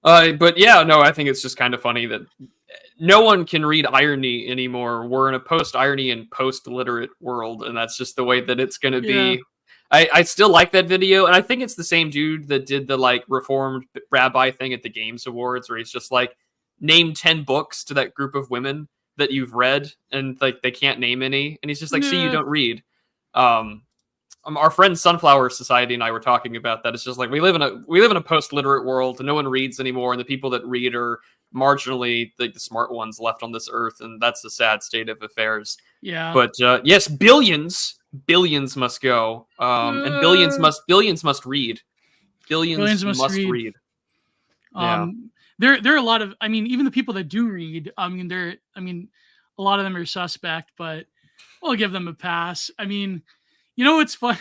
But yeah, no, I think it's just kind of funny that no one can read irony anymore. We're in a post-irony and post-literate world, and that's just the way that it's going to Yeah. be. I still like that video, and I think it's the same dude that did the like reformed rabbi thing at the Games Awards, where he's just like, name 10 books to that group of women that you've read, and like they can't name any, and he's just like, see, you Yeah. don't read. Our friend Sunflower Society and I were talking about that. It's just like we live in a post-literate world, and no one reads anymore, and the people that read are marginally like the smart ones left on this earth, and that's a sad state of affairs. Yeah. But yes, billions must go, and billions must read. Billions must read. Yeah. There are a lot of, I mean, even the people that do read, a lot of them are suspect, but we'll give them a pass. I mean, it's funny.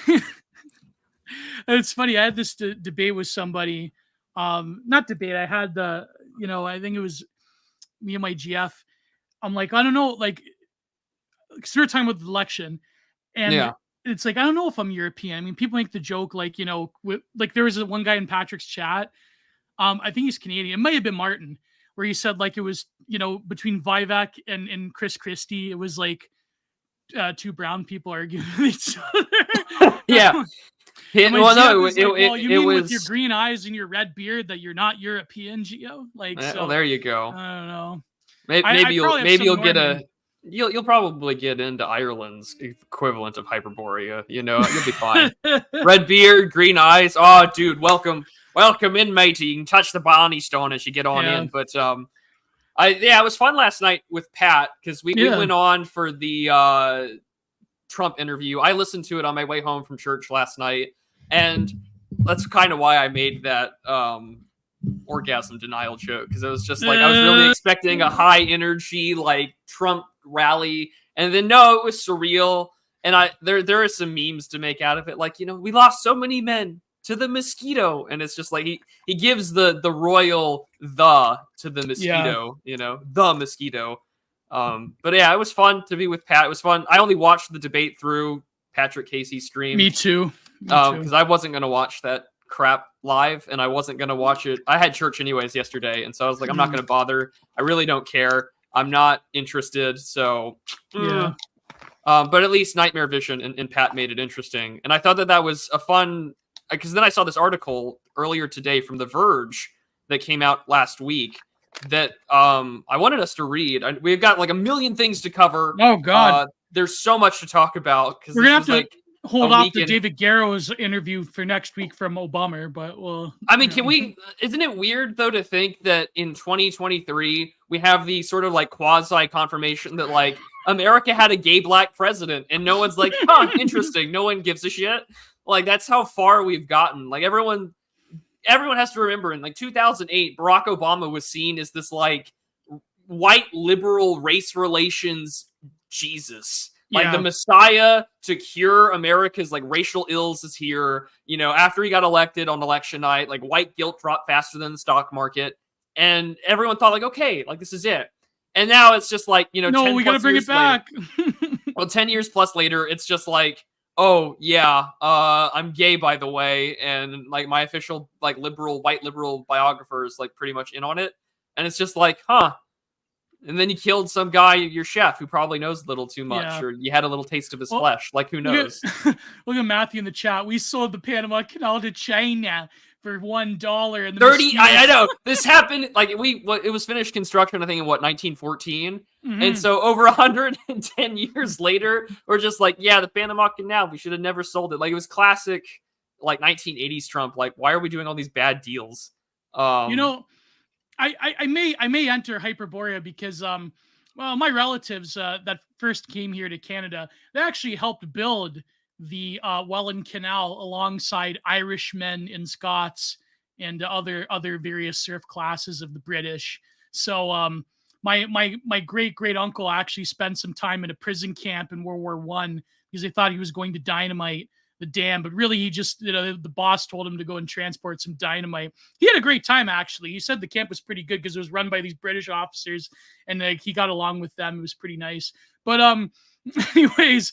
It's funny. I had this debate with somebody, not debate. I had I think it was me and my GF. I'm like, I don't know, like, because we were talking about the election, and Yeah. it's like, I don't know if I'm European. I mean, people make the joke, like, like there was one guy in Patrick's chat. I think he's Canadian. It might have been Martin, where he said like it was, between Vivek and Chris Christie, it was like two brown people arguing with each other. Yeah. Well, no, you mean was with your green eyes and your red beard that you're not European, Gio? Like, well, there you go. I don't know. Maybe you'll get you'll probably get into Ireland's equivalent of Hyperborea. You'll be fine. Red beard, green eyes. Oh, dude, welcome in, matey. You can touch the Barney Stone as you get on in. But it was fun last night with Pat because we went on for the Trump interview. I listened to it on my way home from church last night, and that's kind of why I made that orgasm denial joke, because it was just like I was really expecting a high energy like Trump rally, and then no, it was surreal. And there are some memes to make out of it, like, we lost so many men to the mosquito, and it's just like he gives the royal to the mosquito, the mosquito. But yeah, it was fun to be with Pat. It was fun. I only watched the debate through Patrick Casey's stream. Me too. Because I wasn't going to watch that crap live, and I wasn't going to watch it. I had church anyways yesterday, and so I was like, I'm not going to bother. I really don't care. I'm not interested. So, yeah. But at least Nightmare Vision and Pat made it interesting. And I thought that was a fun, because then I saw this article earlier today from The Verge that came out last week that I wanted us to read. We've got like a million things to cover. Oh God, there's so much to talk about, because we're gonna have to hold off the David Garrow's interview for next week from Obama. But I mean, isn't it weird though to think that in 2023 we have the sort of like quasi confirmation that like America had a gay black president, and no one's like, huh, interesting. No one gives a shit. Like, that's how far we've gotten. Like, everyone has to remember, in like 2008, Barack Obama was seen as this like white liberal race relations Jesus, like the Messiah to cure America's like racial ills is here. After he got elected on election night, like white guilt dropped faster than the stock market, and everyone thought like, okay, like this is it. And now it's just like, no, we got to bring it back. Well, 10 years plus later, it's just like, oh yeah, I'm gay, by the way, and like my official like white liberal biographer is like pretty much in on it, and it's just like, huh. And then you killed some guy, your chef, who probably knows a little too much, or you had a little taste of his flesh. Like, who knows? Look at Matthew in the chat. We sold the Panama Canal to China for $1 and 30. I know this happened. Like, it was finished construction, I think, in 1914, and so over 110 years later, we're just like, yeah, the Panama Canal. We should have never sold it. Like, it was classic, like 1980s Trump. Like, why are we doing all these bad deals? I may enter Hyperborea because my relatives that first came here to Canada, they actually helped build the Welland Canal alongside Irishmen and Scots and other various serf classes of the British. So my great uncle actually spent some time in a prison camp in World War I because they thought he was going to dynamite the dam, but really he just, the boss told him to go and transport some dynamite. He had a great time, actually. He said the camp was pretty good because it was run by these British officers, and he got along with them. It was pretty nice. But anyways,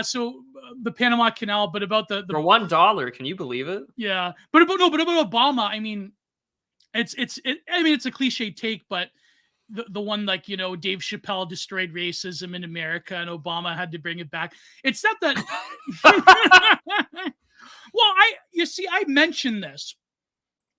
so the Panama Canal, but about the for $1, can you believe it? Yeah, but about Obama, I mean, I mean, it's a cliche take, but the one like, Dave Chappelle destroyed racism in America and Obama had to bring it back. It's not that. Well, I mentioned this.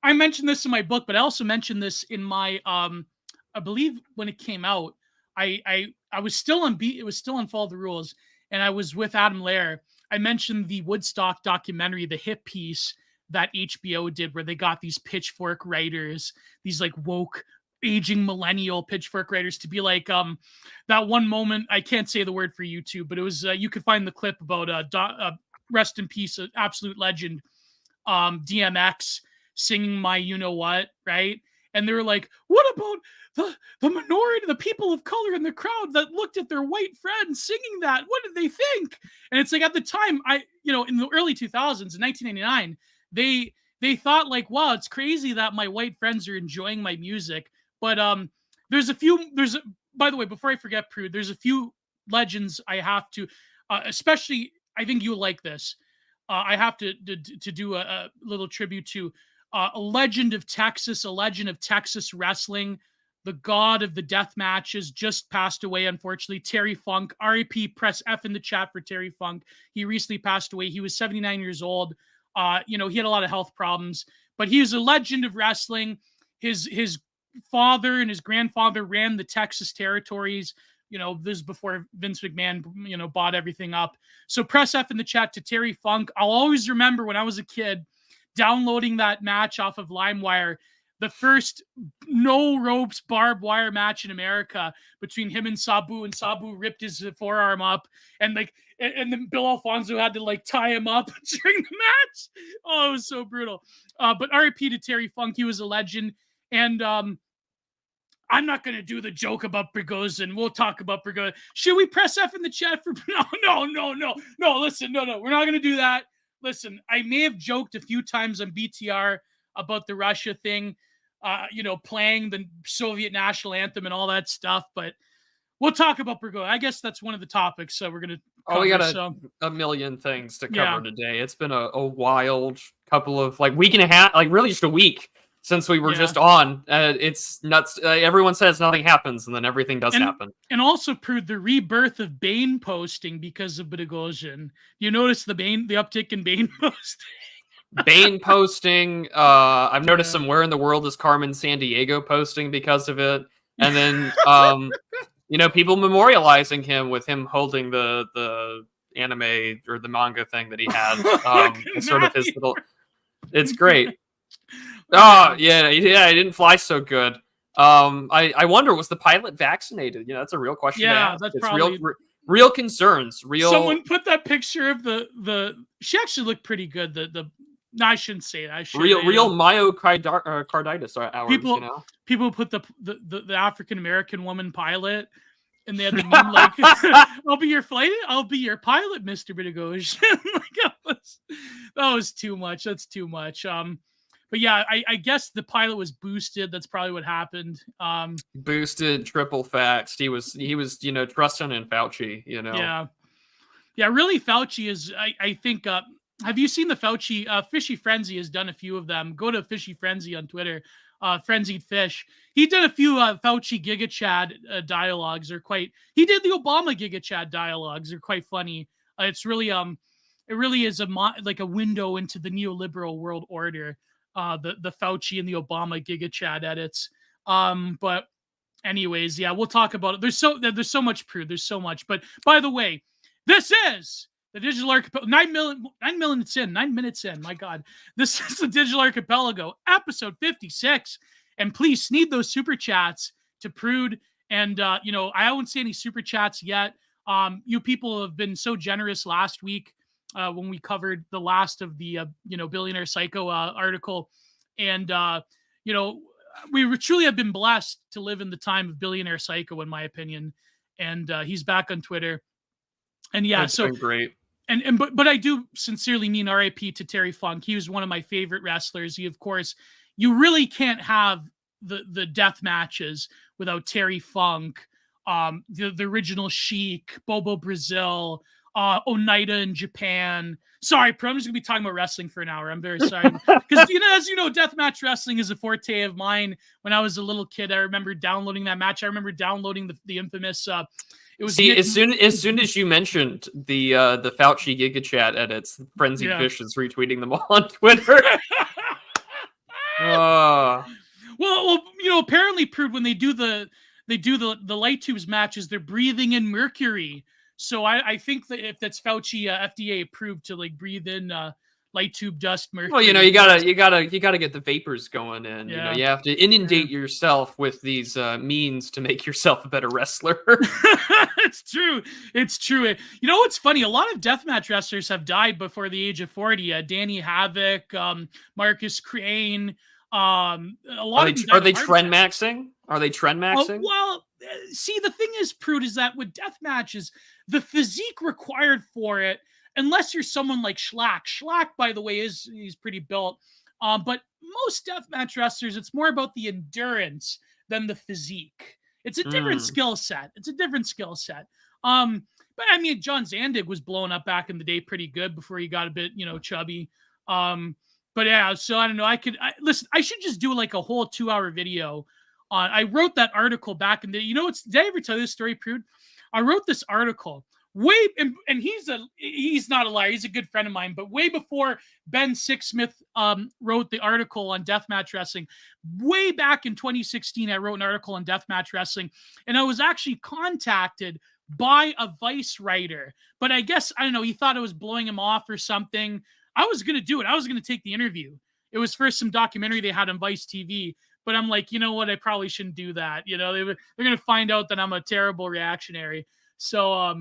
I mentioned this in my book, but I also mentioned this in my I believe when it came out, I was still on it was still on Follow the Rules, and I was with Adam Lair. I mentioned the Woodstock documentary, the hit piece that HBO did, where they got these pitchfork writers, these like woke aging millennial pitchfork writers to be like that one moment. I can't say the word for YouTube, but it was you could find the clip about rest in peace, absolute legend, DMX singing My You Know What, right? And they were like, what about the minority, the people of color in the crowd that looked at their white friends singing that? What did they think? And it's like, at the time, in the early 2000s, in 1999, they thought like, wow, it's crazy that my white friends are enjoying my music. But by the way, before I forget, Prude, there's a few legends I have to, especially, I think you'll like this. I have to do a little tribute to a legend of Texas, a legend of Texas wrestling, the god of the death matches, just passed away, unfortunately. Terry Funk, RIP, press F in the chat for Terry Funk. He recently passed away. He was 79 years old. He had a lot of health problems, but he was a legend of wrestling. His father and his grandfather ran the Texas territories. This is before Vince McMahon, bought everything up. So press F in the chat to Terry Funk. I'll always remember when I was a kid downloading that match off of LimeWire, the first no ropes barbed wire match in America between him and Sabu ripped his forearm up, and then Bill Alfonso had to like tie him up during the match. Oh, it was so brutal. But RIP to Terry Funk. He was a legend. And I'm not going to do the joke about Prigozhin. We'll talk about Prigozhin. Should we press F in the chat for... No, listen, no. We're not going to do that. Listen, I may have joked a few times on BTR about the Russia thing, playing the Soviet national anthem and all that stuff, but we'll talk about Prigozhin. I guess that's one of the topics we're going to cover. We got a million things to cover today. It's been a wild couple of, week and a half, really just a week since we were just on. It's nuts. Everyone says nothing happens, and then everything does happen. And also, Prude, the rebirth of Bane posting because of Prigozhin. You notice the uptick in Bane posting? Bane posting. I've noticed some Where in the World is Carmen Sandiego posting because of it. And then, people memorializing him with him holding the anime or the manga thing that he had. Sort of his little... It's great. Oh, yeah, it didn't fly so good. I wonder, was the pilot vaccinated? That's a real question. Yeah, that's probably real concerns. Someone put that picture of the. She actually looked pretty good. No, I shouldn't say that. Real myocarditis hours. People put the African American woman pilot, and they had the meme like, "I'll be your pilot, Mr. Prigozhin." That was too much. That's too much. But yeah, I guess the pilot was boosted. That's probably what happened. Boosted, triple faxed. He was trusting in Fauci. Yeah. Really, Fauci is. I think. Have you seen the Fauci? Fishy Frenzy has done a few of them. Go to Fishy Frenzy on Twitter. Frenzied Fish. He did a few Fauci Giga Chad dialogues. He did the Obama Giga Chad dialogues. They're quite funny. It's really it really is like a window into the neoliberal world order. The Fauci and the Obama Giga Chad edits. But anyways, yeah, we'll talk about it. There's so much, Prude. There's so much. But by the way, this is the Digital Archipelago. 9 minutes in. My God, this is the Digital Archipelago, episode 56. And please sneed those super chats to Prude. And I won't see any super chats yet. You people have been so generous last week. When we covered the last of the, Billionaire Psycho article. And, we truly have been blessed to live in the time of Billionaire Psycho, in my opinion. And he's back on Twitter. And yeah, that's been great. But I do sincerely mean RIP to Terry Funk. He was one of my favorite wrestlers. You really can't have the death matches without Terry Funk, the original Sheik, Bobo Brazil, Oneida in Japan. Sorry, I'm just gonna be talking about wrestling for an hour. I'm very sorry, because as you know, deathmatch wrestling is a forte of mine. When I was a little kid, I remember downloading that match. I remember downloading the infamous. It was as soon as you mentioned the Fauci Giga Chat edits, Frenzied Fish is retweeting them all on Twitter. Well, apparently, Prude, when they do the light tubes matches, they're breathing in mercury. So I think that if that's Fauci FDA approved to like breathe in light tube dust mercury. Well, you gotta get the vapors going in. Yeah. You have to inundate yourself with these means to make yourself a better wrestler. It's true. You know what's funny? A lot of deathmatch wrestlers have died before the age of 40. Danny Havoc, Marcus Crane. A lot are they trend maxing? Are they trend maxing? Well, see, the thing is, Prude, is that with death matches, the physique required for it, unless you're someone like Schlack. Schlack, by the way, he's pretty built. But most deathmatch wrestlers, it's more about the endurance than the physique. It's a different skill set. But I mean, John Zandig was blowing up back in the day pretty good before he got a bit, chubby. But yeah, so I don't know. Listen, I should just do like a whole 2-hour video on. I wrote that article back in the. Did I ever tell you this story, Prude? I wrote this article and he's not a liar. He's a good friend of mine. But way before Ben Sixsmith wrote the article on deathmatch wrestling, way back in 2016, I wrote an article on deathmatch wrestling, and I was actually contacted by a Vice writer. But I guess I don't know. He thought I was blowing him off or something. I was going to do it. I was going to take the interview. It was for some documentary they had on Vice TV. But I'm like, you know what? I probably shouldn't do that. They're going to find out that I'm a terrible reactionary. So,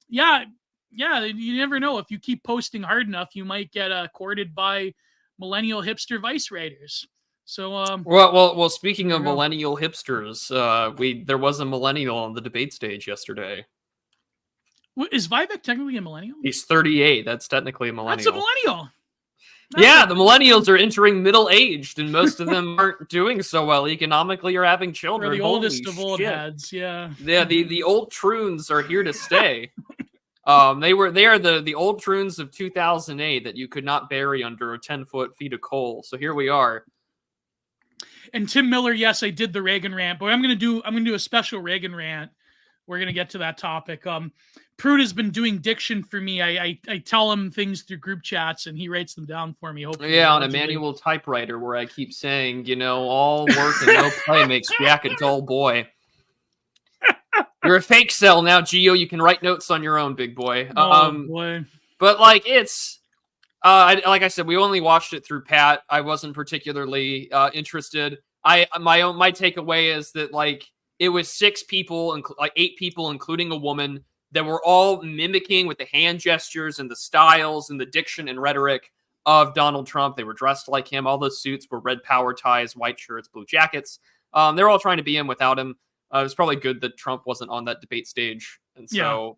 yeah, you never know. If you keep posting hard enough, you might get courted by millennial hipster Vice writers. So, well, speaking of millennial hipsters, there was a millennial on the debate stage yesterday. Is Vivek technically a millennial? He's 38. That's technically a millennial. That's a millennial. The millennials are entering middle aged, and most of them aren't doing so well economically or having children. They're the oldest of old heads. Yeah. Yeah. The old troons are here to stay. They are the old troons of 2008 that you could not bury under 10 feet of coal. So here we are. And Tim Miller, yes, I did the Reagan rant, but I'm gonna do a special Reagan rant. We're gonna get to that topic. Prude has been doing diction for me. I tell him things through group chats, and he writes them down for me. Hopefully, on a manual typewriter, where I keep saying, all work and no play makes Jack a dull boy. You're a fake cell now, Gio. You can write notes on your own, big boy. Boy. But like it's, like I said, we only watched it through Pat. I wasn't particularly interested. My takeaway is that like it was 6 people, like 8 people, including a woman, that were all mimicking with the hand gestures and the styles and the diction and rhetoric of Donald Trump. They were dressed like him. All those suits were red power ties, white shirts, blue jackets. They were all trying to be him without him. It was probably good that Trump wasn't on that debate stage. And so,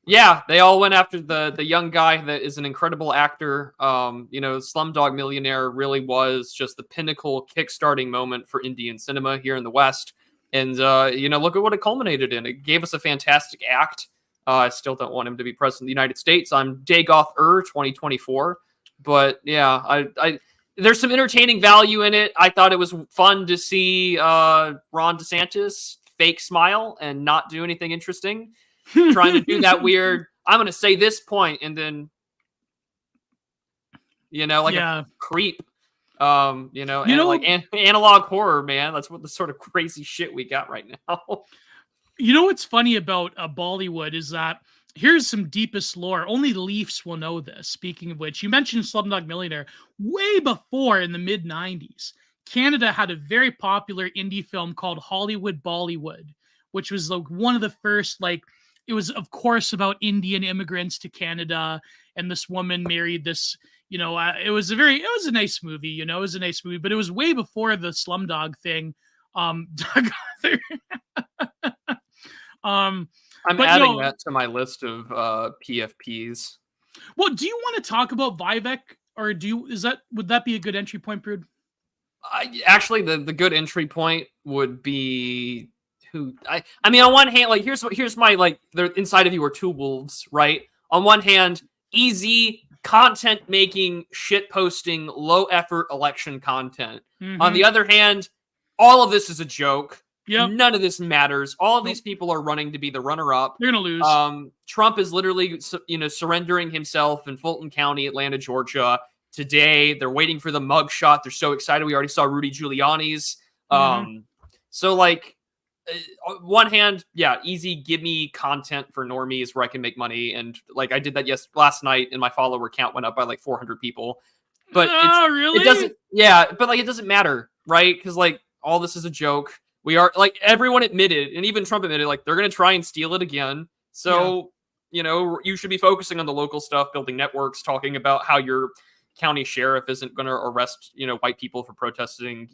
they all went after the young guy that is an incredible actor. Slumdog Millionaire really was just the pinnacle kickstarting moment for Indian cinema here in the West. And, look at what it culminated in. It gave us a fantastic act. I still don't want him to be president of the United States. I'm Dagoth 2024. But, there's some entertaining value in it. I thought it was fun to see Ron DeSantis fake smile and not do anything interesting. Trying to do that weird, I'm going to say this point, and then, a creep. Like analog horror, man. That's what the sort of crazy shit we got right now. What's funny about Bollywood is that here's some deepest lore. Only Leafs will know this. Speaking of which, you mentioned Slumdog Millionaire. Way before, in the mid 90s, Canada had a very popular indie film called Hollywood Bollywood, which was like one of the first, like, it was of course about Indian immigrants to Canada, and this woman married this. It was a nice movie. It was a nice movie, but it was way before the Slumdog thing. Doug Arthur. I'm adding that to my list of PFPs. Well, do you want to talk about Vivek, or would that be a good entry point, Prude? Actually, the good entry point would be I mean, on one hand, like here's my like the inside of you are two wolves, right? On one hand, easy content making, shit posting, low effort election content. On the other hand, all of this is a joke. Yep. None of this matters. All of these people are running to be the runner-up. They're gonna lose. Trump is literally, surrendering himself in Fulton County, Atlanta, Georgia today. They're waiting for the mugshot. They're so excited. We already saw Rudy Giuliani's. So like, one hand, yeah, easy. Give me content for normies where I can make money, and like I did that last night, and my follower count went up by like 400 people. But really? It doesn't. Yeah, but like it doesn't matter, right? Because like all this is a joke. We are like everyone admitted, and even Trump admitted, like they're going to try and steal it again. So, you should be focusing on the local stuff, building networks, talking about how your county sheriff isn't going to arrest, white people for protesting,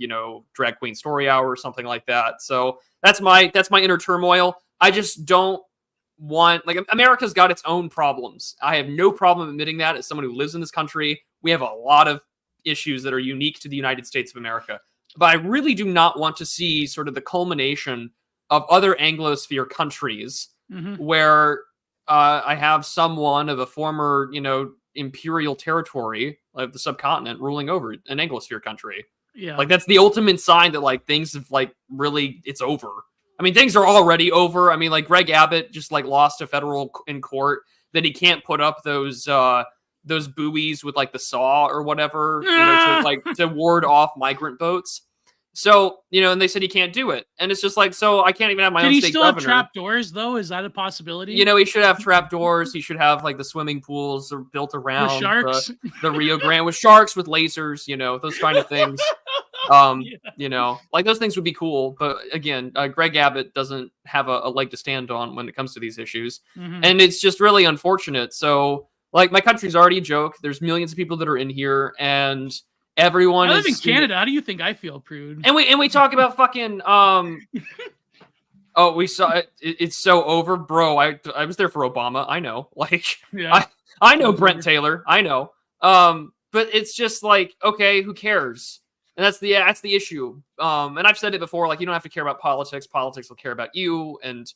drag queen story hour or something like that. So that's my inner turmoil. I just don't want, like, America's got its own problems. I have no problem admitting that as someone who lives in this country. We have a lot of issues that are unique to the United States of America. But I really do not want to see sort of the culmination of other Anglosphere countries where I have someone of a former, imperial territory of the subcontinent ruling over an Anglosphere country. Yeah. Like that's the ultimate sign that like things have like really, it's over. I mean, things are already over. I mean, like Greg Abbott just like lost a federal in court that he can't put up those buoys with like the saw or whatever, to ward off migrant boats. So, and they said he can't do it. And it's just like, so I can't even have my own state governor. Can he still have trap doors though? Is that a possibility? He should have trap doors. He should have like the swimming pools are built around with sharks. The Rio Grande with sharks, with lasers, those kind of things. Like those things would be cool. But again, Greg Abbott doesn't have a leg to stand on when it comes to these issues. And it's just really unfortunate. So like my country's already a joke. There's millions of people that are in here, and everyone. I live in Canada. How do you think I feel, Prude? And we talk about fucking oh, we saw it. It's so over, bro. I was there for Obama. I know. Like, I know Brent Taylor. I know. But it's just like, okay, who cares? And that's the issue. And I've said it before. Like, you don't have to care about politics. Politics will care about you, and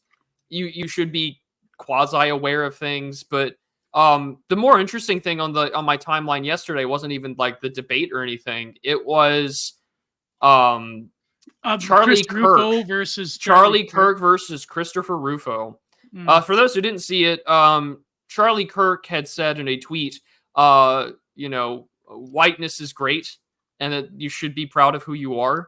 you should be quasi aware of things. But the more interesting thing on my timeline yesterday wasn't even like the debate or anything. It was Charlie Kirk versus Christopher Rufo. For those who didn't see it, Charlie Kirk had said in a tweet, whiteness is great and that you should be proud of who you are.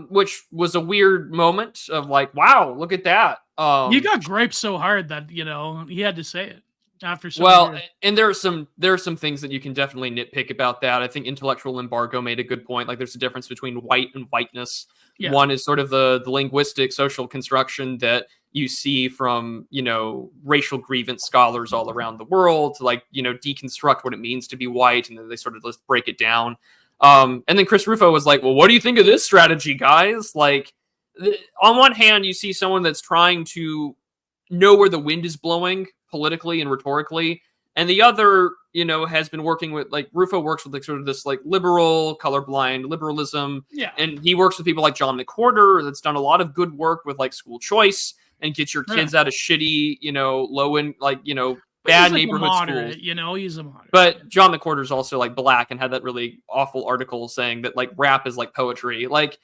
Which was a weird moment of like, wow, look at that. He got griped so hard that, he had to say it. After years. And there are some things that you can definitely nitpick about that. I think intellectual embargo made a good point. Like there's a difference between white and whiteness. Yeah. One is sort of the linguistic social construction that you see from, racial grievance scholars all around the world to like, deconstruct what it means to be white. And then they sort of just break it down. And then Chris Rufo was like, well, what do you think of this strategy, guys? Like on one hand, you see someone that's trying to know where the wind is blowing politically and rhetorically, and the other, has been working with like Rufo works with like sort of this like liberal, colorblind liberalism, and he works with people like John McWhorter that's done a lot of good work with like school choice and get your kids out of shitty, low end, like bad neighborhood schools. He's a moderate. But John McWhorter's also like black and had that really awful article saying that like rap is like poetry, like.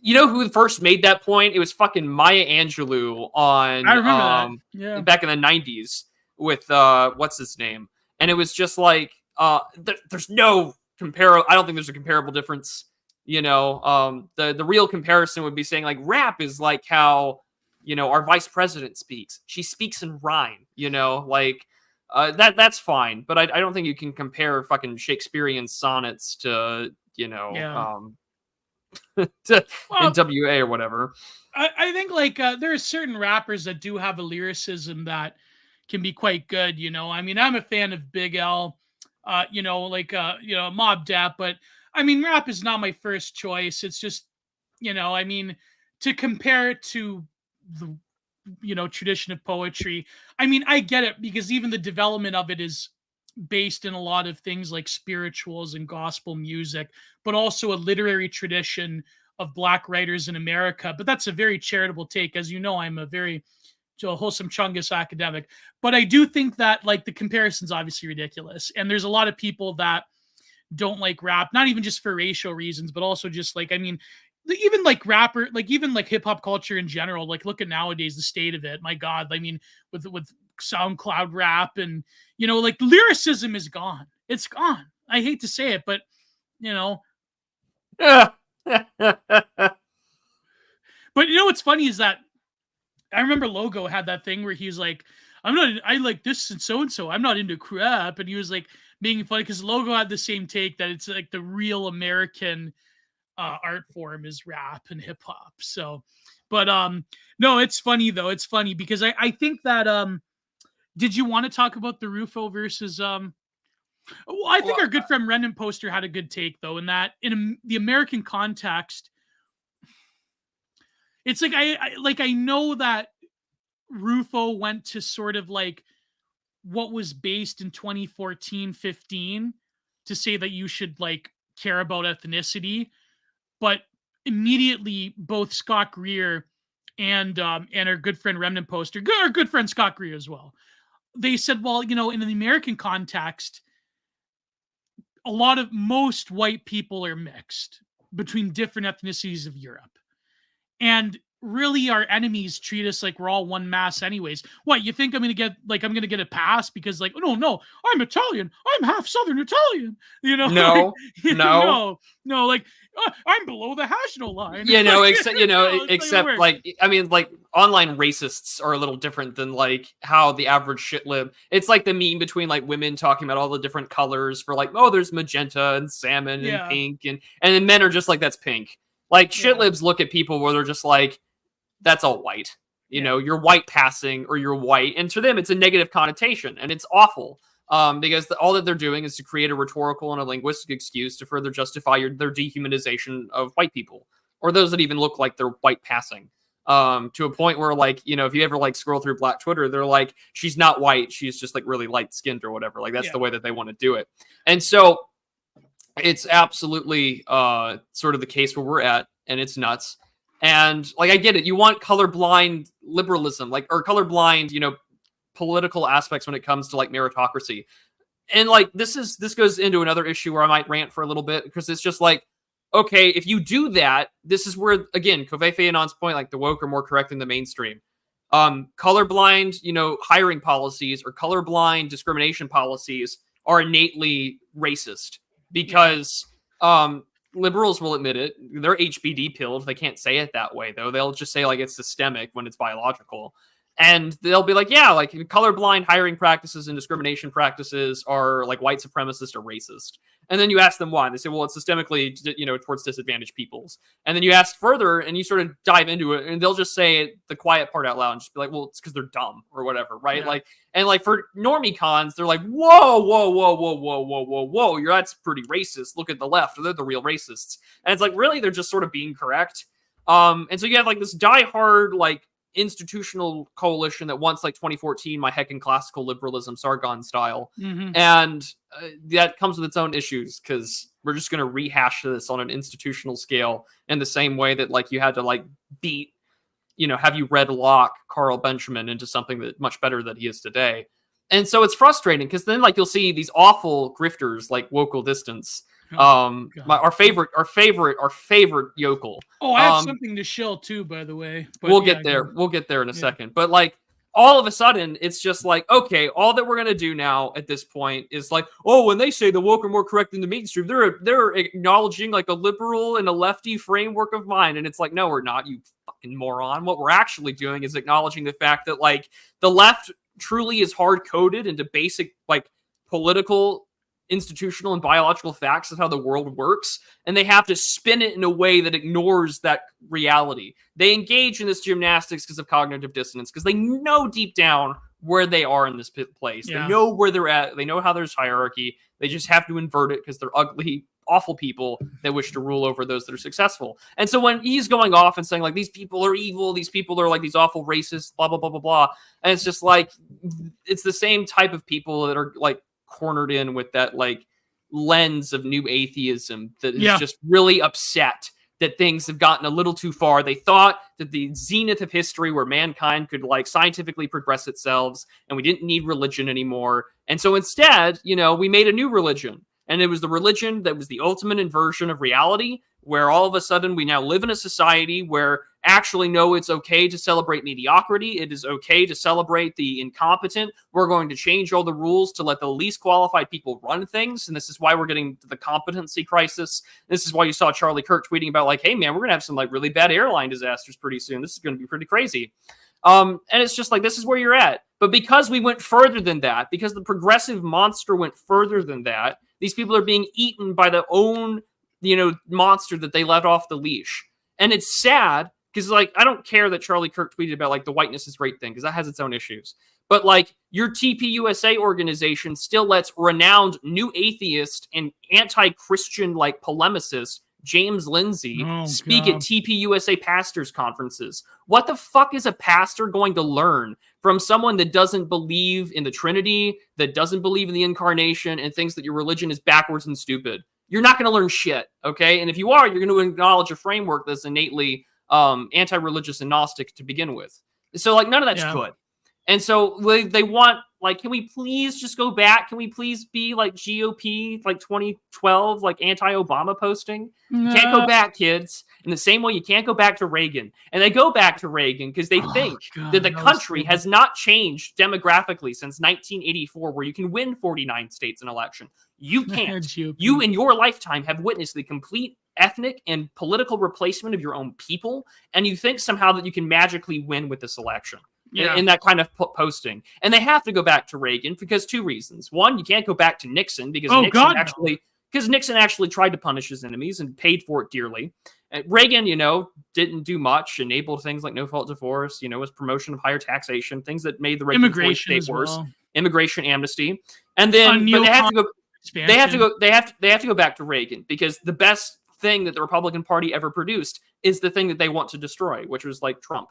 You know who first made that point? It was fucking Maya Angelou on I remember that. Back in the 90s with what's his name? And it was just like there's no comparable. I don't think there's a comparable difference. The real comparison would be saying like rap is like how our vice president speaks. She speaks in rhyme. That's fine. But I don't think you can compare fucking Shakespearean sonnets to NWA or whatever. I think like there are certain rappers that do have a lyricism that can be quite good. I mean, I'm a fan of Big L, Mobb Depp, but I mean, rap is not my first choice. It's just, I mean, to compare it to the, tradition of poetry. I mean, I get it because even the development of it is based in a lot of things like spirituals and gospel music, but also a literary tradition black writers in America. But that's a very charitable take. As you know, I'm a very wholesome Chungus academic. But I do think that like the comparison's obviously ridiculous. And there's a lot of people that don't like rap, not even just for racial reasons, but also just like, I mean, even like rapper, like even like hip hop culture in general, like look at nowadays, the state of it, my God, I mean, with SoundCloud rap and, you know, like lyricism is gone. It's gone. I hate to say it, but you know, but you know, what's funny is that I remember Logo had that thing where he's like, I like this and so, I'm not into crap. And he was like being funny because Logo had the same take that it's like the real American art form is rap and hip hop. So, but no, it's funny though. It's funny because I think that did you want to talk about the Rufo versus well, I think our good friend Rendon Poster had a good take though, in that in the American context, it's like I know that Rufo went to sort of like what was based in 2014-15 to say that you should like care about ethnicity, but immediately both Scott Greer and our good friend Remnant Poster, our good friend Scott Greer as well, they said, well, you know, in the American context, most white people are mixed between different ethnicities of Europe. And really our enemies treat us like we're all one mass anyways. What, you think I'm going to get a pass because like, oh no, I'm Italian. I'm half Southern Italian. You know? No, like, no, like I'm below the Hational line. You know, like, except, you know, except like, I mean, like online racists are a little different than like how the average shitlib. It's like the meme between like women talking about all the different colors for like, oh, there's magenta and salmon and pink. And then men are just like, that's pink. Like shitlibs look at people where they're just like, that's all white. You know, you're white passing or you're white. And to them, it's a negative connotation and it's awful. Because all that they're doing is to create a rhetorical and a linguistic excuse to further justify their dehumanization of white people or those that even look like they're white passing. To a point where, like, you know, if you ever like scroll through Black Twitter, they're like, she's not white, she's just like really light skinned or whatever. Like that's the way that they want to do it. And so it's absolutely sort of the case where we're at, and it's nuts. And like I get it, you want colorblind liberalism, like, or colorblind, you know, political aspects when it comes to like meritocracy. And like this goes into another issue where I might rant for a little bit, because it's just like, okay, if you do that, this is where, again, Kovefe Anon's point, like the woke are more correct than the mainstream. Colorblind, you know, hiring policies or colorblind discrimination policies are innately racist because liberals will admit it. They're HBD pilled. They can't say it that way though. They'll just say like it's systemic when it's biological. And they'll be like, yeah, like colorblind hiring practices and discrimination practices are like white supremacist or racist. And then you ask them why. And they say, well, it's systemically, you know, towards disadvantaged peoples. And then you ask further and you sort of dive into it and they'll just say the quiet part out loud and just be like, well, it's because they're dumb or whatever, right? Yeah. Like, and like for normie cons, they're like, whoa, that's pretty racist. Look at the left. They're the real racists. And it's like, really, they're just sort of being correct. And so you have like this diehard, like, institutional coalition that wants like 2014 my heckin' classical liberalism Sargon style, and that comes with its own issues because we're just going to rehash this on an institutional scale in the same way that like you had to like beat, you know, have you read Locke, Carl Benjamin into something that much better than he is today. And so it's frustrating because then like you'll see these awful grifters like Wokel Distance, our favorite yokel. Oh, I have something to shill too, by the way. But we'll get there. We'll get there in a second. But like all of a sudden, it's just like, okay, all that we're gonna do now at this point is like, oh, when they say the woke are more correct than the mainstream, they're acknowledging like a liberal and a lefty framework of mind, and it's like, no, we're not, you fucking moron. What we're actually doing is acknowledging the fact that like the left truly is hard coded into basic like political, institutional and biological facts of how the world works, and they have to spin it in a way that ignores that reality. They engage in this gymnastics because of cognitive dissonance, because they know deep down where they are in this place. They know where they're at. They know how there's hierarchy. They just have to invert it because they're ugly, awful people that wish to rule over those that are successful. And so when he's going off and saying like, these people are evil, these people are like these awful racists, blah, blah, blah, blah, blah. And it's just like, it's the same type of people that are like cornered in with that like lens of new atheism that is just really upset that things have gotten a little too far. They thought that the zenith of history where mankind could like scientifically progress itself and we didn't need religion anymore. And so instead, we made a new religion. And it was the religion that was the ultimate inversion of reality, where all of a sudden we now live in a society where actually, no, it's okay to celebrate mediocrity. It is okay to celebrate the incompetent. We're going to change all the rules to let the least qualified people run things. And this is why we're getting to the competency crisis. This is why you saw Charlie Kirk tweeting about like, hey, man, we're going to have some like really bad airline disasters pretty soon. This is going to be pretty crazy. And it's just like, this is where you're at. But because we went further than that, because the progressive monster went further than that, these people are being eaten by their own, monster that they let off the leash. And it's sad because, like, I don't care that Charlie Kirk tweeted about, like, the whiteness is great thing because that has its own issues. But, like, your TPUSA organization still lets renowned new atheist and anti-Christian, like, polemicist James Lindsay speak at TPUSA pastors' conferences. What the fuck is a pastor going to learn from someone that doesn't believe in the Trinity, that doesn't believe in the incarnation, and thinks that your religion is backwards and stupid? You're not going to learn shit, okay? And if you are, you're going to acknowledge a framework that's innately anti-religious and Gnostic to begin with. So, like, none of that's good. And so they want, like, can we please just go back? Can we please be like GOP, like 2012, like anti-Obama posting? You can't go back, kids. In the same way, you can't go back to Reagan. And they go back to Reagan because they think that the country has not changed demographically since 1984, where you can win 49 states in election. You can't. You, in your lifetime, have witnessed the complete ethnic and political replacement of your own people, and you think somehow that you can magically win with this election. In that kind of posting. And they have to go back to Reagan because two reasons. One, you can't go back to Nixon because Nixon actually tried to punish his enemies and paid for it dearly. Reagan, didn't do much, enabled things like no-fault divorce, his promotion of higher taxation, things that made the regulatory state worse. Immigration amnesty. And then but they have to go back to Reagan because the best thing that the Republican Party ever produced is the thing that they want to destroy, which was like Trump.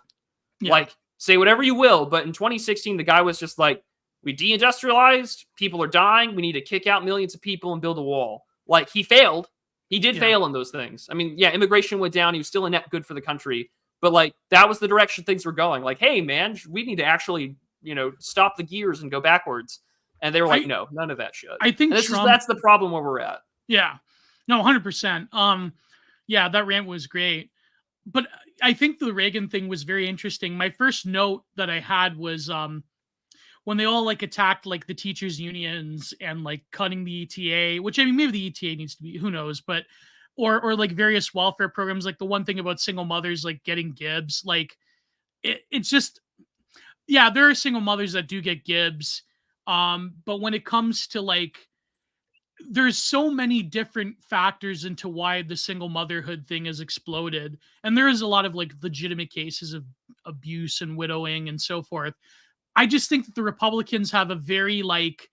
Like, say whatever you will, but in 2016, the guy was just like, we deindustrialized, people are dying, we need to kick out millions of people and build a wall. Like, he failed. He did fail in those things. I mean, immigration went down. He was still a net good for the country. But, like, that was the direction things were going. Like, hey, man, we need to actually, stop the gears and go backwards. And they were like, no, none of that shit. I think that's the problem where we're at. Yeah. No, 100%. That rant was great. But I think the Reagan thing was very interesting. My first note that I had was when they all like attacked like the teachers unions and like cutting the ETA, which I mean, maybe the ETA needs to be, who knows, but or like various welfare programs, like the one thing about single mothers, like getting Gibbs, like it's just, there are single mothers that do get Gibbs. But when it comes to like, there's so many different factors into why the single motherhood thing has exploded. And there is a lot of like legitimate cases of abuse and widowing and so forth. I just think that the Republicans have a very like,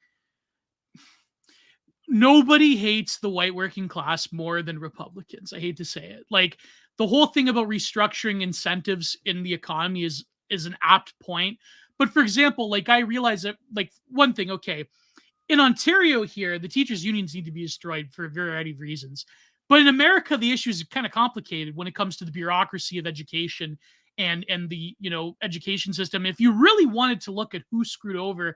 nobody hates the white working class more than Republicans. I hate to say it. Like the whole thing about restructuring incentives in the economy is an apt point. But for example, like I realize that like one thing, okay, in Ontario here, the teachers' unions need to be destroyed for a variety of reasons. But in America, the issue is kind of complicated when it comes to the bureaucracy of education and the education system. If you really wanted to look at who screwed over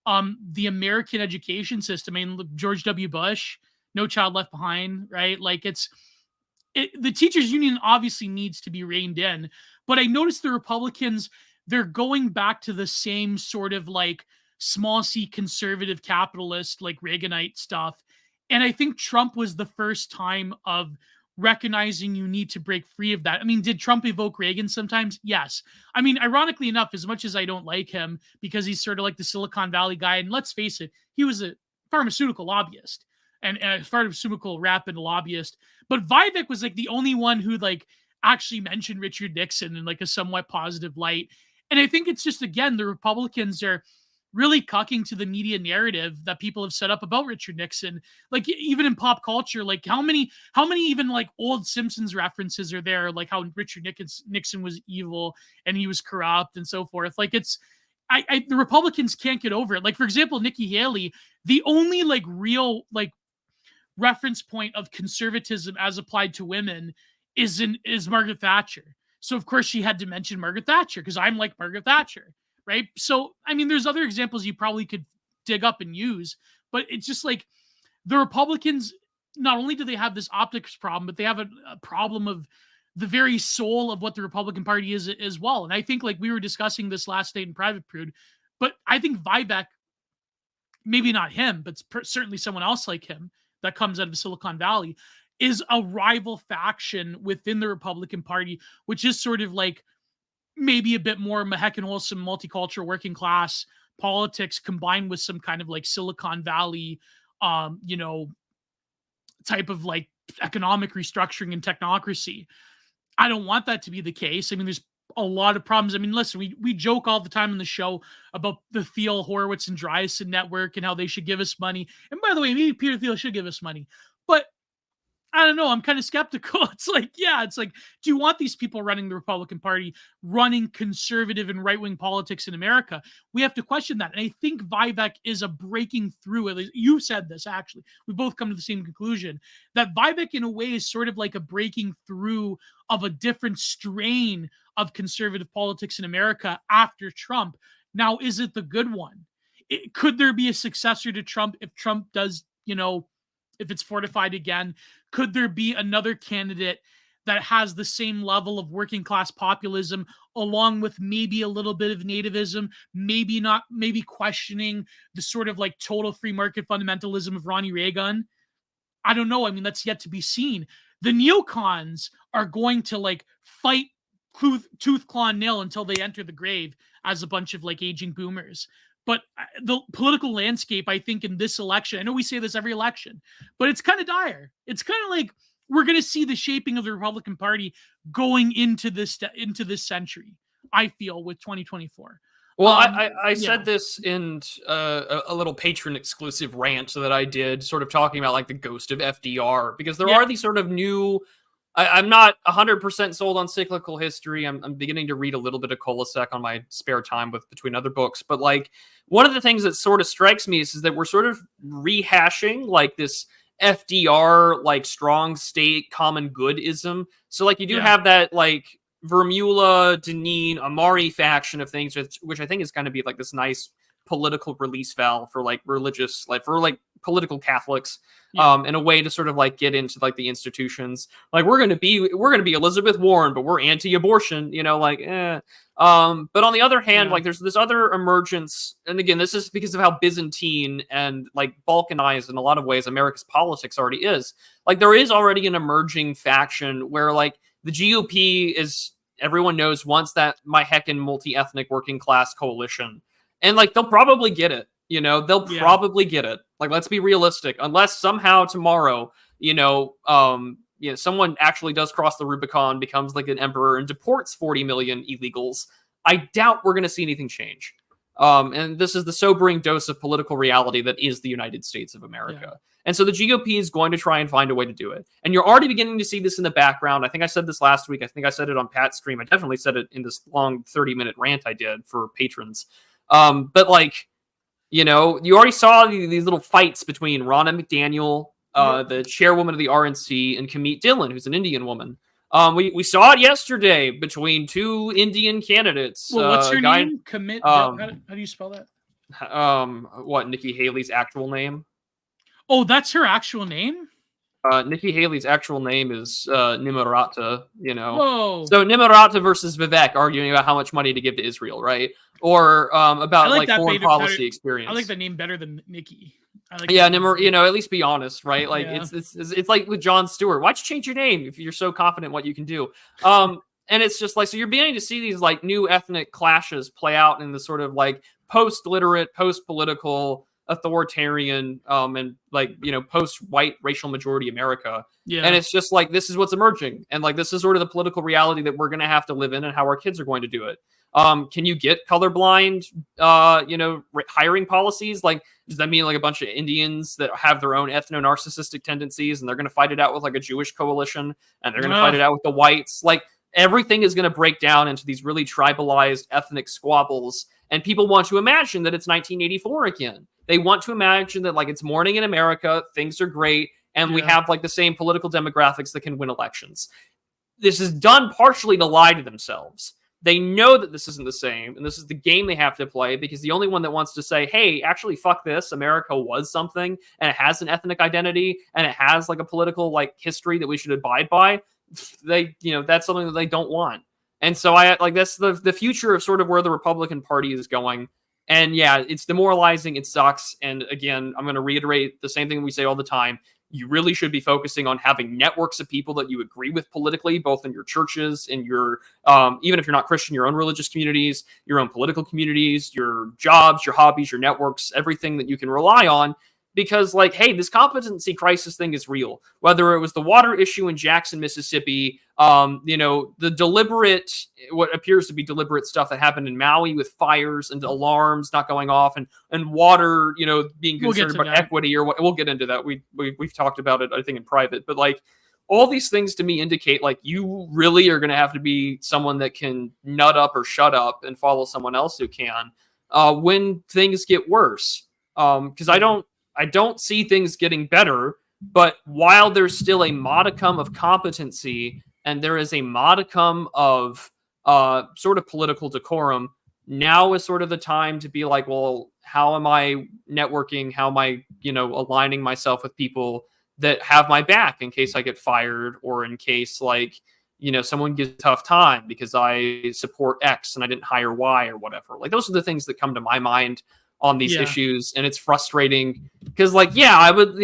the American education system, I mean, George W. Bush, No Child Left Behind, right? Like the teachers' union obviously needs to be reined in. But I noticed the Republicans, they're going back to the same sort of like small c conservative capitalist like Reaganite stuff. And I think Trump was the first time of recognizing you need to break free of that. I mean, did Trump evoke Reagan sometimes? Yes. I mean, ironically enough, as much as I don't like him because he's sort of like the Silicon Valley guy, and let's face it, he was a pharmaceutical lobbyist and a pharmaceutical rapid lobbyist. But Vivek was like the only one who like actually mentioned Richard Nixon in like a somewhat positive light. And I think it's just, again, the Republicans are really cucking to the media narrative that people have set up about Richard Nixon. Like even in pop culture, like how many even like old Simpsons references are there? Like how Richard Nixon was evil and he was corrupt and so forth. Like it's, the Republicans can't get over it. Like for example, Nikki Haley, the only like real like reference point of conservatism as applied to women is Margaret Thatcher. So of course she had to mention Margaret Thatcher because I'm like Margaret Thatcher, right? So I mean, there's other examples you probably could dig up and use, but it's just like the Republicans. Not only do they have this optics problem, but they have a problem of the very soul of what the Republican Party is as well. And I think, like we were discussing this last night in private, Prude, but I think Vivek, maybe not him, but certainly someone else like him that comes out of Silicon Valley, is a rival faction within the Republican Party, which is sort of like maybe a bit more heckin' wholesome multicultural working class politics combined with some kind of like Silicon Valley, type of like economic restructuring and technocracy. I don't want that to be the case. I mean, there's a lot of problems. I mean, listen, we joke all the time in the show about the Thiel, Horowitz, and Driessen network and how they should give us money. And by the way, maybe Peter Thiel should give us money. But I don't know. I'm kind of skeptical. It's like, do you want these people running the Republican Party, running conservative and right-wing politics in America? We have to question that. And I think Vivek is a breaking through. At least you said this, actually. We both come to the same conclusion that Vivek, in a way, is sort of like a breaking through of a different strain of conservative politics in America after Trump. Now, is it the good one? Could there be a successor to Trump if Trump does, if it's fortified again? Could there be another candidate that has the same level of working class populism along with maybe a little bit of nativism, maybe questioning the sort of like total free market fundamentalism of Ronnie Reagan? I don't know. I mean, that's yet to be seen. The neocons are going to like fight tooth, claw, and nail until they enter the grave as a bunch of like aging boomers. But the political landscape, I think, in this election, I know we say this every election, but it's kind of dire. It's kind of like we're going to see the shaping of the Republican Party going into this century, I feel, with 2024. Well, I said this in a little patron exclusive rant that I did, sort of talking about like the ghost of FDR, because there are these sort of new. I'm not 100% sold on cyclical history. I'm beginning to read a little bit of Kolosek on my spare time between other books. But like one of the things that sort of strikes me is that we're sort of rehashing like this FDR, like strong state, common goodism. So like you do have that like Vermeulen, Deneen, Amari faction of things, which I think is going to be like this nice political release valve for like religious, like for like political Catholics, in a way to sort of like get into like the institutions. Like we're gonna be Elizabeth Warren, but we're anti-abortion, but on the other hand, like there's this other emergence, and again, this is because of how Byzantine and like balkanized in a lot of ways America's politics already is. Like there is already an emerging faction where like the GOP is, everyone knows, wants that my heckin' multi-ethnic working class coalition. And like they'll probably get it, they'll probably get it. Like, let's be realistic. Unless somehow tomorrow, someone actually does cross the Rubicon, becomes like an emperor, and deports 40 million illegals, I doubt we're going to see anything change. And this is the sobering dose of political reality that is the United States of America. Yeah. And so the GOP is going to try and find a way to do it. And you're already beginning to see this in the background. I think I said this last week. I think I said it on Pat's stream. I definitely said it in this long 30-minute rant I did for patrons. But like, you already saw these little fights between Ronna McDaniel, the chairwoman of the RNC, and Kamit Dillon, who's an Indian woman. We saw it yesterday between two Indian candidates. Well, what's her name? Kamit. How do you spell that? What, Nikki Haley's actual name? Oh, that's her actual name? Nikki Haley's actual name is Nimarata, Whoa. So Nimarata versus Vivek arguing about how much money to give to Israel, right? Or about like foreign policy experience. I like the name better than Nikki. At least be honest, right? Like it's like with Jon Stewart. Why'd you change your name if you're so confident what you can do? And it's just like, so you're beginning to see these like new ethnic clashes play out in the sort of like post-literate, post-political, authoritarian, and like, post-white racial majority America. Yeah. And it's just like, this is what's emerging. And like, this is sort of the political reality that we're going to have to live in and how our kids are going to do it. Can you get colorblind, hiring policies? Like, does that mean like a bunch of Indians that have their own ethno-narcissistic tendencies and they're going to fight it out with like a Jewish coalition and they're going to fight it out with the whites? Like, everything is going to break down into these really tribalized ethnic squabbles. And people want to imagine that it's 1984 again. They want to imagine that like it's morning in America, things are great, and we have like the same political demographics that can win elections. this is done partially to lie to themselves. They know that this isn't the same, and this is the game they have to play, because the only one that wants to say, hey, actually, fuck this, America was something, and it has an ethnic identity, and it has like a political like history that we should abide by, that's something that they don't want. And so that's the future of sort of where the Republican Party is going. And yeah, it's demoralizing, it sucks. And again, I'm going to reiterate the same thing we say all the time. You really should be focusing on having networks of people that you agree with politically, both in your churches, in your, even if you're not Christian, your own religious communities, your own political communities, your jobs, your hobbies, your networks, everything that you can rely on. Because, like, hey, this competency crisis thing is real. Whether it was the water issue in Jackson, Mississippi, the deliberate, what appears to be deliberate stuff that happened in Maui with fires and alarms not going off, and water, being concerned about equity, or what. We'll get into that. We've talked about it, I think, in private. But like, all these things to me indicate like you really are going to have to be someone that can nut up or shut up and follow someone else who can when things get worse. Because I don't see things getting better, but while there's still a modicum of competency and there is a modicum of sort of political decorum, now is sort of the time to be like, well, how am I networking? How am I, aligning myself with people that have my back in case I get fired, or in case like, someone gets a tough time because I support X and I didn't hire Y or whatever. Like, those are the things that come to my mind on these issues, and it's frustrating because, like, I would,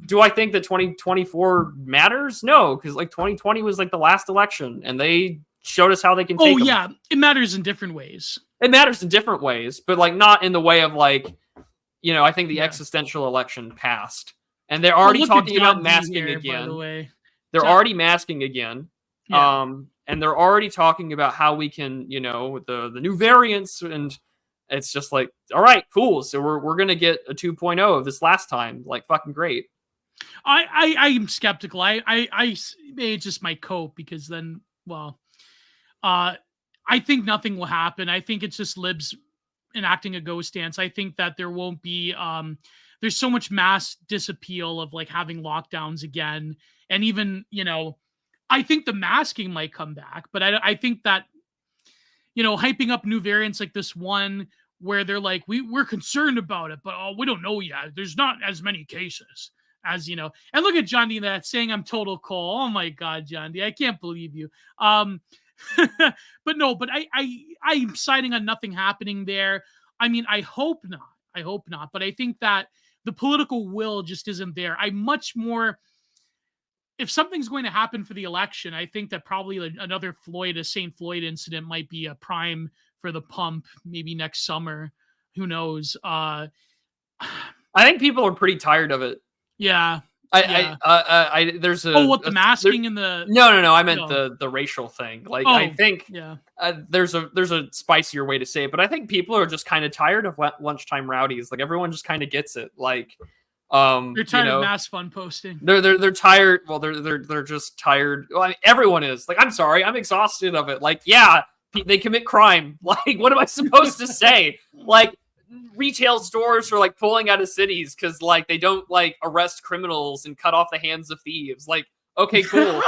do I think that 2024 matters? No, because like 2020 was like the last election, and they showed us how they can take them. It matters in different ways. It matters in different ways, but like not in the way of like, I think the existential election passed, and they're already talking about masking again. By the way, they're already masking again, and they're already talking about how we can, the new variants. And it's just like, all right, cool. So we're gonna get a 2.0 of this last time, like fucking great. I'm skeptical. It's just my cope, because then, I think nothing will happen. I think it's just libs enacting a ghost dance. I think that there won't be. There's so much mass disappeal of like having lockdowns again, and even I think the masking might come back, but I think that hyping up new variants like this one, where they're like, we're concerned about it, but we don't know yet. There's not as many cases as, and look at John D that saying I'm total Cole. Oh my God, John D, I can't believe you. But I'm siding on nothing happening there. I mean, I hope not, but I think that the political will just isn't there. I'm much more, if something's going to happen for the election, I think that probably another St. Floyd incident might be a prime for the pump, maybe next summer. Who knows? I think people are pretty tired of it. Yeah. There's a the masking and the no I meant the racial thing. Like, I think there's a spicier way to say it, but I think people are just kind of tired of lunchtime rowdies. Like, everyone just kind of gets it. Like, they're tired of mass fun posting. They're tired. Well, they're just tired. Well, I mean, everyone is. Like, I'm sorry, I'm exhausted of it. Like, they commit crime. Like, what am I supposed to say? Like, retail stores are like pulling out of cities because like they don't like arrest criminals and cut off the hands of thieves. Like, okay, cool.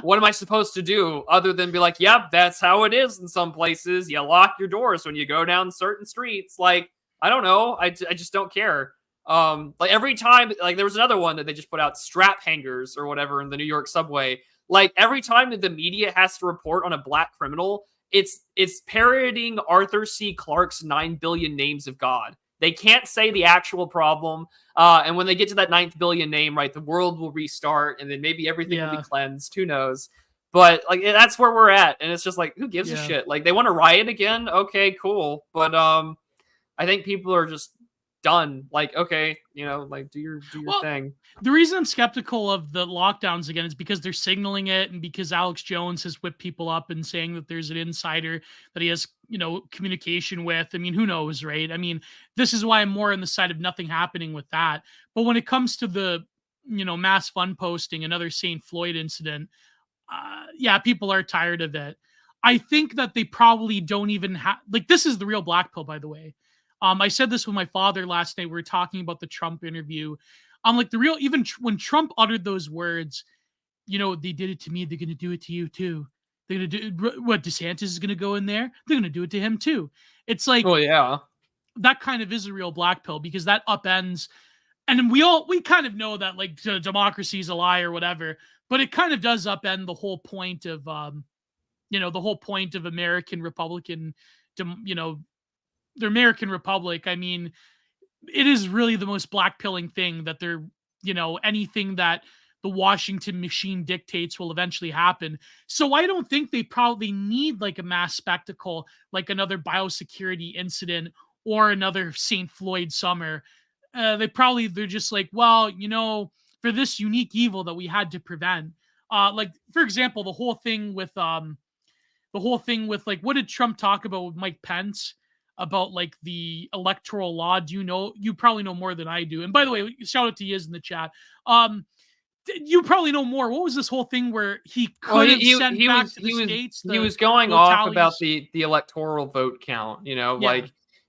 What am I supposed to do other than be like, yep, that's how it is in some places. You lock your doors when you go down certain streets. Like, I don't know. I just don't care. Like, every time, like, there was another one that they just put out, strap hangers or whatever in the New York subway. Like, every time that the media has to report on a black criminal, it's parodying Arthur C. Clarke's 9 billion names of God. They can't say the actual problem. And when they get to that 9th billion name, right, the world will restart, and then maybe everything will be cleansed. Who knows? But like, that's where we're at. And it's just like, who gives a shit? Like, they want to riot again? Okay, cool. But I think people are just done. Like, okay, like, do your thing. The reason I'm skeptical of the lockdowns again is because they're signaling it, and because Alex Jones has whipped people up and saying that there's an insider that he has, communication with. I mean, who knows, right? I mean, this is why I'm more on the side of nothing happening with that. But when it comes to the, mass fun posting, another St. Floyd incident, people are tired of it. I think that they probably don't even have, like, this is the real black pill, by the way. I said this with my father last night. We were talking about the Trump interview. Like, even when Trump uttered those words, they did it to me. They're going to do it to you too. They're going to do what? DeSantis is going to go in there. They're going to do it to him too. It's like, well, yeah, that kind of is a real black pill, because that upends. And we kind of know that, like, democracy is a lie or whatever, but it kind of does upend the whole point of, the whole point of American Republican, the American Republic. I mean, it is really the most blackpilling thing that they're, anything that the Washington machine dictates will eventually happen. So I don't think they probably need like a mass spectacle, like another biosecurity incident or another St. Floyd summer. They're just like, well, for this unique evil that we had to prevent. Like, for example, the whole thing with like, what did Trump talk about with Mike Pence about like the electoral law? You probably know more than I do. And by the way, shout out to Yiz in the chat. You probably know more. What was this whole thing where he could have sent back to the states? He was going off about the electoral vote count,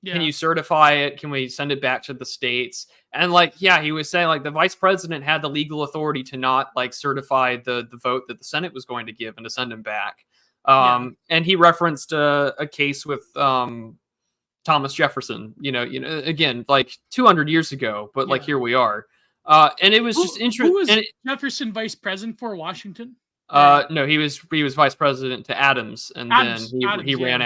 can you certify it? Can we send it back to the states? And like, yeah, he was saying like the vice president had the legal authority to not like certify the vote that the Senate was going to give and to send him back. And he referenced a case with Thomas Jefferson, again, like 200 years ago, but like here we are. And it was just interesting. Who was Jefferson vice president for Washington? No, he was vice president to Adams, and then he ran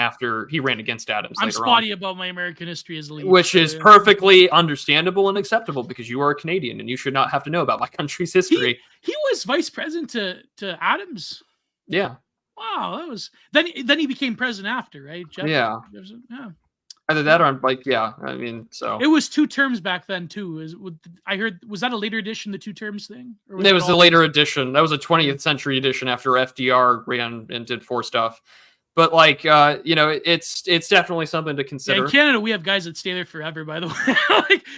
against Adams. I'm spotty about my American history as a leader, which is perfectly understandable and acceptable, because you are a Canadian and you should not have to know about my country's history. He was vice president to Adams. Yeah. Wow, that was then he became president after, right? Yeah. Yeah. Either that or I'm like, yeah. I mean, so it was 2 terms back then too. I heard, was that a later edition, the 2 terms thing? It was a later edition. That was a 20th century edition after FDR ran and did 4 stuff. But like, it's definitely something to consider. Yeah, in Canada, we have guys that stay there forever. By the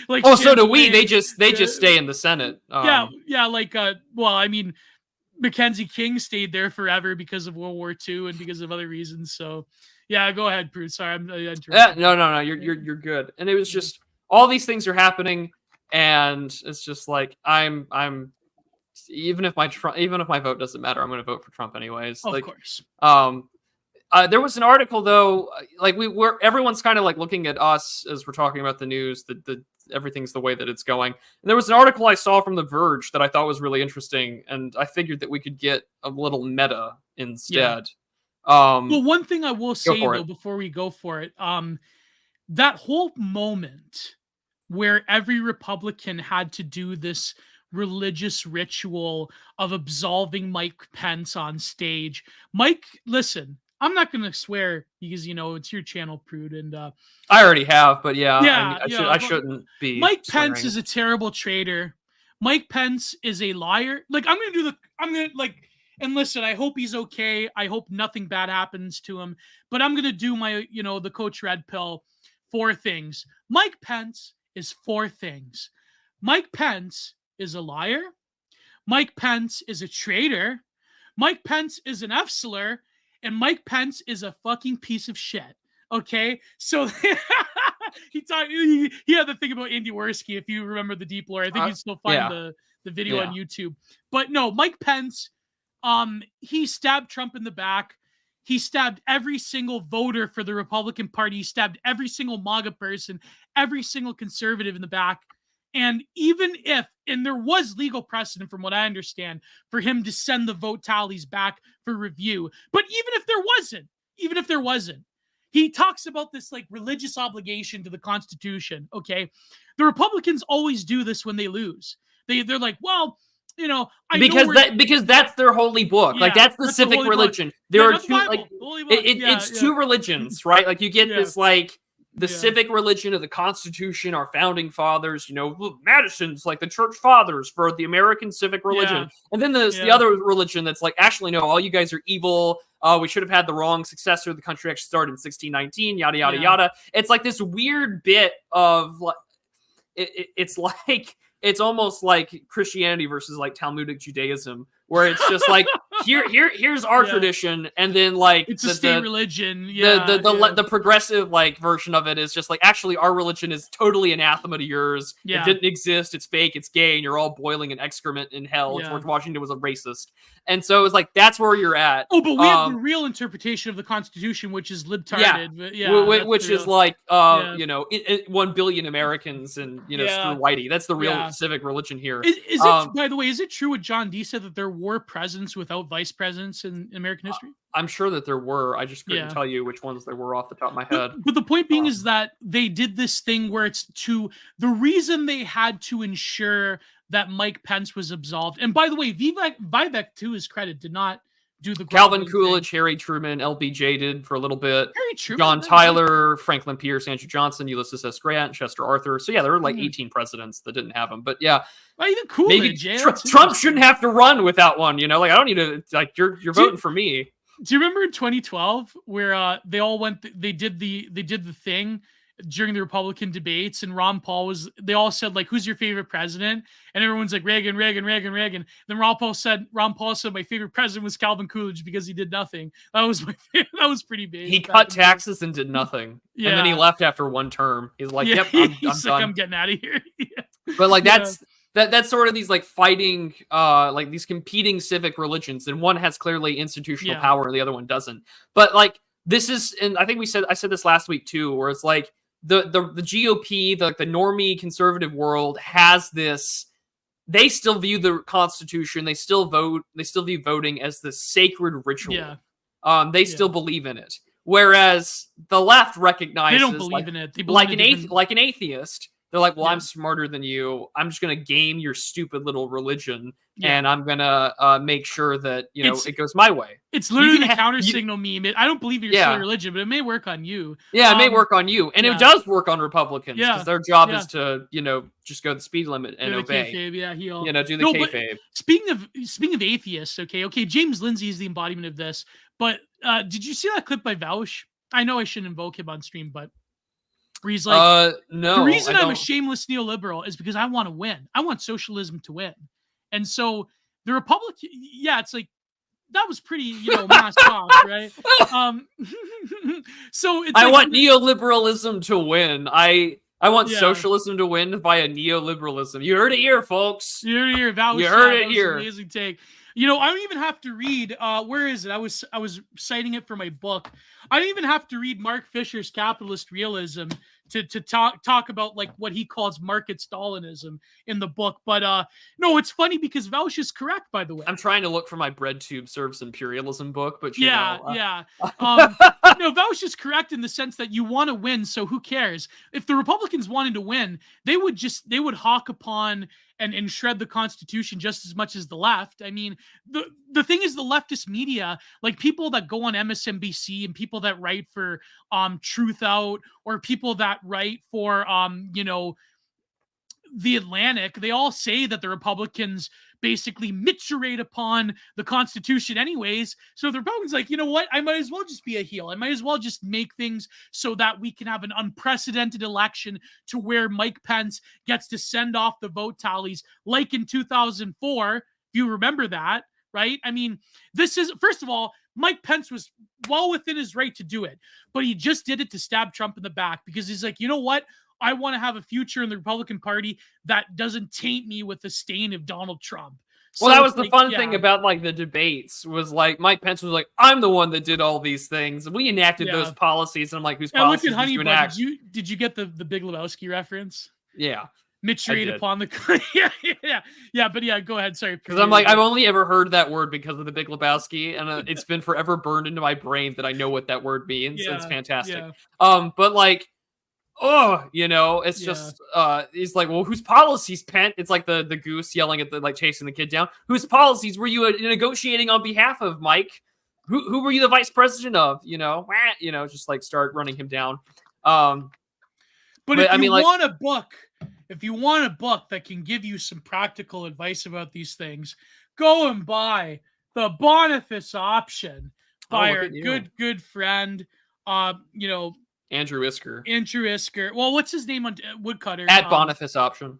way, oh, so do we? They just stay in the Senate. Yeah. Like, well, I mean, Mackenzie King stayed there forever because of World War II and because of other reasons. So. Yeah, go ahead, Prude. Sorry, I'm interrupting. No. You're good. And it was just all these things are happening, and it's just like I'm even if my vote doesn't matter, I'm going to vote for Trump anyways. Of course. There was an article though, like everyone's kind of like looking at us as we're talking about the news. The everything's the way that it's going. And there was an article I saw from The Verge that I thought was really interesting, and I figured that we could get a little meta instead. Yeah. Well, one thing I will say though, before we go for it, that whole moment where every Republican had to do this religious ritual of absolving Mike Pence on stage. Mike, listen, I'm not going to swear because, it's your channel, Prude. And I already have, but I shouldn't be. Mike Pence is a terrible traitor. Mike Pence is a liar. Like, and listen, I hope he's okay. I hope nothing bad happens to him. But I'm going to do my, the Coach Red Pill 4 things. Mike Pence is 4 things. Mike Pence is a liar. Mike Pence is a traitor. Mike Pence is an F-slur. And Mike Pence is a fucking piece of shit. Okay? So he had the thing about Andy Worski, if you remember the deep lore. I think you'd still find the video on YouTube. But no, Mike Pence... he stabbed Trump in the back. He stabbed every single voter for the Republican Party. He stabbed every single MAGA person, every single conservative in the back. And and there was legal precedent from what I understand for him to send the vote tallies back for review. But even if there wasn't, he talks about this like religious obligation to the Constitution. Okay. The Republicans always do this when they lose. They're like, well, because that's their holy book. Like that's the civic religion. There are 2 like it's 2 religions, right? Like you get this like the civic religion of the Constitution, our founding fathers, Madison's like the church fathers for the American civic religion. And then there's the other religion that's like, actually, no, all you guys are evil. We should have had the wrong successor. The country actually started in 1619, yada, yada, yada. It's like this weird bit of like, it's like, it's almost like Christianity versus like Talmudic Judaism, where it's just like here's our tradition, and then like it's a state religion. Yeah, the progressive like version of it is just like, actually our religion is totally anathema to yours. Yeah. It didn't exist. It's fake. It's gay, and you're all boiling in excrement in hell. Yeah. George Washington was a racist, and so it's like that's where you're at. Oh, but we have the real interpretation of the Constitution, which is libtarded. Which is like 1 billion Americans and screw whitey. That's the real civic religion here. Is it, by the way, is it true what John Dee said, that there were presidents without vice presidents in American history? I'm sure that there were. I just couldn't tell you which ones there were off the top of my head. But the point being is that they did this thing where it's the reason they had to ensure that Mike Pence was absolved. And by the way, Vivek, to his credit, did not do the Calvin Coolidge, Harry Truman, LBJ did for a little bit. Harry Truman, John Tyler, Franklin Pierce, Andrew Johnson, Ulysses S. Grant, Chester Arthur. So yeah, there were like 18 presidents that didn't have them. But yeah, even Coolidge. Maybe Trump shouldn't have to run without one. Like, I don't need to. Like, you're voting for me. Do you remember in 2012 where they all went? They did the thing during the Republican debates, and Ron Paul they all said, like, who's your favorite president? And everyone's like, Reagan. Then Ron Paul said my favorite president was Calvin Coolidge because he did nothing. That was my favorite. That was pretty big. He cut taxes and did nothing. And then he left after one term. He's like, yep, I'm done. I'm getting out of here. But like, that's sort of these like fighting, like these competing civic religions, and one has clearly institutional power and the other one doesn't. But like, this is, and I think I said this last week too, where it's like, the GOP, the normie conservative world has this. They still view the Constitution. They still vote. They still view voting as the sacred ritual. Yeah. They still believe in it. Whereas the left recognizes they don't believe in it. They believe like an atheist. They're like, well, I'm smarter than you. I'm just going to game your stupid little religion, and I'm going to make sure that, it goes my way. It's literally the counter signal meme. I don't believe in your silly religion, but it may work on you. Yeah, it may work on you. And it does work on Republicans, because their job is to, just go the speed limit and obey. Kayfabe, do the kayfabe. Speaking of atheists, okay, James Lindsay is the embodiment of this. But did you see that clip by Vaush? I know I shouldn't invoke him on stream, but where he's like, no, the reason I'm a shameless neoliberal is because I want to win. I want socialism to win. And so the Republican, it's like, that was pretty, mass talk, right? So it's I want neoliberalism to win. I want socialism to win via neoliberalism. You heard it here, folks. You heard it here. You heard it here. Amazing take. I don't even have to read. Where is it? I was citing it for my book. I didn't even have to read Mark Fisher's Capitalist Realism to talk about like what he calls market Stalinism in the book. But no, it's funny because Vaush is correct, by the way. I'm trying to look for my bread tube serves imperialism book, but no, Vaush is correct in the sense that you want to win, so who cares? If the Republicans wanted to win, they would hawk upon and shred the Constitution just as much as the left. I mean, the thing is, the leftist media, like people that go on MSNBC and people that write for Truth Out, or people that write for The Atlantic, they all say that the Republicans basically miturate upon the Constitution anyways. So the Republicans like, you know what? I might as well just be a heel. I might as well just make things so that we can have an unprecedented election to where Mike Pence gets to send off the vote tallies like in 2004. If you remember that, right? I mean, this is, first of all, Mike Pence was well within his right to do it, but he just did it to stab Trump in the back because he's like, you know what? I want to have a future in the Republican Party that doesn't taint me with the stain of Donald Trump. Well, that was the fun thing about like the debates was like Mike Pence was like, I'm the one that did all these things. We enacted those policies. And I'm like, whose policies did you enact? Did you get the Big Lebowski reference? Yeah. Miturate upon the but go ahead. Sorry. Because I'm like, I've only ever heard that word because of the Big Lebowski, and it's been forever burned into my brain that I know what that word means. Yeah, it's fantastic. Yeah. But like, it's just he's like, well, whose policies, Pence? It's like the goose yelling at the like chasing the kid down. Whose policies were you negotiating on behalf of, Mike? Who were you the vice president of? Just like start running him down. But if you want a book, if you want a book that can give you some practical advice about these things, go and buy The Boniface Option by our good friend, Andrew Isker. Well, what's his name on Woodcutter? At Boniface Option.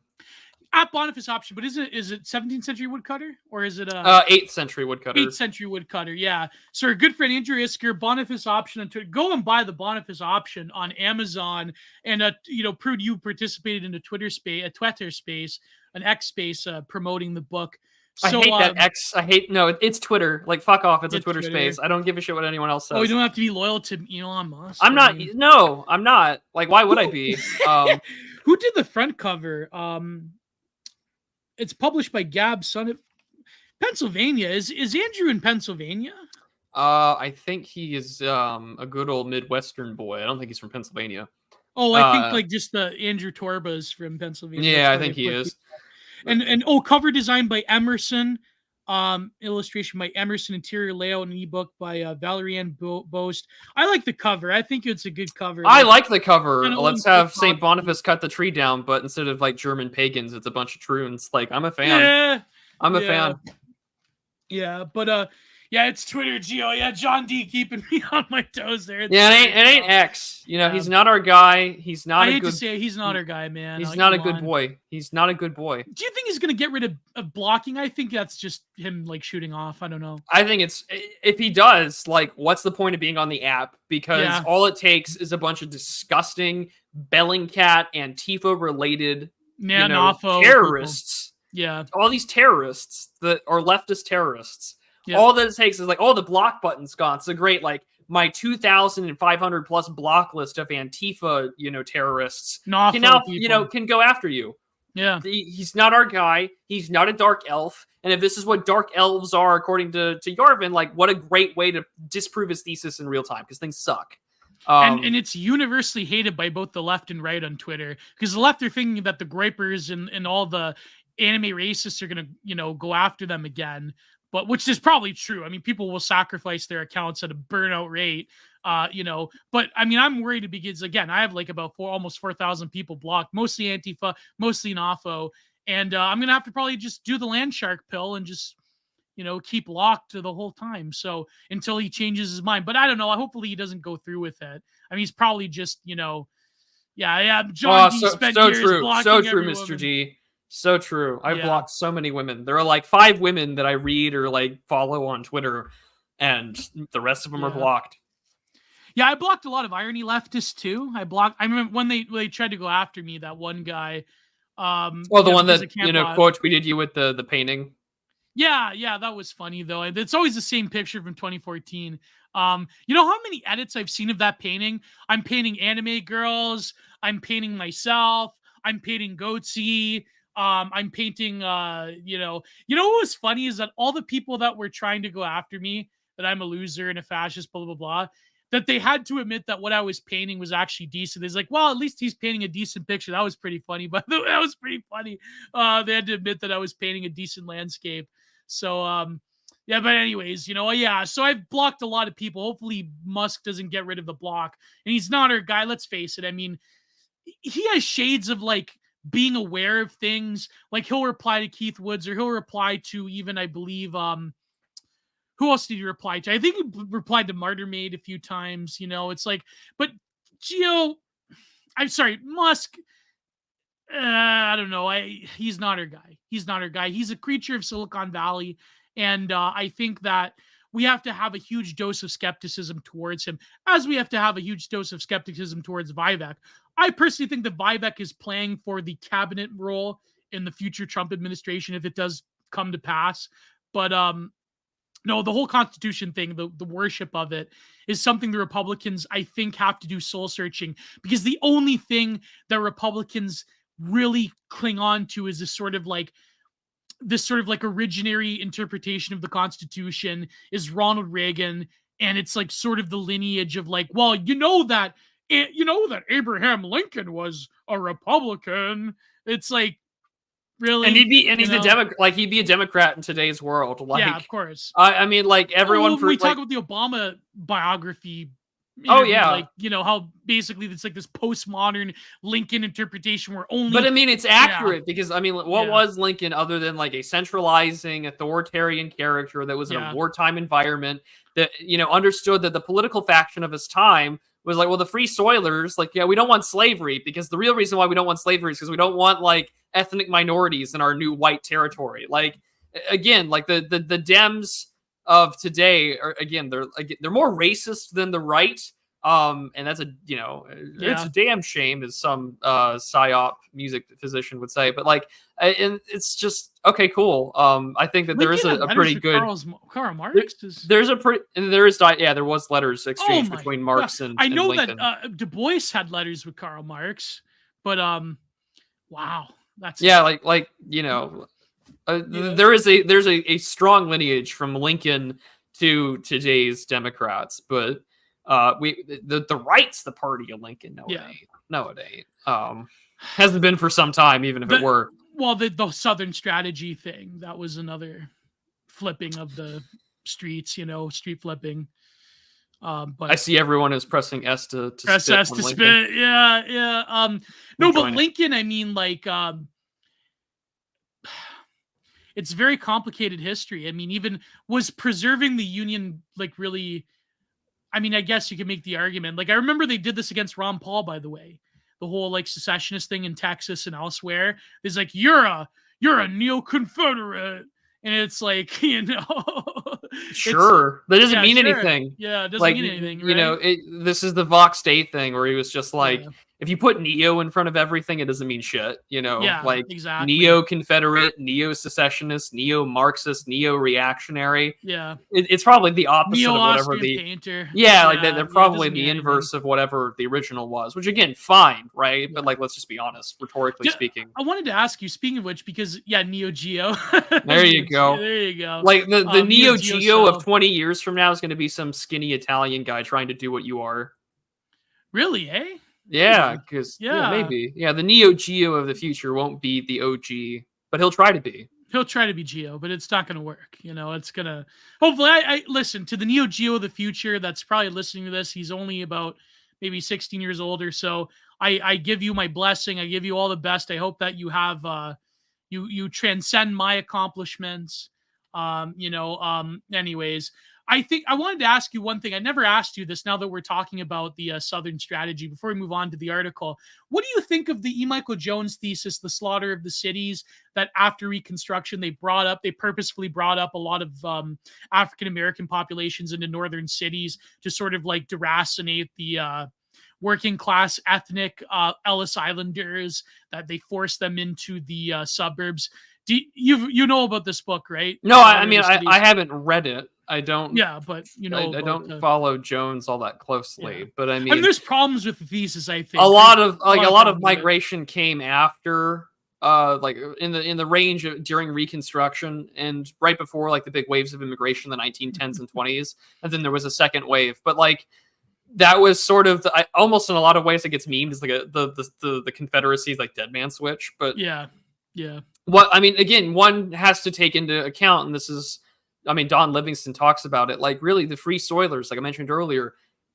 At Boniface option, but is it 17th century woodcutter or is it 8th century woodcutter? 8th century woodcutter, yeah. So our good friend Andrew Isker, Boniface option on Twitter. Go and buy the Boniface option on Amazon. And Prude, you participated in a Twitter space, an X space promoting the book. So, I hate that X. It's Twitter. Like, fuck off. It's a Twitter space. I don't give a shit what anyone else says. Oh, you don't have to be loyal to Elon Musk. I'm not. No, I'm not. Like, why would I be? Who did the front cover? It's published by Gab, son of Pennsylvania. Is Andrew in Pennsylvania? I think he is a good old Midwestern boy. I don't think he's from Pennsylvania. Oh, I think like just the Andrew Torba's from Pennsylvania. Yeah, I think he is. And cover design by Emerson, illustration by Emerson, interior layout and ebook by Valerie Ann Boast. I like the cover. I think it's a good cover. I like the cover. Let's have St. Boniface cut the tree down, but instead of like German pagans, it's a bunch of troons. Like, I'm a fan. Yeah, I'm a fan. Yeah, but yeah, it's Twitter, Gio. Yeah, John D keeping me on my toes there. Yeah, it ain't X. He's not our guy. He's not. I hate to say he's not our guy, man. He's not a good boy. He's not a good boy. Do you think he's gonna get rid of blocking? I think that's just him like shooting off. I don't know. I think if he does, like, what's the point of being on the app? Because all it takes is a bunch of disgusting Bellingcat Antifa related terrorists. People. Yeah, all these terrorists that are leftist terrorists. Yeah. All that it takes is like, the block button's gone. It's a great, like, my 2,500 plus block list of Antifa, terrorists can now, can go after you. Yeah. He's not our guy. He's not a dark elf. And if this is what dark elves are, according to Yarvin, like, what a great way to disprove his thesis in real time, because things suck. And it's universally hated by both the left and right on Twitter, because the left are thinking that the gripers and all the anime racists are going to, go after them again. But which is probably true. I mean, people will sacrifice their accounts at a burnout rate, But I mean, I'm worried because, again, I have like about almost 4,000 people blocked, mostly Antifa, mostly NAFO. And I'm going to have to probably just do the land shark pill and just, keep locked the whole time. So until he changes his mind. But I don't know. Hopefully he doesn't go through with it. I mean, he's probably just, John D spent years blocking so true, every Mr. woman. G. So true. I've blocked so many women. There are like 5 women that I read or like follow on Twitter, and the rest of them are blocked. Yeah, I blocked a lot of irony leftists too. I remember when they tried to go after me, that one guy. The one that quote tweeted you with the painting. Yeah, that was funny though. It's always the same picture from 2014. You know how many edits I've seen of that painting? I'm painting anime girls. I'm painting myself. I'm painting Goatsy. I'm painting, what was funny is that all the people that were trying to go after me, that I'm a loser and a fascist, blah, blah, blah, that they had to admit that what I was painting was actually decent. It's like, well, at least he's painting a decent picture. That was pretty funny, but that was pretty funny. They had to admit that I was painting a decent landscape. So, but anyways, so I've blocked a lot of people. Hopefully Musk doesn't get rid of the block. And he's not our guy, let's face it. I mean, he has shades of like being aware of things. Like he'll reply to Keith Woods, or he'll reply to even, I believe, who else did he reply to? I think he replied to Martyr Maid a few times. It's like, but Musk. I don't know. He's not our guy. He's not our guy. He's a creature of Silicon Valley, and I think that we have to have a huge dose of skepticism towards him, as we have to have a huge dose of skepticism towards Vivek. I personally think that Vivek is playing for the cabinet role in the future Trump administration if it does come to pass. But no, the whole Constitution thing, the worship of it, is something the Republicans, I think, have to do soul searching, because the only thing that Republicans really cling on to is this sort of like originary interpretation of the Constitution is Ronald Reagan, and it's like sort of the lineage of like, well, that Abraham Lincoln was a Republican. It's like, really, and he's a Democrat. Like, he'd be a Democrat in today's world. Like, yeah, of course. I mean, like, everyone. We talk about the Obama biography. Yeah, how basically it's like this postmodern Lincoln interpretation where only. But I mean, it's accurate because I mean, what was Lincoln other than like a centralizing authoritarian character that was in a wartime environment that understood that the political faction of his time was like, well, the Free Soilers, like, yeah, we don't want slavery, because the real reason why we don't want slavery is because we don't want like ethnic minorities in our new white territory. Like, again, like the Dems of today are, again, they're more racist than the right. And that's it's a damn shame, as some psyop music physician would say. But like, and it's just okay, cool. I think that there is a pretty good Karl Marx. There was letters exchanged between Marx and I know Lincoln. that Du Bois had letters with Karl Marx, but wow, that's like there's a strong lineage from Lincoln to today's Democrats, but the right's the party of Lincoln. No, it ain't. Hasn't been for some time, even if it were. Well, the Southern strategy thing, that was another flipping of the streets, street flipping. But I see everyone is pressing S to press spit S to spit. Yeah. No, but Lincoln, I mean, like, it's very complicated history. I mean, even was preserving the Union, like, really, I mean, I guess you could make the argument. Like, I remember they did this against Ron Paul, by the way. The whole like secessionist thing in Texas and elsewhere. It's like, you're a neo-Confederate. And it's like, sure, that doesn't mean anything. Yeah, it doesn't mean anything. Right? This is the Vox Day thing where he was just like, if you put neo in front of everything, it doesn't mean shit. Like exactly. Neo-Confederate, neo-secessionist, neo-Marxist, neo-reactionary. Yeah, it's probably the opposite of whatever the painter. like they're probably the inverse of whatever the original was. Which again, fine, right? But like, let's just be honest, rhetorically speaking. I wanted to ask you, speaking of which, because Neo Gio. There you go. There you go. Like the Neo Gio of 20 years from now is going to be some skinny Italian guy trying to do what you are. Really, eh? Yeah, because maybe. Yeah, the Neo Gio of the future won't be the OG, but he'll try to be. He'll try to be Gio, but it's not going to work. It's going to... Hopefully, I listen to the Neo Gio of the future that's probably listening to this. He's only about maybe 16 years old or so. I give you my blessing. I give you all the best. I hope that you have... You transcend my accomplishments. Anyways, I think I wanted to ask you one thing. I never asked you this now that we're talking about the Southern strategy. Before we move on to the article, what do you think of the E. Michael Jones thesis, the slaughter of the cities, that after Reconstruction, they purposefully brought up a lot of African-American populations into northern cities to sort of like deracinate the working class ethnic Ellis Islanders, that they forced them into the suburbs. You know about this book, right? No, I mean, I haven't read it. I don't. Yeah, but I don't follow Jones all that closely. Yeah. But I mean, there's problems with the thesis. I think a lot of migration came after, like in the range of during Reconstruction and right before like the big waves of immigration in the 1910s and 20s, and then there was a second wave. But like that was sort of almost in a lot of ways it gets memed as like the Confederacy's like dead man switch. But yeah. What I mean, again, one has to take into account, and this is. I mean, Don Livingston talks about it. Like, really, the Free Soilers, like I mentioned earlier,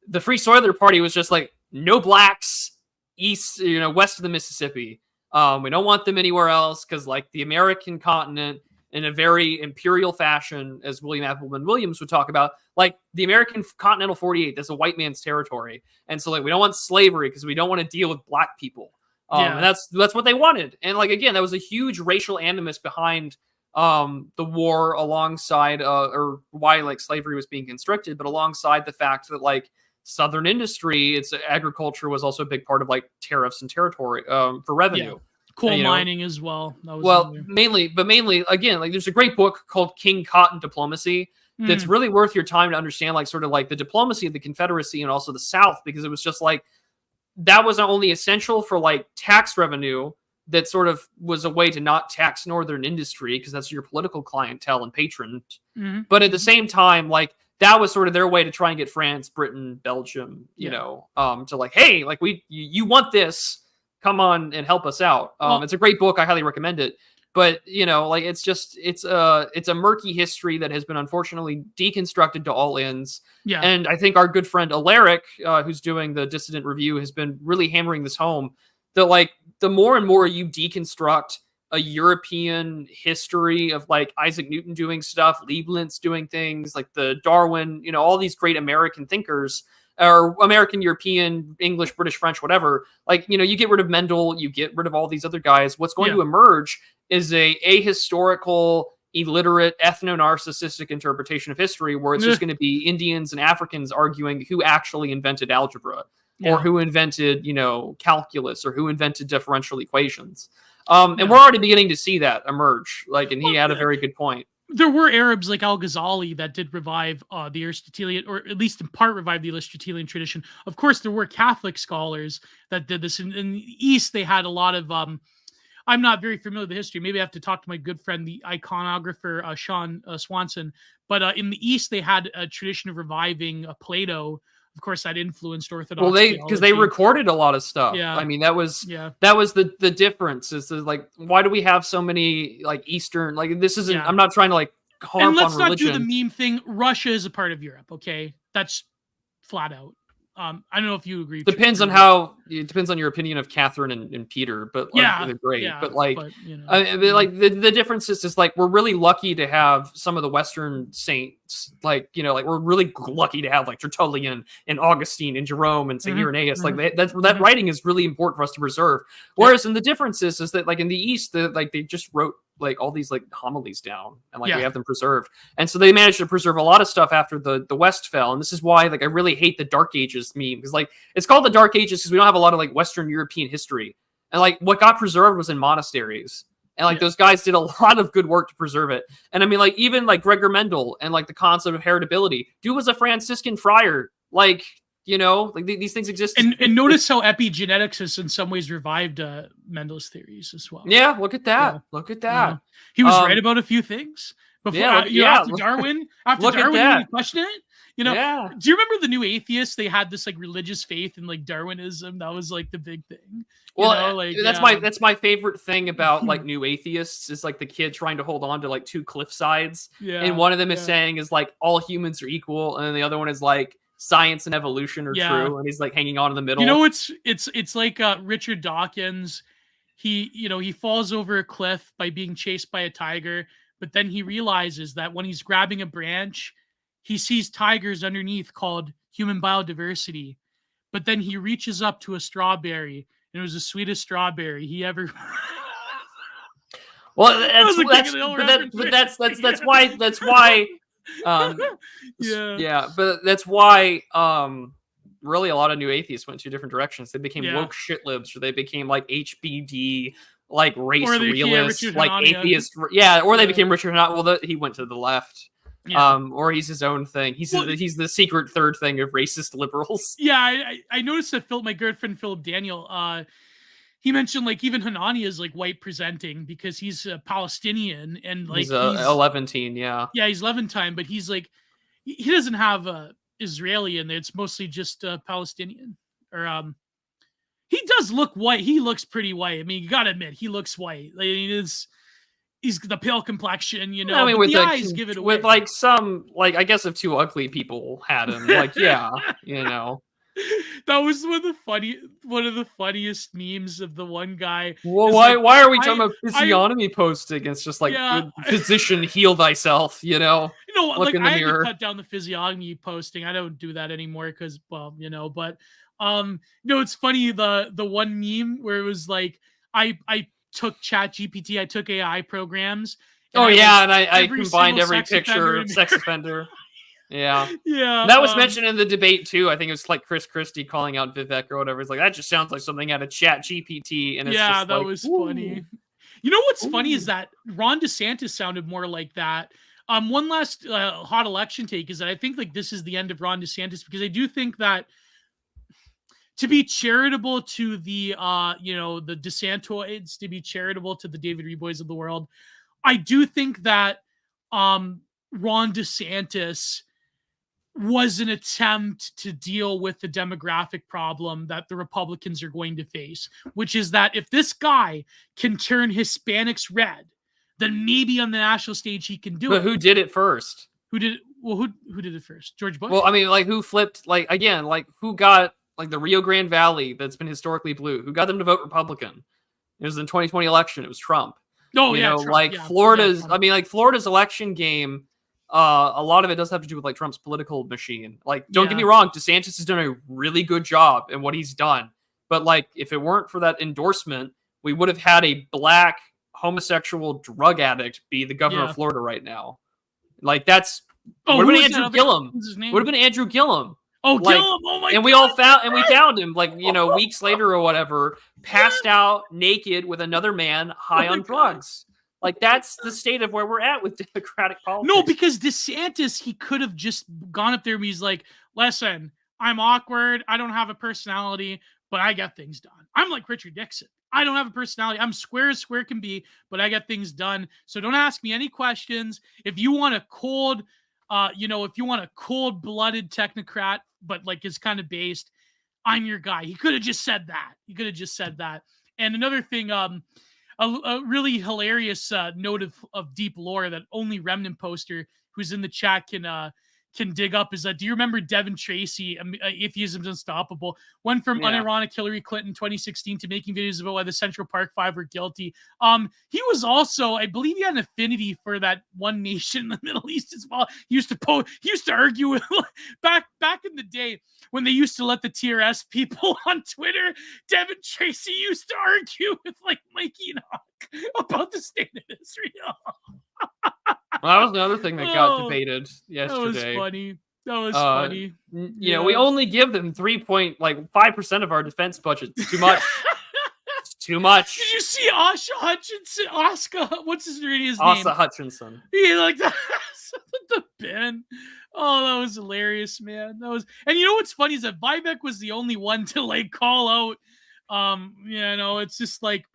the Free Soiler Party was just like, no blacks west of the Mississippi. We don't want them anywhere else because, like, the American continent, in a very imperial fashion, as William Appleman Williams would talk about, like, the American continental 48, that's a white man's territory. And so, like, we don't want slavery because we don't want to deal with black people. And that's what they wanted. And, like, again, that was a huge racial animus behind the war, alongside or why like slavery was being constructed, but alongside the fact that like Southern industry, its agriculture was also a big part of like tariffs and territory for revenue. Coal mining as well. Mainly again, like there's a great book called King Cotton Diplomacy that's really worth your time to understand like sort of like the diplomacy of the Confederacy and also the South, because it was just like that was not only essential for like tax revenue, that sort of was a way to not tax Northern industry because that's your political clientele and patron. But at the same time, like that was sort of their way to try and get France, Britain, Belgium, to like, hey, like you want this, come on and help us out. It's a great book. I highly recommend it. But, like it's a murky history that has been unfortunately deconstructed to all ends. Yeah. And I think our good friend Alaric, who's doing the Dissident Review, has been really hammering this home. That like the more and more you deconstruct a European history of like Isaac Newton doing stuff, Leibniz doing things, like the Darwin, all these great American thinkers, or American, European, English, British, French, whatever. Like, you get rid of Mendel, you get rid of all these other guys. What's going to emerge is a ahistorical, illiterate, ethno-narcissistic interpretation of history where it's just going to be Indians and Africans arguing who actually invented algebra or who invented, calculus or who invented differential equations. And we're already beginning to see that emerge. Like, and he had a very good point. There were Arabs like Al-Ghazali that did revive the Aristotelian, or at least in part revive the Aristotelian tradition. Of course, there were Catholic scholars that did this. In the East, they had a lot of... I'm not very familiar with the history. Maybe I have to talk to my good friend, the iconographer, Sean Swanson. But in the East, they had a tradition of reviving Plato. Of course, that influenced Orthodox. Well, because they recorded a lot of stuff. Yeah. I mean, that was the difference. Is like, why do we have so many like Eastern? Like, this isn't. I'm not trying to like harp on religion. And let's not do the meme thing. Russia is a part of Europe. Okay, that's flat out. I don't know if you agree. Depends on your opinion of Catherine and Peter, but like, they're great. But like, like the difference is just like we're really lucky to have some of the Western saints. Like like we're really lucky to have like Tertullian and Augustine and Jerome and Saint Irenaeus. Like that writing is really important for us to preserve. Whereas in the difference is that like in the East, they just wrote like all these like homilies down and like we have them preserved. And so they managed to preserve a lot of stuff after the West fell. And this is why like I really hate the Dark Ages meme, because like it's called the Dark Ages because we don't have a lot of like Western European history. And like what got preserved was in monasteries. And like those guys did a lot of good work to preserve it. And I mean like even like Gregor Mendel and like the concept of heritability, dude was a Franciscan friar. Like, like these things exist. And notice how epigenetics has in some ways revived Mendel's theories as well. Yeah, look at that. Yeah. Look at that. He was right about a few things. Before after Darwin, you question it. Do you remember the New Atheists? They had this like religious faith in like Darwinism. That was like the big thing. That's my favorite thing about like New Atheists is like the kid trying to hold on to like two cliff sides. Yeah. And one of them is saying is like all humans are equal, and then the other one is like science and evolution are true, and he's like hanging on in the middle. It's like Richard Dawkins. He falls over a cliff by being chased by a tiger, but then he realizes that when he's grabbing a branch, he sees tigers underneath called human biodiversity. But then he reaches up to a strawberry, and it was the sweetest strawberry he ever. Well, that's why. But that's why really a lot of New Atheists went two different directions. They became woke shitlibs, or they became like HBD, like race realists, like atheist. Or they became Richard Hanania. Well, he went to the left. Or he's his own thing. He's the secret third thing of racist liberals. Yeah, I noticed that my good friend Philip Daniel, he mentioned like even Hanania is like white presenting because he's a Palestinian and like he's 11-teen, he's Levantine, but he's like he doesn't have Israeli in there. It's mostly just Palestinian. Or he does look white. He looks pretty white. I mean, you gotta admit he looks white. Like, he's the pale complexion, I mean, with the eyes give it away. With like some like I guess if two ugly people had him, like That was one of the funniest memes of the one guy. Well, why are we talking about physiognomy posting? It's just like physician, heal thyself. Look like in the I mirror. had to cut down the physiognomy posting. I don't do that anymore because, well, but it's funny the one meme where it was like I took Chat GPT, I took AI programs. And I combined every picture of sex offender. Yeah. That was mentioned in the debate too. I think it was like Chris Christie calling out Vivek or whatever. It's like that just sounds like something out of Chat GPT. And it's just that was funny. What's funny is that Ron DeSantis sounded more like that. One last hot election take is that I think like this is the end of Ron DeSantis, because I do think that to be charitable to the the DeSantoids, to be charitable to the David Reboys of the world, I do think that Ron DeSantis was an attempt to deal with the demographic problem that the Republicans are going to face, which is that if this guy can turn Hispanics red, then maybe on the national stage he can do it. But who did it first? Who did it first? George Bush? Well, I mean, like who flipped, like again, like who got like the Rio Grande Valley that's been historically blue? Who got them to vote Republican? It was in the 2020 election. It was Trump. Oh, Trump, like Florida's. I mean, like Florida's election game. a lot of it does have to do with like Trump's political machine. Like, don't get me wrong, DeSantis has done a really good job in what he's done. But like, if it weren't for that endorsement, we would have had a black homosexual drug addict be the governor of Florida right now. Like, that's would have been Andrew Gillum. Would have been Andrew Gillum. Oh, like, Gillum! Oh my! And we all found him, like, you know, weeks later or whatever, passed out naked with another man high on drugs. Like, that's the state of where we're at with Democratic politics. No, because DeSantis, he could have just gone up there and he's like, listen, I'm awkward. I don't have a personality, but I get things done. I'm like Richard Nixon. I don't have a personality. I'm square as square can be, but I get things done. So don't ask me any questions. If you want a cold, if you want a cold-blooded technocrat, but like is kind of based, I'm your guy. He could have just said that. And another thing, a really hilarious note of deep lore that only Remnant Poster, who's in the chat, can dig up is that, do you remember Devin Tracy, Atheism's Unstoppable, went from unironic Hillary Clinton 2016 to making videos about why the Central Park Five were guilty. He was also, I believe he had an affinity for that one nation in the Middle East as well. He used to argue with, back in the day when they used to let the TRS people on Twitter, Devin Tracy used to argue with like Mikey and Hawk about the state of Israel. Well, that was another thing that got debated yesterday. That was funny. You know, we only give them 5% of our defense budget. It's too much. It's too much. Did you see Oscar Hutchinson? What's his name? Asa Hutchinson. Yeah, like that. The bin. Oh, that was hilarious, man. And you know what's funny is that Vivek was the only one to like call out. It's just like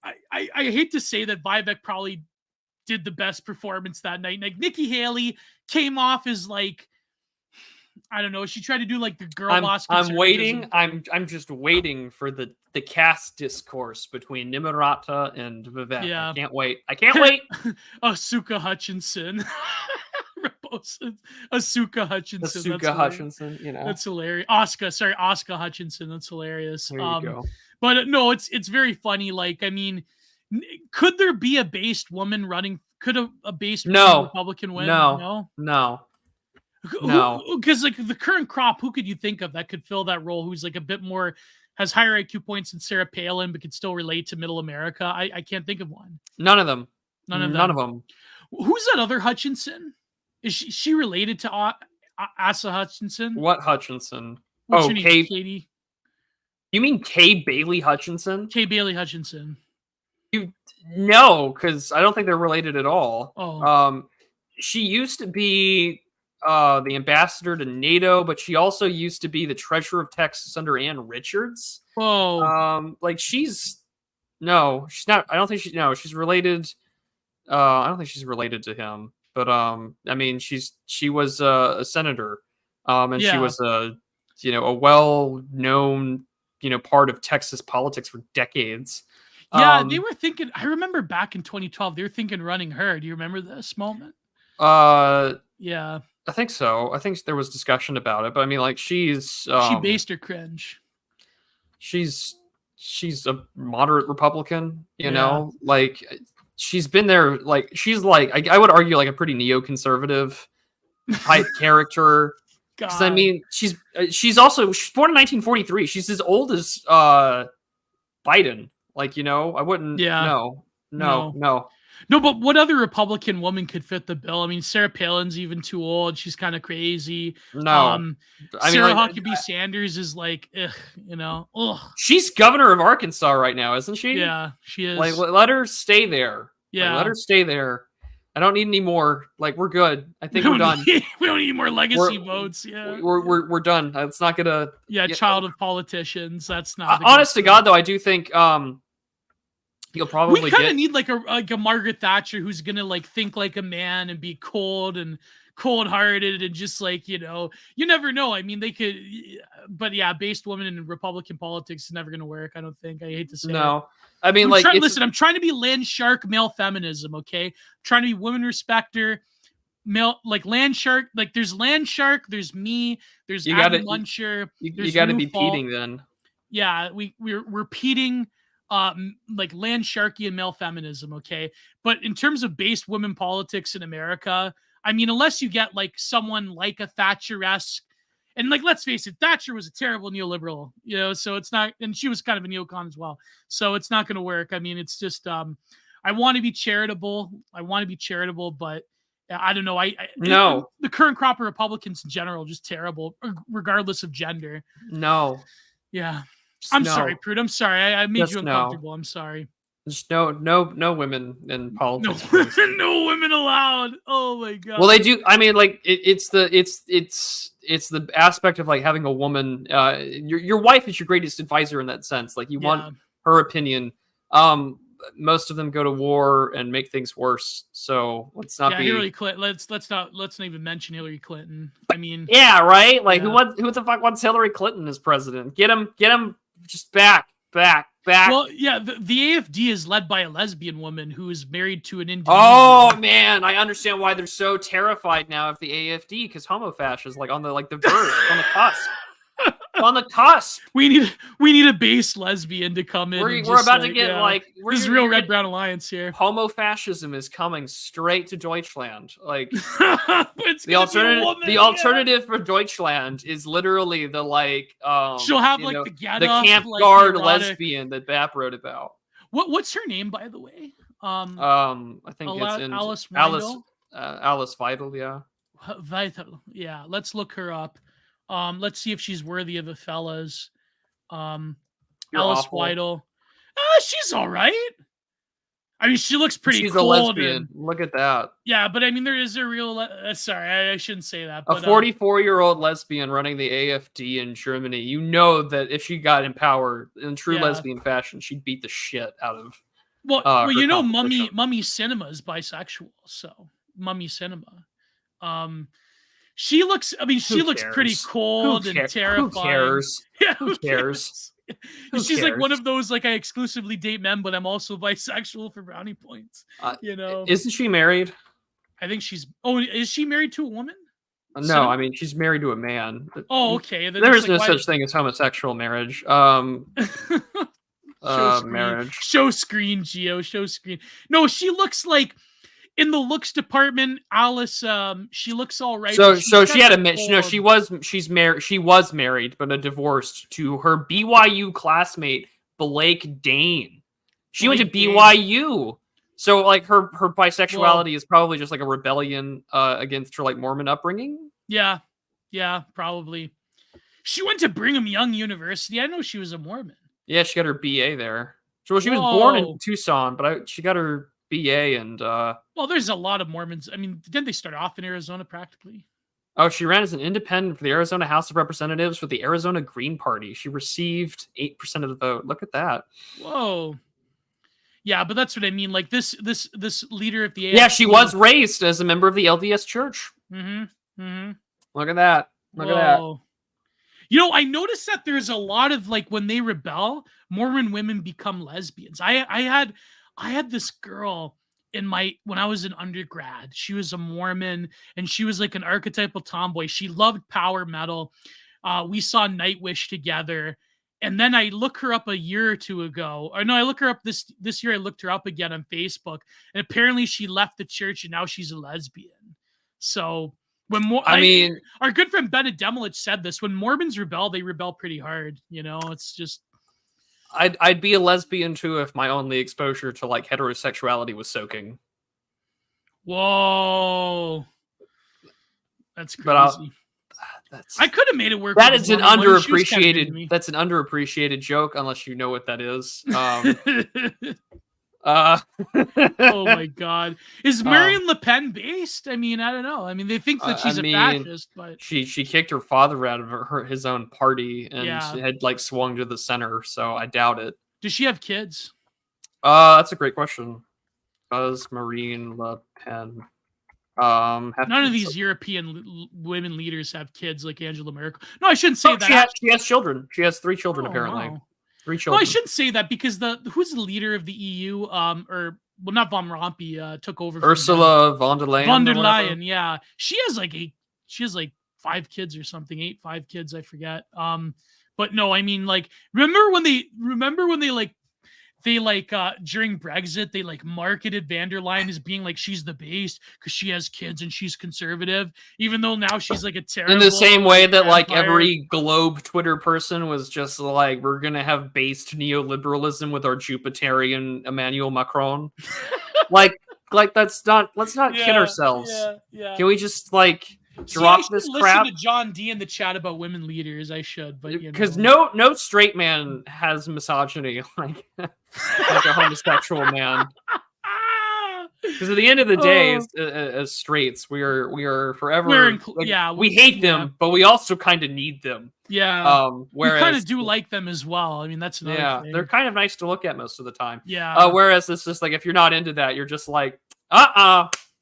I hate to say that Vivek probably did the best performance that night. Like Nikki Haley came off as like, I don't know. She tried to do like the girl boss. I'm waiting. I'm just waiting for the caste discourse between Nimarata and Vivek. Yeah. I can't wait. Asuka Hutchinson. Asuka Hutchinson. You know. That's hilarious. Oscar Hutchinson. That's hilarious. There you go. But no, it's very funny. Like, I mean, could there be a based woman running? Could a based Republican win? No. Because like the current crop, who could you think of that could fill that role? Who's like a bit more, has higher IQ points than Sarah Palin, but could still relate to Middle America? I can't think of one. None of them. None of them. Who's that other Hutchinson? Is she related to Asa Hutchinson? What Hutchinson? What's your name, Katie? You mean Kay Bailey Hutchinson? Kay Bailey Hutchinson. No, because I don't think they're related at all. Oh. She used to be the ambassador to NATO, but she also used to be the treasurer of Texas under Ann Richards. Oh. She's not. I don't think she's related. I don't think she's related to him. But I mean, she was a senator, and she was a well-known part of Texas politics for decades. Yeah, they were thinking. I remember back in 2012, they were thinking running her. Do you remember this moment? Yeah, I think so. I think there was discussion about it, but I mean, like, she's she based her cringe. She's a moderate Republican, you know, like she's been there. Like, she's like, I would argue, like a pretty neoconservative type character. Because I mean, she's born in 1943. She's as old as Biden. Like, I wouldn't. Yeah. No. No, but what other Republican woman could fit the bill? I mean, Sarah Palin's even too old. She's kind of crazy. No. Sarah Huckabee Sanders is like, ugh. She's governor of Arkansas right now, isn't she? Yeah, she is. Like, let her stay there. Yeah. Let her stay there. I don't need any more. Like, we're good. I think we're done. We don't need more legacy votes. Yeah. We're done. It's not gonna. Yeah, child of politicians. That's not. Honest to God, though, I do think you'll probably we kind of need like a Margaret Thatcher who's gonna like think like a man and be cold-hearted and just like, you never know. I mean, they could, but yeah, based woman in Republican politics is never gonna work. I don't think. I hate to say no. I mean, listen, I'm trying to be land shark male feminism. Okay, I'm trying to be women respecter. Male, like land shark, like there's land shark, there's me, there's Abby Muncher. You got to be peating then. Yeah, we're peating. Like land sharky and male feminism, okay? But in terms of based women politics in America, I mean, unless you get like someone like a Thatcher-esque, and like, let's face it, Thatcher was a terrible neoliberal, you know, so it's not, and she was kind of a neocon as well. So it's not going to work. I mean, it's just, I want to be charitable. But I don't know. No. The current crop of Republicans in general, just terrible, regardless of gender. No. Yeah. I'm sorry, Prude. I'm sorry. I made Just you uncomfortable. I'm sorry. There's no women in politics. No women allowed. Oh my god. Well, they do. I mean, like it's the aspect of like having a woman. Your wife is your greatest advisor in that sense. Like you want her opinion. Most of them go to war and make things worse. So let's not be Hillary Clinton. Let's not even mention Hillary Clinton. I mean, yeah, right. Like who the fuck wants Hillary Clinton as president? Get him just back. Well, yeah, the AFD is led by a lesbian woman who is married to an Indonesian. Oh man, I understand why they're so terrified now of the AFD, because homofascists is like on the verge, on the cusp. On the cusp. We need a base lesbian to come in. We're about to get this is real red brown alliance here. Homofascism is coming straight to Deutschland. Like the alternative for Deutschland is literally the she'll have the get the camp guard lesbian that Bap wrote about. What's her name, by the way? I think it's in Alice Weidel? Alice Weidel, yeah. Vital. Yeah, let's look her up. Let's see if she's worthy of the fellas. Alice Weidel. She's all right. I mean, she looks pretty. She's cool a lesbian. Look at that. Yeah, but I mean, there is a real. Sorry, I shouldn't say that. But, a 44-year-old lesbian running the AFD in Germany. You know that if she got in power in true lesbian fashion, she'd beat the shit out of. Well, you know, Mummy Cinema is bisexual, so Mummy Cinema. She looks. I mean, she looks pretty cold and terrifying. Who cares? Yeah, who cares? She's like one of those I exclusively date men, but I'm also bisexual for brownie points. You know, isn't she married? I think she's. Oh, is she married to a woman? No, I mean she's married to a man. Oh, okay. Then there is no such thing as homosexual marriage. Marriage. Show screen, Gio. Show screen. No, she looks like. In the looks department, Alice, she looks all right. So she had she's married. She was married, but divorced to her BYU classmate Blake Dane. She went to BYU, so like her bisexuality is probably just like a rebellion against her Mormon upbringing. Yeah, probably. She went to Brigham Young University. I know she was a Mormon. Yeah, she got her BA there. So she was born in Tucson, but she got her BA and well, there's a lot of Mormons. I mean, didn't they start off in Arizona practically? Oh, she ran as an independent for the Arizona House of Representatives for the Arizona Green Party. She received 8% of the vote. Look at that. Whoa. Yeah, but that's what I mean. Like this leader of the AFD. Yeah, she was raised as a member of the LDS Church. Look at that. Look at that. You know, I noticed that there's a lot of when they rebel, Mormon women become lesbians. I had this girl when I was an undergrad. She was a Mormon and she was like an archetypal tomboy. She loved power metal. We saw Nightwish together. And then I look her up a year or two ago. Or no, I look her up this year. I looked her up again on Facebook. And apparently she left the church and now she's a lesbian. So our good friend Bennett Demelich said this. When Mormons rebel, they rebel pretty hard. You know, it's just. I'd be a lesbian too if my only exposure to heterosexuality was soaking. Whoa, that's crazy. I could have made it work. That is an underappreciated. That's an underappreciated joke, unless you know what that is. Oh my God, is Marine Le Pen based? I mean, I don't know. I mean, they think that she's a fascist, but she kicked her father out of his own party and had swung to the center. So I doubt it. Does she have kids? That's a great question. Does Marine Le Pen none of these European women leaders have kids like Angela Merkel? No, I shouldn't say that. She has children. She has 3 children apparently. Wow. 3 children. No, I shouldn't say that because who's the leader of the EU? Not Von Rompuy took over. Ursula von der Leyen. Von der Leyen, yeah, she has 5 kids or something. 5 kids, I forget. But no, I mean remember when they they like during Brexit, they like marketed van der Leyen as being like she's the beast because she has kids and she's conservative, even though now she's like a terrible. In the same way that like vampire. every Globe Twitter person was just like, we're gonna have based neoliberalism with our Jupiterian Emmanuel Macron. like let's not kid ourselves. Yeah. Can we just like drop this crap? Listen to John D in the chat about women leaders. I should, but because no straight man has misogyny like like a homosexual man. Because at the end of the day, as straights, we are forever. We hate them, but we also kind of need them. Yeah. Whereas we kind of do like them as well. I mean, that's another thing. They're kind of nice to look at most of the time. Yeah. Whereas it's just like if you're not into that, you're just like,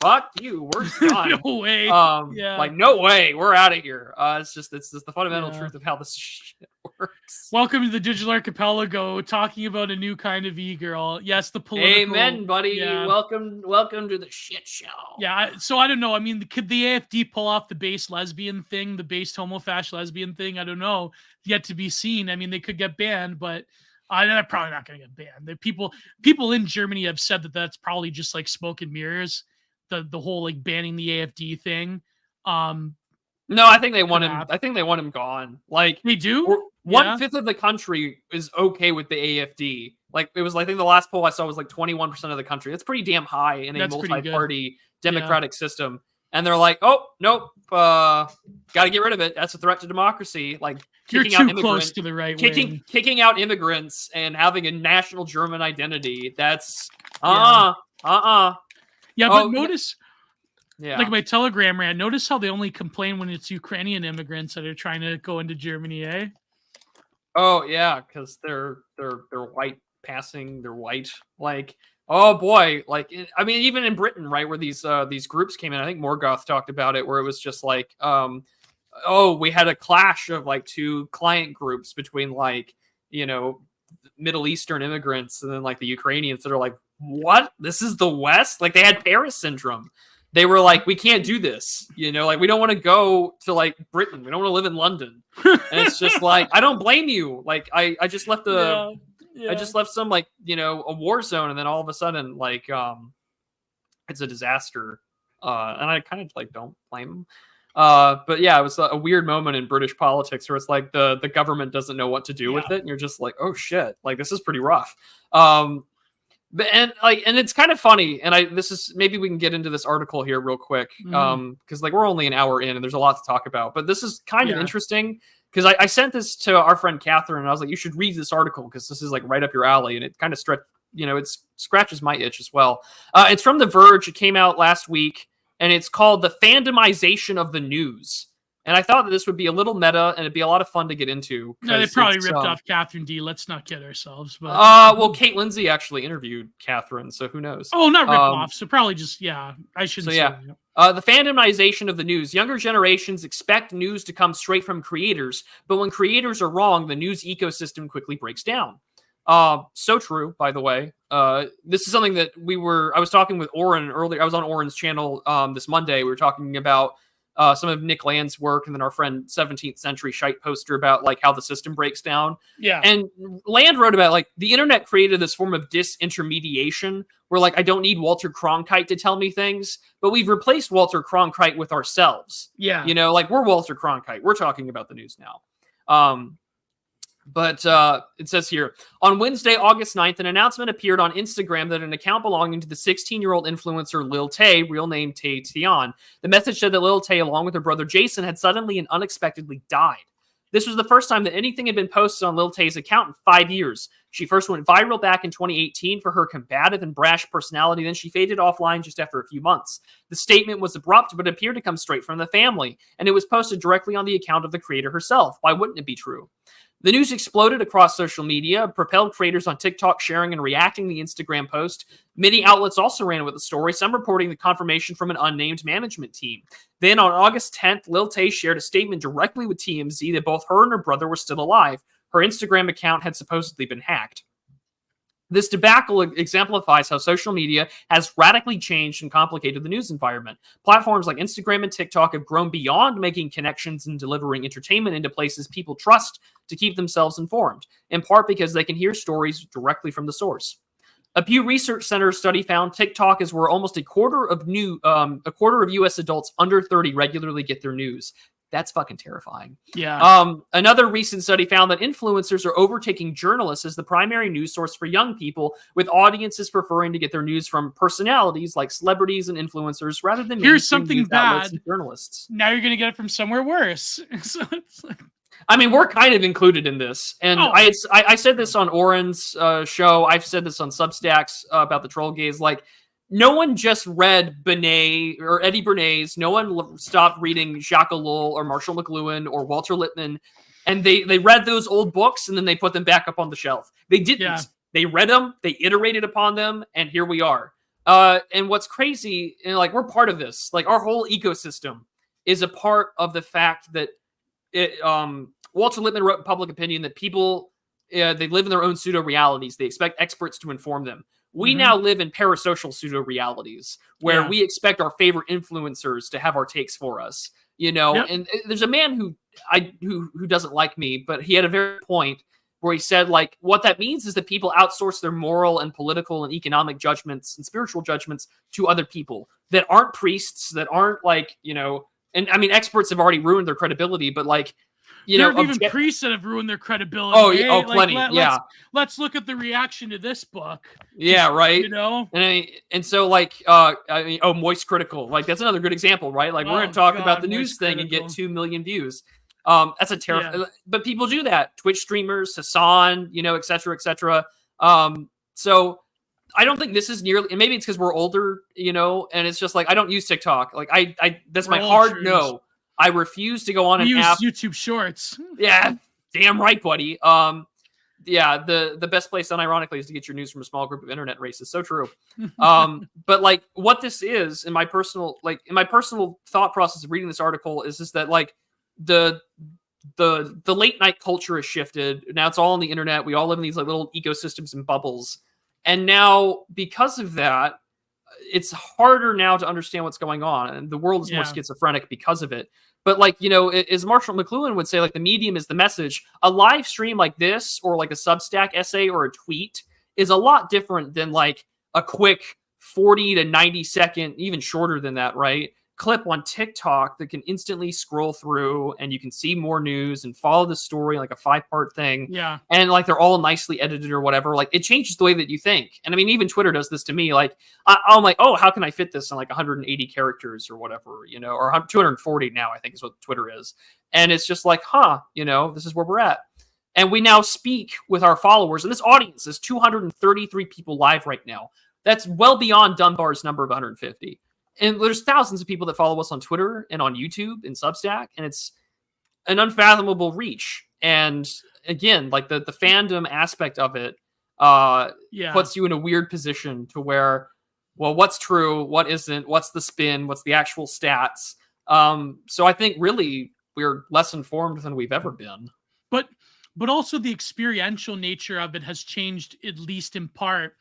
fuck you, we're done. No way. Like no way, we're out of here. It's just the fundamental truth of how this shit works. Welcome to the Digital Archipelago, talking about a new kind of e-girl. Yes, the political. Amen, buddy. Yeah. Welcome to the shit show. Yeah. So I don't know. I mean, could the AFD pull off the based lesbian thing, the based homofash lesbian thing? I don't know. Yet to be seen. I mean, they could get banned, but they're probably not going to get banned. The people in Germany have said that that's probably just like smoke and mirrors. The whole like banning the AFD thing. No, I think they want him. I think they want him gone. Like they do. 1/5 of the country is okay with the AFD. Like it was, I think the last poll I saw was like 21% of the country. That's pretty damn high in a multi-party democratic system. And they're like, oh nope, got to get rid of it. That's a threat to democracy. Like you're too close to the right wing. Kicking out immigrants and having a national German identity. That's Yeah, but notice, yeah, like my Telegram rant, notice how they only complain when it's Ukrainian immigrants that are trying to go into Germany, eh? Oh yeah, because they're white passing, they're white. Like, oh boy, like I mean, even in Britain, right, where these groups came in, I think Morgoth talked about it, where it was just like, we had a clash of like two client groups between like, Middle Eastern immigrants and then like the Ukrainians that are like, what? This is the West? Like they had Paris syndrome. They were like, we can't do this. Like we don't want to go to like Britain. We don't want to live in London. And it's just like, I don't blame you. Like I just left I just left some like, a war zone. And then all of a sudden, like, it's a disaster. And I kind of like, don't blame them. But yeah, it was a weird moment in British politics where it's like the government doesn't know what to do with it. And you're just like, oh shit, like this is pretty rough. And it's kind of funny, and this is maybe we can get into this article here real quick, because like we're only an hour in and there's a lot to talk about. But this is kind of interesting because I sent this to our friend Catherine and I was like, you should read this article because this is like right up your alley, and it kind of it scratches my itch as well. It's from The Verge. It came out last week, and it's called "The Fandomization of the News." And I thought that this would be a little meta and it'd be a lot of fun to get into. No, they probably ripped off Catherine D. Let's not kid ourselves. But well, Kate Lindsay actually interviewed Catherine, so who knows? Oh, not rip off. So probably just I shouldn't. So yeah, the fandomization of the news. Younger generations expect news to come straight from creators, but when creators are wrong, the news ecosystem quickly breaks down. So true, by the way. This is something that I was talking with Oren earlier. I was on Oren's channel this Monday. We were talking about some of Nick Land's work, and then our friend 17th Century Shite poster about like how the system breaks down. Yeah. And Land wrote about like the internet created this form of disintermediation where like I don't need Walter Cronkite to tell me things, but we've replaced Walter Cronkite with ourselves. Yeah. Like we're Walter Cronkite. We're talking about the news now. But it says here, on Wednesday, August 9th, an announcement appeared on Instagram that an account belonging to the 16-year-old influencer Lil Tay, real name Tay Tian, the message said that Lil Tay, along with her brother Jason, had suddenly and unexpectedly died. This was the first time that anything had been posted on Lil Tay's account in 5 years. She first went viral back in 2018 for her combative and brash personality, then she faded offline just after a few months. The statement was abrupt, but appeared to come straight from the family, and it was posted directly on the account of the creator herself. Why wouldn't it be true? The news exploded across social media, propelled creators on TikTok sharing and reacting to the Instagram post. Many outlets also ran with the story, some reporting the confirmation from an unnamed management team. Then on August 10th, Lil Tay shared a statement directly with TMZ that both her and her brother were still alive. Her Instagram account had supposedly been hacked. This debacle exemplifies how social media has radically changed and complicated the news environment. Platforms like Instagram and TikTok have grown beyond making connections and delivering entertainment into places people trust to keep themselves informed, in part because they can hear stories directly from the source. A Pew Research Center study found TikTok is where almost a quarter of U.S. adults under 30 regularly get their news. That's fucking terrifying. Yeah. Another recent study found that influencers are overtaking journalists as the primary news source for young people, with audiences preferring to get their news from personalities like celebrities and influencers rather than here's something bad and journalists. Now you're going to get it from somewhere worse. So it's like... I mean, we're kind of included in this. And I said this on Oren's show. I've said this on Substacks about the troll gaze. Like, no one just read Benet or Eddie Bernays. No one stopped reading Jacques Ellul or Marshall McLuhan or Walter Lippmann. And they read those old books and then they put them back up on the shelf. They didn't. Yeah. They read them, they iterated upon them, and here we are. And what's crazy, and like, we're part of this. Like, our whole ecosystem is a part of the fact that Walter Lippmann wrote in Public Opinion that people, they live in their own pseudo-realities. They expect experts to inform them. We now live in parasocial pseudo-realities where we expect our favorite influencers to have our takes for us, you know? Yep. And there's a man who doesn't like me, but he had a very point where he said, like, what that means is that people outsource their moral and political and economic judgments and spiritual judgments to other people that aren't priests, that aren't, like, you know, and I mean, experts have already ruined their credibility, but, like, you there know, are even priests that have ruined their credibility. Oh, yeah, plenty. Let's look at the reaction to this book. Yeah, right. You know, and so, like, I mean, Moist Critical, like, that's another good example, right? Like, we're going to talk about the news thing and get 2 million views. That's a terrifying. But people do that. Twitch streamers, Hassan, you know, et cetera, et cetera. So I don't think this is nearly. And maybe it's because we're older, you know, and it's just like, I don't use TikTok. Like, that's my hard no. I refuse to go on an app. YouTube Shorts. Yeah, damn right, buddy. Yeah, the best place, unironically, is to get your news from a small group of internet racists. So true. But like, what this is, in my personal thought process of reading this article, is that, like, the late night culture has shifted. Now it's all on the internet. We all live in these, like, little ecosystems and bubbles. And now, because of that, it's harder now to understand what's going on, and the world is more schizophrenic because of it. But, like, you know, as Marshall McLuhan would say, like, the medium is the message. A live stream like this, or like a Substack essay or a tweet, is a lot different than, like, a quick 40 to 90 second, even shorter than that, right, clip on TikTok that can instantly scroll through, and you can see more news and follow the story like a 5-part thing. Yeah. And, like, they're all nicely edited or whatever. Like, it changes the way that you think. And I mean, even Twitter does this to me. Like, I'm like, oh, how can I fit this in like 180 characters or whatever, you know, or 240 now, I think is what Twitter is. And it's just like, you know, this is where we're at. And we now speak with our followers. And this audience is 233 people live right now. That's well beyond Dunbar's number of 150. And there's thousands of people that follow us on Twitter and on YouTube and Substack, and it's an unfathomable reach. And again, like, the fandom aspect of it puts you in a weird position to where, well, what's true, what isn't, what's the spin, what's the actual stats. So I think really we're less informed than we've ever been. But also the experiential nature of it has changed, at least in part.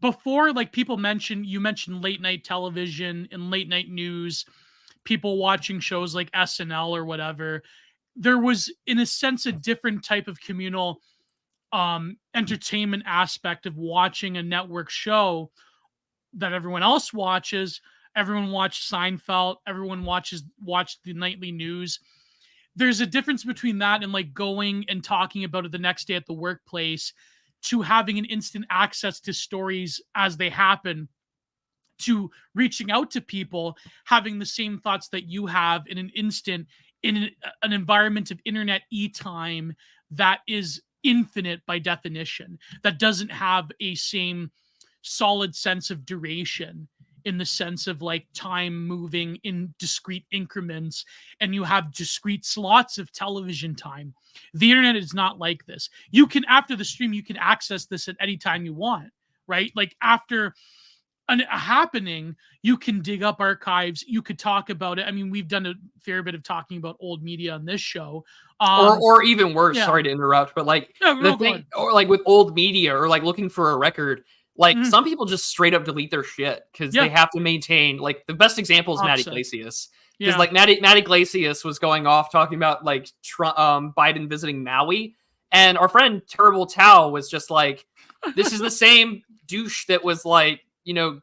Before, like, you mentioned late night television and late night news, people watching shows like SNL or whatever. There was, in a sense, a different type of communal entertainment aspect of watching a network show that everyone else watches. Everyone watched Seinfeld. Everyone watched the nightly news. There's a difference between that and, like, going and talking about it the next day at the workplace, to having an instant access to stories as they happen, to reaching out to people, having the same thoughts that you have in an instant, in an environment of internet e-time that is infinite by definition, that doesn't have a same solid sense of duration, in the sense of, like, time moving in discrete increments, and you have discrete slots of television time. The internet is not like this. You can, after the stream, you can access this at any time you want, right? Like, after a happening, you can dig up archives, you could talk about it. I mean, we've done a fair bit of talking about old media on this show. Or even worse, sorry to interrupt, but like the thing, or like with old media, or like looking for a record, like some people just straight up delete their shit because they have to maintain. Like the best example is Matt Iglesias, because like Matt Iglesias was going off talking about like Biden visiting Maui, and our friend Terrible Tao was just like, this is the same douche that was like,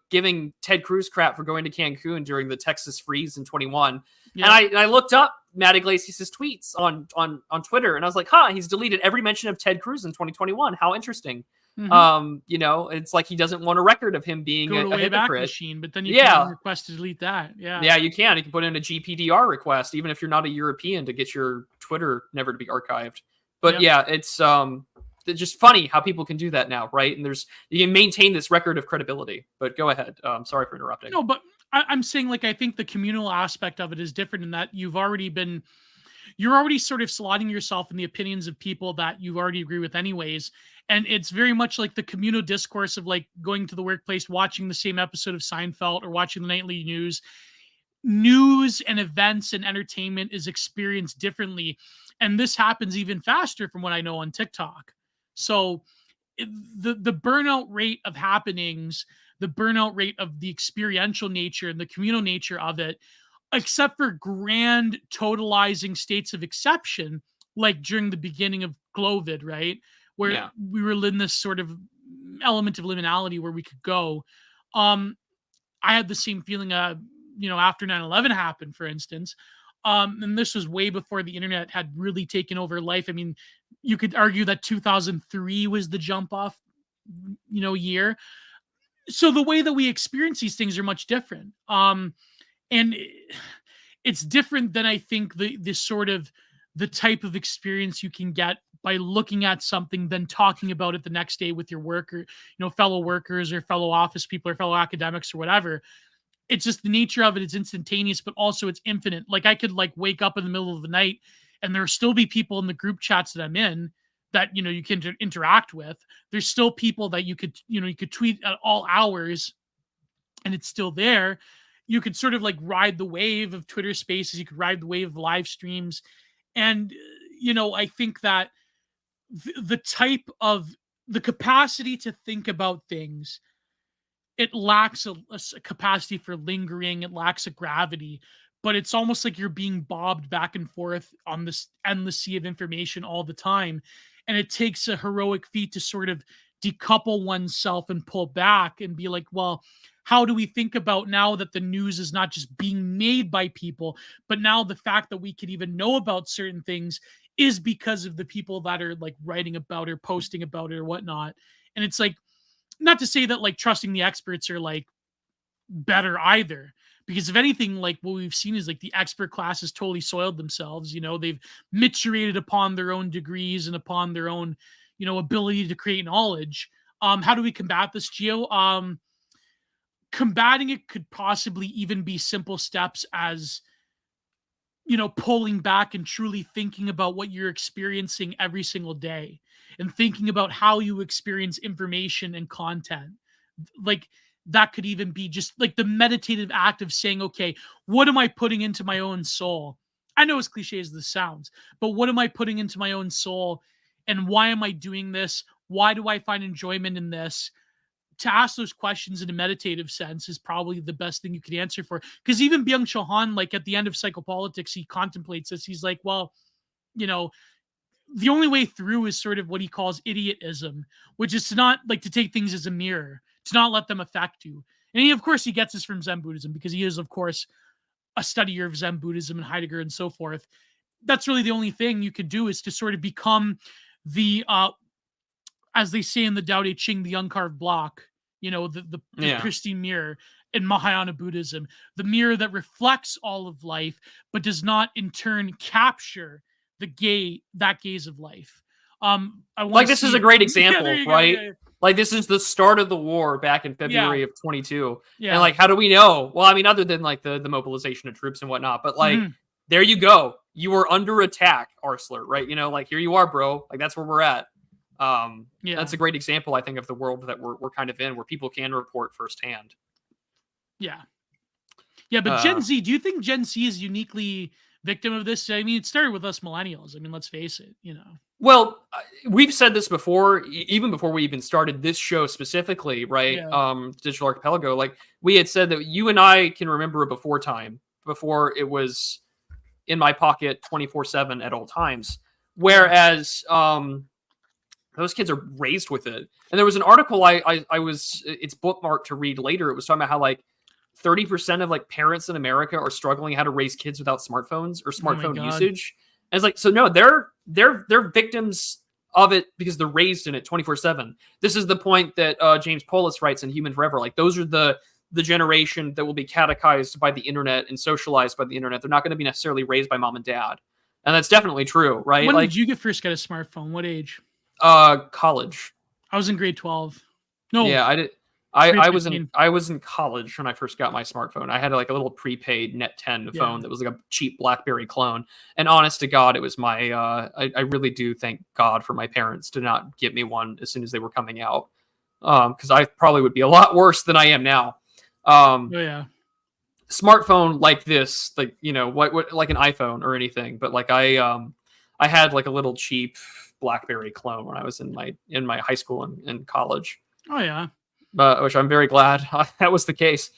giving Ted Cruz crap for going to Cancun during the Texas freeze in 21. Yeah. And I looked up Matt Iglesias' tweets on Twitter, and I was like, he's deleted every mention of Ted Cruz in 2021. How interesting. It's like he doesn't want a record of him being a hypocrite. Machine, but then you can request to delete that. Yeah, you can. You can put in a GPDR request, even if you're not a European, to get your Twitter never to be archived. But it's just funny how people can do that now, right? And you can maintain this record of credibility. But go ahead. Sorry for interrupting. No, but I'm saying, like, I think the communal aspect of it is different in that you're already sort of slotting yourself in the opinions of people that you already agree with anyways. And it's very much like the communal discourse of like going to the workplace, watching the same episode of Seinfeld or watching the nightly news. News and events and entertainment is experienced differently. And this happens even faster from what I know on TikTok. So the burnout rate of happenings, the burnout rate of the experiential nature and the communal nature of it, except for grand totalizing states of exception, like during the beginning of Glovid, right? Where we were in this sort of element of liminality where we could go. I had the same feeling, after 9/11 happened, for instance. And this was way before the internet had really taken over life. I mean, you could argue that 2003 was the jump off, year. So the way that we experience these things are much different. And it's different than I think the sort of the type of experience you can get by looking at something, then talking about it the next day with your worker, fellow workers or fellow office people or fellow academics or whatever. It's just the nature of it. It's instantaneous, but also it's infinite. Like I could like wake up in the middle of the night and there'll still be people in the group chats that I'm in that, you can interact with. There's still people that you could tweet at all hours and it's still there. You could sort of like ride the wave of Twitter Spaces. You could ride the wave of live streams. And, I think that the type of the capacity to think about things, it lacks a capacity for lingering. It lacks a gravity, but it's almost like you're being bobbed back and forth on this endless sea of information all the time. And it takes a heroic feat to sort of decouple oneself and pull back and be like, well, how do we think about now that the news is not just being made by people, but now the fact that we could even know about certain things is because of the people that are like writing about it or posting about it or whatnot. And it's like, not to say that like trusting the experts are like better either, because if anything, like what we've seen is like the expert class has totally soiled themselves. They've maturated upon their own degrees and upon their own, ability to create knowledge. How do we combat this, Gio? Combating it could possibly even be simple steps as, pulling back and truly thinking about what you're experiencing every single day and thinking about how you experience information and content. Like that could even be just like the meditative act of saying, okay, what am I putting into my own soul? I know as cliche as this sounds, but what am I putting into my own soul? And why am I doing this? Why do I find enjoyment in this? To ask those questions in a meditative sense is probably the best thing you could answer for. Because even Byung-Chul Han, like at the end of Psychopolitics, he contemplates this. He's like, well, the only way through is sort of what he calls idiotism, which is to not like to take things as a mirror, to not let them affect you. And of course, he gets this from Zen Buddhism because he is, of course, a studier of Zen Buddhism and Heidegger and so forth. That's really the only thing you could do is to sort of become the, as they say in the Tao Te Ching, the uncarved block, the pristine mirror in Mahayana Buddhism, the mirror that reflects all of life, but does not in turn capture that gaze of life. This is a great example, right? Yeah. Like this is the start of the war back in February of 22. Yeah. And like, how do we know? Well, I mean, other than like the mobilization of troops and whatnot, but like, there you go. You were under attack, Arsler, right? Like here you are, bro. Like that's where we're at. That's a great example, I think, of the world that we're kind of in, where people can report firsthand. Yeah. Yeah, but Gen Z, do you think Gen Z is uniquely victim of this? I mean, it started with us millennials. I mean, let's face it, Well, we've said this before, even before we even started this show specifically, right? Yeah. Digital Archipelago. Like, we had said that you and I can remember a before time, before it was in my pocket 24/7 at all times. Whereas those kids are raised with it. And there was an article I was, it's bookmarked to read later. It was talking about how like 30% of like parents in America are struggling how to raise kids without smartphones or smartphone usage. And it's like, so no, they're victims of it because they're raised in it 24/7. This is the point that James Polis writes in Human Forever. Like, those are the generation that will be catechized by the internet and socialized by the internet. They're not going to be necessarily raised by mom and dad. And that's definitely true, right? When did you first get a smartphone? What age? College. I was in grade 12. No. Yeah, I did. I was in college when I first got my smartphone. I had like a little prepaid Net 10 phone that was like a cheap BlackBerry clone. And honest to God, it was my. I really do thank God for my parents to not get me one as soon as they were coming out, because I probably would be a lot worse than I am now. Smartphone like this, like, what like an iPhone or anything, but like I had like a little cheap BlackBerry clone when I was in my high school and college. Oh yeah. Which I'm very glad that was the case.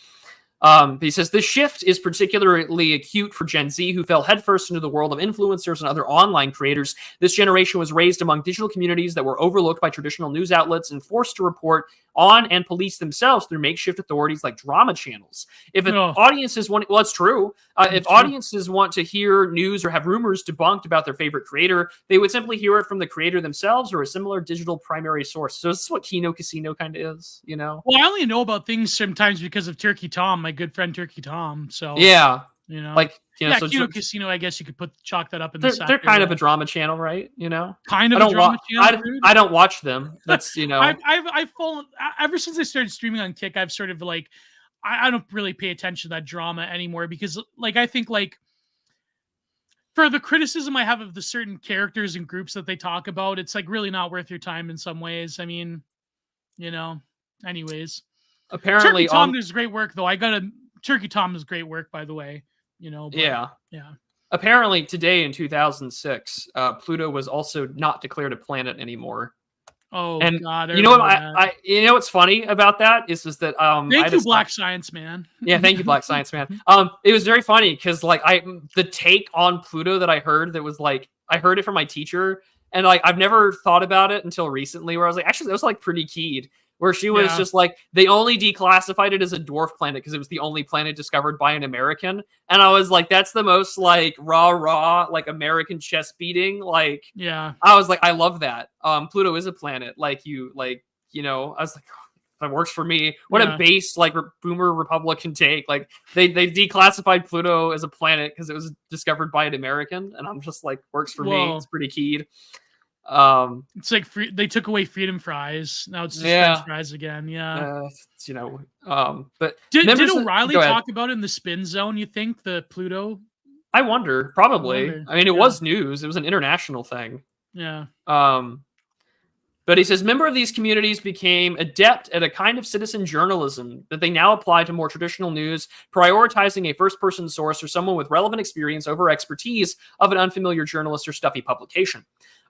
He says, this shift is particularly acute for Gen Z, who fell headfirst into the world of influencers and other online creators. This generation was raised among digital communities that were overlooked by traditional news outlets and forced to report on and police themselves through makeshift authorities like drama channels. If audiences want, well, it's true. If audiences want to hear news or have rumors debunked about their favorite creator, they would simply hear it from the creator themselves or a similar digital primary source. So this is what Kino Casino kind of is, Well, I only know about things sometimes because of Turkey Tom, my good friend Turkey Tom. So yeah, like so Kino Casino, I guess you could chalk that up in the. They're kind of a drama channel, right? Kind of a drama channel. I don't watch them. That's I've fallen ever since I started streaming on Kick. I've sort of like I don't really pay attention to that drama anymore because like I think like for the criticism I have of the certain characters and groups that they talk about, it's like really not worth your time in some ways. I mean, anyways. Apparently, Turkey Tom does great work though. Turkey Tom does great work, by the way. Yeah. Apparently, today in 2006, Pluto was also not declared a planet anymore. Oh, and God! You know what? What's funny about that is that thank you, Black Science Man. Yeah, thank you, Black Science Man. It was very funny because like the take on Pluto that I heard that was like I heard it from my teacher, and like I've never thought about it until recently, where I was like, actually, that was like pretty keyed. Where she was just like, they only declassified it as a dwarf planet because it was the only planet discovered by an American. And I was like, that's the most like raw, like American chest beating. Like, yeah, I was like, I love that. Pluto is a planet. I was like, oh, that works for me. What a base like boomer Republican take. Like they declassified Pluto as a planet because it was discovered by an American. And I'm just like, works for me. It's pretty keyed. It's like they took away freedom fries. Now it's just French fries again. But did O'Reilly talk about it in the Spin Zone? You think the Pluto? I wonder. Probably. I mean, it was news. It was an international thing. Yeah. But he says, member of these communities became adept at a kind of citizen journalism that they now apply to more traditional news, prioritizing a first-person source or someone with relevant experience over expertise of an unfamiliar journalist or stuffy publication.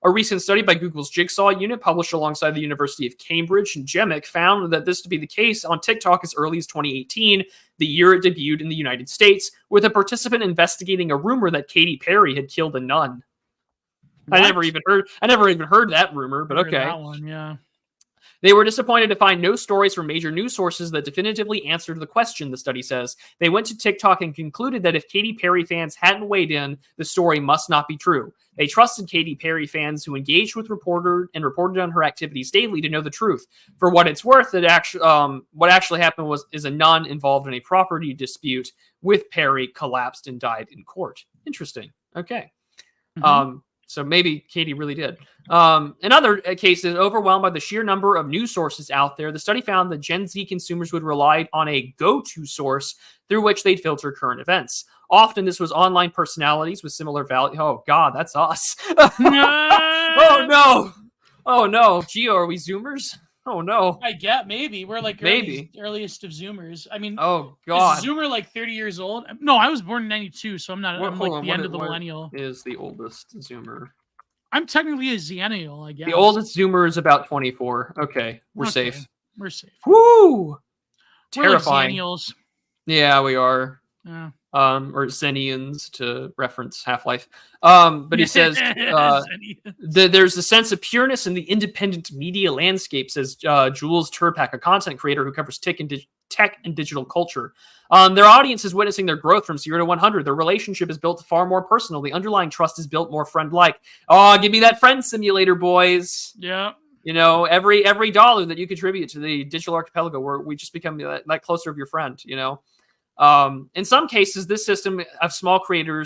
A recent study by Google's Jigsaw unit, published alongside the University of Cambridge and GEMIC, found that this to be the case on TikTok as early as 2018, the year it debuted in the United States, with a participant investigating a rumor that Katy Perry had killed a nun. What? I never even heard that rumor, but okay. That one, yeah. They were disappointed to find no stories from major news sources that definitively answered the question, the study says. They went to TikTok and concluded that if Katy Perry fans hadn't weighed in, the story must not be true. They trusted Katy Perry fans who engaged with reported on her activities daily to know the truth. For what it's worth, what actually happened is a nun involved in a property dispute with Perry collapsed and died in court. Interesting. Okay. Mm-hmm. So maybe Katie really did. In other cases, overwhelmed by the sheer number of news sources out there, the study found that Gen Z consumers would rely on a go-to source through which they'd filter current events. Often this was online personalities with similar value. Oh, God, that's us. Oh, no. Gio, are we Zoomers? Oh no. I get maybe we're like earliest of Zoomers. I mean, oh is god. Zoomer like 30 years old? No, I was born in 92, so I'm not. I'm like the end of the millennial. What is the oldest Zoomer? I'm technically a Xennial, I guess. The oldest Zoomer is about 24. Okay, we're safe. We're safe. Woo! Terrifying. We're like Xennials. Yeah, we are. Yeah. Or Xenians to reference Half-Life. But he says there's a sense of pureness in the independent media landscape, says Jules Turpak, a content creator who covers tech and digital culture. Their audience is witnessing their growth from 0 to 100. Their relationship is built far more personal. The underlying trust is built more friend-like. Oh, give me that friend simulator, boys. Yeah. You know, every dollar that you contribute to the digital archipelago, we just become that closer of your friend, you know. In some cases, this system of small creator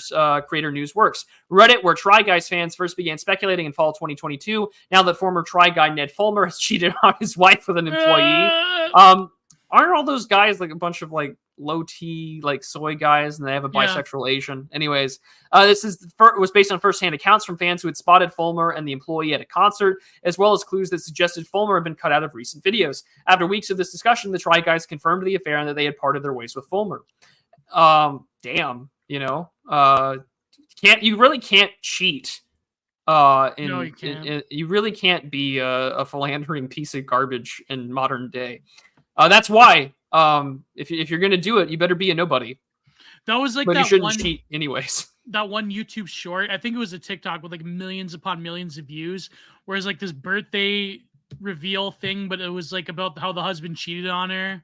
news works. Reddit, where Try Guys fans first began speculating in fall 2022, now that former Try Guy Ned Fulmer has cheated on his wife with an employee. Aren't all those guys like a bunch of like low T like soy guys, and they have a bisexual Asian? Anyways, this was based on firsthand accounts from fans who had spotted Fulmer and the employee at a concert, as well as clues that suggested Fulmer had been cut out of recent videos. After weeks of this discussion, the Try Guys confirmed the affair and that they had parted their ways with Fulmer. Damn, you know, you really can't cheat. No, you can't. You really can't be a philandering piece of garbage in modern day. That's why, if you're gonna do it, you better be a nobody. That was like, but you shouldn't cheat anyways. That one YouTube short, I think it was a TikTok with like millions upon millions of views, where it's like this birthday reveal thing, but it was like about how the husband cheated on her.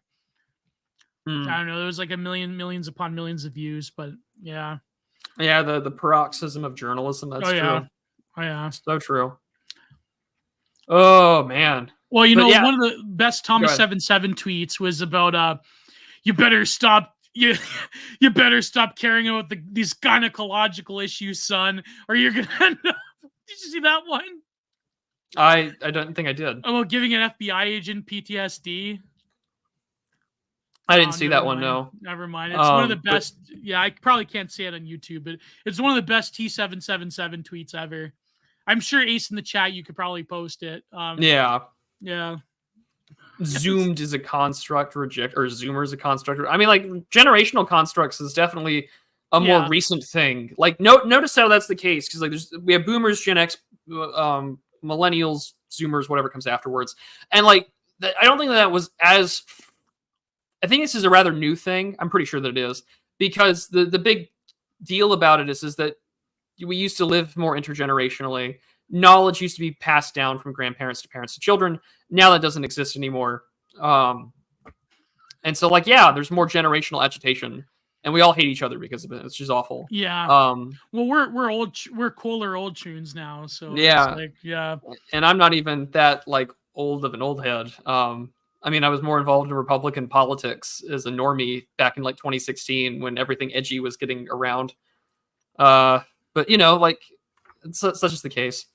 I don't know. There was like millions upon millions of views, but yeah. Yeah, the paroxysm of journalism. That's true. Yeah. Oh yeah, so true. Oh man. Well, you know, one of the best Thomas77 tweets was about you better stop caring about these gynecological issues, son, or you're gonna end up. Did you see that one? I don't think I did. About giving an FBI agent PTSD. I didn't see that one. No, never mind. It's one of the best. Yeah, I probably can't say it on YouTube, but it's one of the best T777 tweets ever. I'm sure Ace in the chat, you could probably post it. Yeah. Zoomed is a construct, or Zoomer is a construct. I mean, like, generational constructs is definitely a more recent thing. Like, notice how that's the case, because like we have Boomers, Gen X, Millennials, Zoomers, whatever comes afterwards, and like I don't think that was as. I think this is a rather new thing. I'm pretty sure that it is, because the big deal about it is that we used to live more intergenerationally. Knowledge used to be passed down from grandparents to parents to children. Now that doesn't exist anymore. And so, like, there's more generational agitation, and we all hate each other because of it. It's just awful. Yeah. Well, we're old. We're cooler old tunes now. So yeah, it's like, And I'm not even that like old of an old head. I mean, I was more involved in Republican politics as a normie back in like 2016 when everything edgy was getting around. But you know, like, such is the case.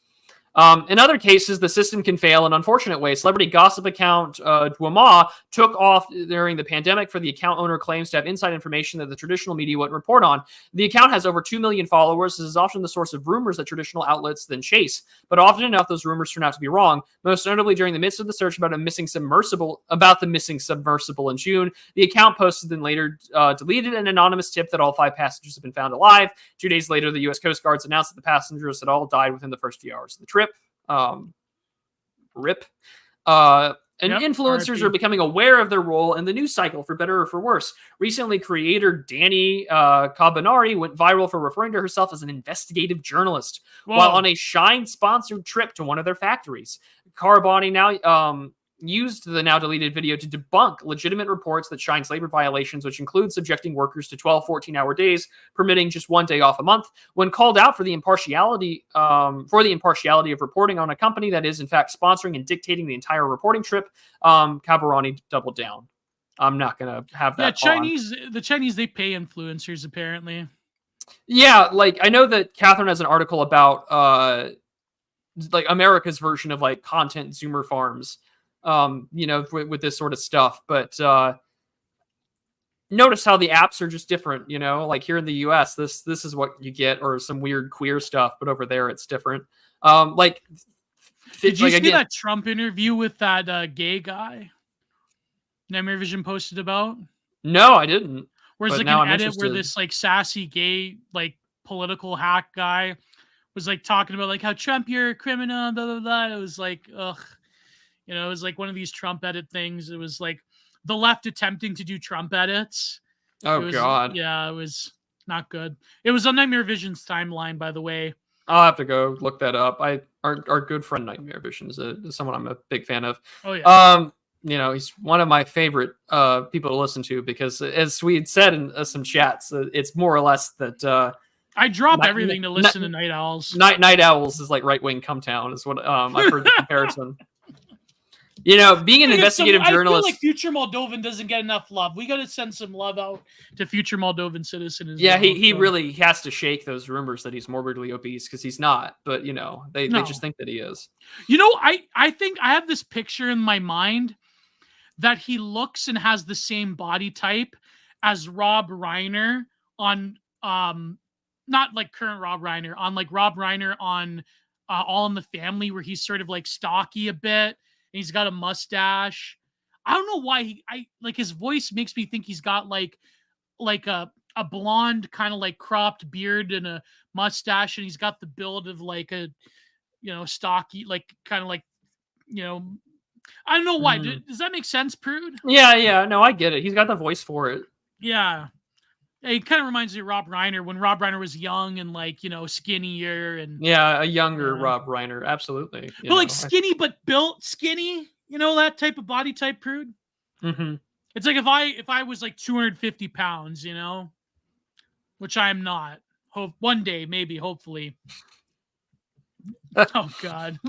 In other cases, the system can fail in unfortunate ways. Celebrity gossip account Duama took off during the pandemic, for the account owner claims to have inside information that the traditional media wouldn't report on. The account has over 2 million followers. This is often the source of rumors that traditional outlets then chase. But often enough, those rumors turn out to be wrong. Most notably, during the midst of the search about the missing submersible in June, the account posted and later deleted an anonymous tip that all 5 passengers have been found alive. 2 days later, the U.S. Coast Guards announced that the passengers had all died within the first few hours of the trip. RIP. Influencers are becoming aware of their role in the news cycle, for better or for worse. Recently, creator Danny Cabinari went viral for referring to herself as an investigative journalist while on a Shine-sponsored trip to one of their factories. Carboni now used the now deleted video to debunk legitimate reports that Shine's labor violations, which include subjecting workers to 12 14-hour days, permitting just 1 day off a month. When called out for the impartiality of reporting on a company that is in fact sponsoring and dictating the entire reporting trip, Cabarani doubled down. I'm not gonna have that. The Chinese, they pay influencers apparently. Yeah, like I know that Catherine has an article about like America's version of like content Zoomer farms. You know, with this sort of stuff, but notice how the apps are just different. You know, like here in the US, this is what you get, or some weird queer stuff, but over there it's different. Like Did you see that Trump interview with that gay guy? Nightmare Vision posted about? No, I didn't. Where's like an edit where this like sassy gay like political hack guy was like talking about like how Trump, you're a criminal, blah blah blah. It was like, ugh, you know, it was like one of these Trump edit things. It was like the left attempting to do Trump edits. Oh God. Yeah, it was not good. It was on Nightmare Vision's timeline, by the way. I'll have to go look that up. Our good friend Nightmare Vision is someone I'm a big fan of. Oh yeah. You know, he's one of my favorite people to listen to because, as we had said in some chats, it's more or less that I drop everything to listen to Night Owls. Night Owls is like right wing come town is what I've heard the comparison. You know, being an investigative journalist. I feel like future Moldovan doesn't get enough love. We got to send some love out to future Moldovan citizens. Yeah, he really has to shake those rumors that he's morbidly obese because he's not. But, you know, they just think that he is. You know, I think I have this picture in my mind that he looks and has the same body type as Rob Reiner on, not like current Rob Reiner, on like Rob Reiner on All in the Family, where he's sort of like stocky a bit. And he's got a mustache. I don't know why I like his voice makes me think he's got like a blonde kind of like cropped beard and a mustache, and he's got the build of like a, you know, stocky, like kind of like, you know, I don't know why. Does that make sense, Prude? Yeah. No, I get it. He's got the voice for it. Yeah. It kind of reminds me of Rob Reiner when Rob Reiner was young and like, you know, skinnier and a younger Rob Reiner, absolutely. But like skinny but built skinny, you know, that type of body type, Prude. Mm-hmm. It's like if I was like 250 pounds, you know, which I am not. One day, maybe, hopefully. Oh God.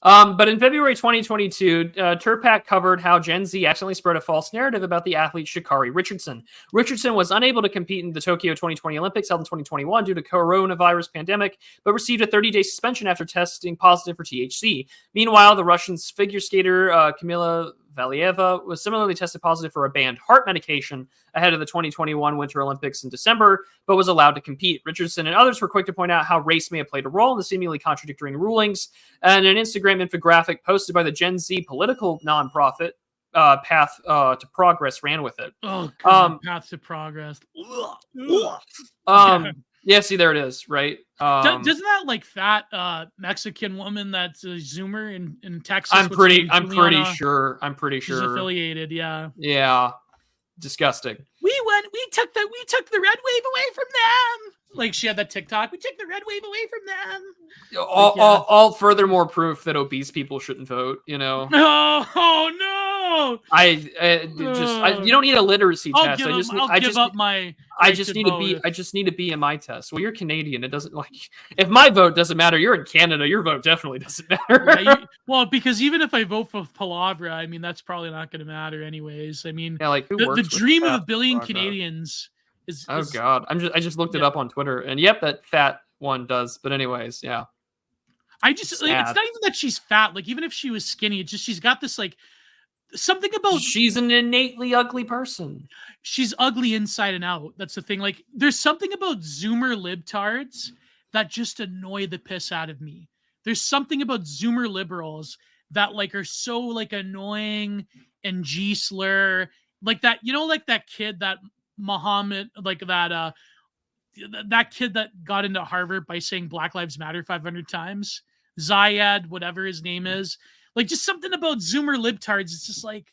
But in February 2022, Turpak covered how Gen Z accidentally spread a false narrative about the athlete Sha'Carri Richardson. Richardson was unable to compete in the Tokyo 2020 Olympics held in 2021 due to coronavirus pandemic, but received a 30-day suspension after testing positive for THC. Meanwhile, the Russian figure skater Kamila Valieva was similarly tested positive for a banned heart medication ahead of the 2021 Winter Olympics in December, but was allowed to compete. Richardson and others were quick to point out how race may have played a role in the seemingly contradictory rulings. And an Instagram infographic posted by the Gen Z political nonprofit Path to Progress ran with it. Oh, God, Path to Progress. Yeah, see, there it is, right? Doesn't that like fat Mexican woman that's a Zoomer in Texas? I'm pretty sure. She's affiliated, yeah. Yeah. Disgusting. We took the red wave away from them. Like she had that TikTok. We took the red wave away from them. All furthermore proof that obese people shouldn't vote, you know. Oh no. You don't need a literacy test. I just need a BMI test. Well, you're Canadian. It doesn't like if my vote doesn't matter, you're in Canada, your vote definitely doesn't matter. Well, because even if I vote for Palavra, I mean that's probably not going to matter anyways. I mean, yeah, like the dream of a billion Canadians is God. I just looked it up on Twitter, and yep, that fat one does. But anyways, yeah. It's not even that she's fat. Like even if she was skinny, it's just she's got this like something about she's an innately ugly person. She's ugly inside and out. That's the thing. Like there's something about Zoomer libtards that just annoy the piss out of me. There's something about Zoomer liberals that like are so like annoying and G-slur like that, you know, like that kid that Muhammad, like that kid that got into Harvard by saying Black Lives Matter 500 times, Zayed, whatever his name is. Like just something about Zoomer libtards. It's just like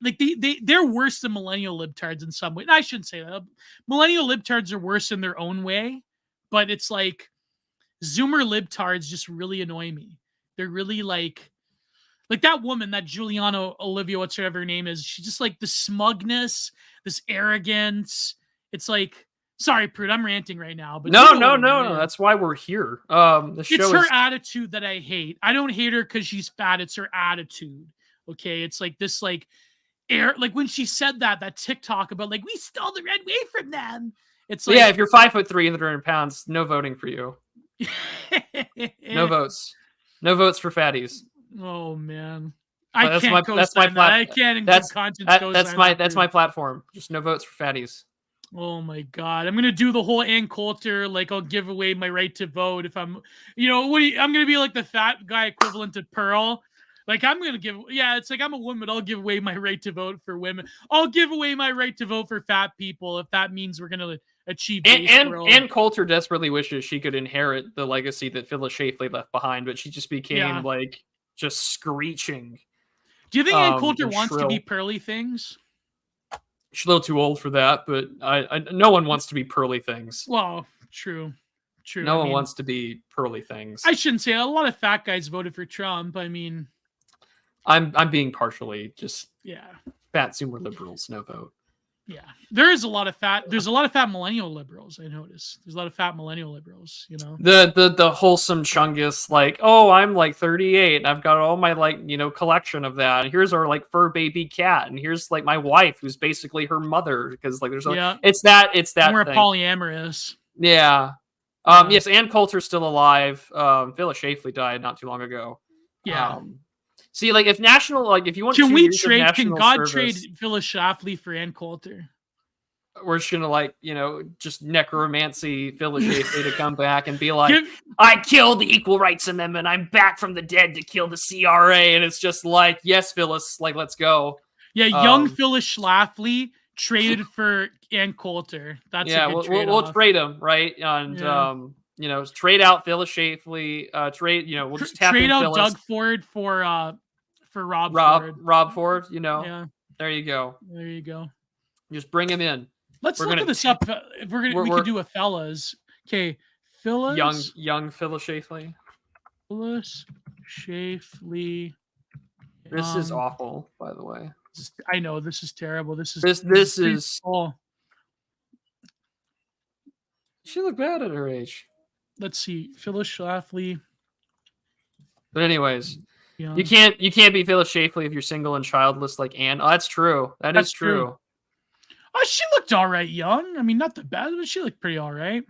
they're worse than millennial libtards in some way. And I shouldn't say that. Millennial libtards are worse in their own way, but it's like Zoomer libtards just really annoy me. They're really like that woman, that Juliana Olivia, whatever her name is. She's just like the smugness, this arrogance. It's like, sorry, Prude, I'm ranting right now. But no. That's why we're here. It's her attitude that I hate. I don't hate her because she's fat. It's her attitude. Okay, it's like this, like like when she said that TikTok about like we stole the red wave from them. It's like, yeah, if you're 5'3", 300 pounds, no voting for you. No votes. No votes for fatties. Oh man, that's my platform. Just no votes for fatties. Oh my God. I'm going to do the whole Ann Coulter, like I'll give away my right to vote if I'm, I'm going to be like the fat guy equivalent to Pearl. Like I'm going to it's like I'm a woman. I'll give away my right to vote for women. I'll give away my right to vote for fat people if that means we're going to achieve Ann Coulter desperately wishes she could inherit the legacy that Phyllis Schlafly left behind, but she just became just screeching. Do you think Ann Coulter wants to be pearly things? She's a little too old for that, but no one wants to be pearly things. Well, true. No one wants to be pearly things. I shouldn't say a lot of fat guys voted for Trump. I mean, I'm being partially just fat Zoomer liberals, no vote. Yeah, there's a lot of fat millennial liberals. I notice there's a lot of fat millennial liberals. The wholesome Chungus, like, oh, I'm like 38 and I've got all my collection of that. And here's our like fur baby cat, and here's like my wife who's basically her mother, because like there's it's that we're polyamorous. Yeah. Yes, Ann Coulter's still alive. Phyllis Schlafly died not too long ago. Yeah. See, like, if you want, can God trade Phyllis Schlafly for Ann Coulter? We're just gonna just necromancy Phyllis Schlafly to come back and be like, I killed the Equal Rights Amendment. I'm back from the dead to kill the CRA, and it's just like, yes, Phyllis, like, let's go. Yeah, young Phyllis Schlafly traded for Ann Coulter. That's we'll trade them, right? And trade out Phyllis Schlafly. We'll just trade out Doug Ford for Rob Ford. There you go. Just bring him in. Let's look at this up. If we could do a fellas. Okay, Phyllis. Young Phyllis Schlafly. Phyllis Schlafly. This is awful, by the way. I know this is terrible. This is. Oh. She looked bad at her age. Let's see, Phyllis Schlafly. But anyways, you can't be Phyllis Schlafly if you're single and childless like Anne. Oh, that's true. That's true. Oh, she looked all right young. I mean, not the best, but she looked pretty all right.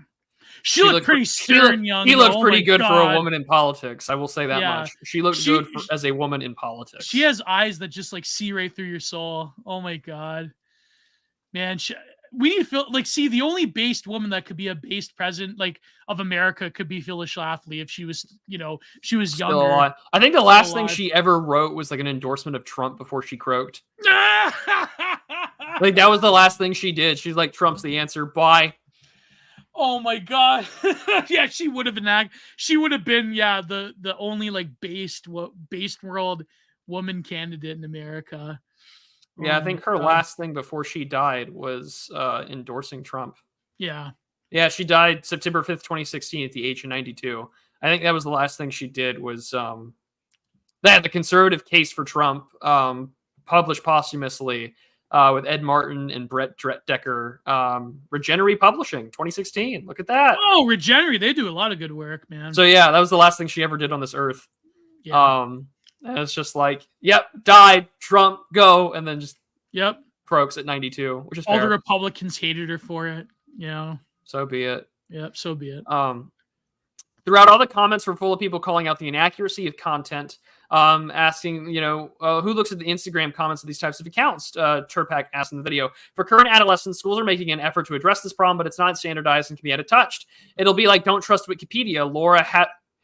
She looked pretty stern young. He looked pretty good for a woman in politics. I will say that much. She looked good as a woman in politics. She has eyes that just like see right through your soul. Oh my God, man. We need to feel like, the only based woman that could be a based president like of America could be Phyllis Schlafly if she was, she was younger. I think the last thing she ever wrote was like an endorsement of Trump before she croaked. Like that was the last thing she did. She's like, Trump's the answer. Bye. Oh my God. Yeah, she would have been the only like based world woman candidate in America. Yeah, I think her last thing before she died was endorsing Trump. Yeah. Yeah, she died September 5th, 2016 at the age of 92. I think that was the last thing she did was that the conservative case for Trump, published posthumously with Ed Martin and Brett Decker, Regenery Publishing, 2016. Look at that. Oh, Regenery, they do a lot of good work, man. So yeah, that was the last thing she ever did on this earth. Yeah. And it's just like, yep, died, Trump, go, and then just croaks at 92, which is all fair. The Republicans hated her for it, So be it. Yep, so be it. Throughout, all the comments were full of people calling out the inaccuracy of content, asking, who looks at the Instagram comments of these types of accounts? Turpak asked in the video. For current adolescents, schools are making an effort to address this problem, but it's not standardized and can be untouched. It'll be like, don't trust Wikipedia. Laura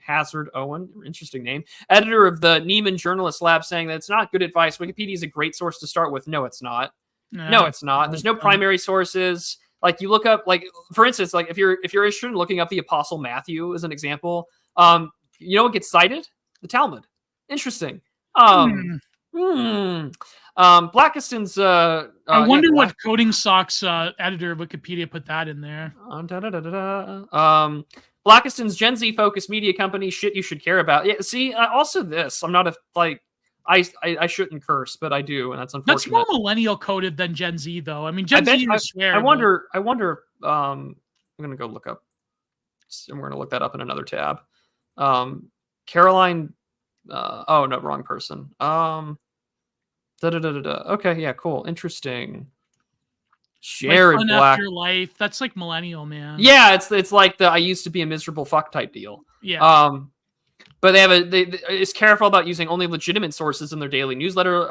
Hazard Owen, interesting name, editor of the Neiman Journalist Lab, saying that it's not good advice. Wikipedia is a great source to start with. No, it's not. No, it's not. There's no primary sources. Like you look up, like for instance, like if you're interested in looking up the Apostle Matthew as an example, you know what gets cited? The Talmud. Interesting. Blackiston's. I wonder what Coding Socks editor of Wikipedia put that in there. Blackiston's Gen Z focused media company, shit you should care about. Yeah, see, also this. I'm not I shouldn't curse, but I do, and that's unfortunate. That's more millennial coded than Gen Z, though. I mean, Gen Z is swear. I wonder. I'm gonna go look up, and we're gonna look that up in another tab. Caroline. Oh no, wrong person. Okay, yeah, cool, interesting. Jared like Black. After life. That's like millennial, man. Yeah, it's like the I used to be a miserable fuck type deal. Yeah. But they is careful about using only legitimate sources in their daily newsletter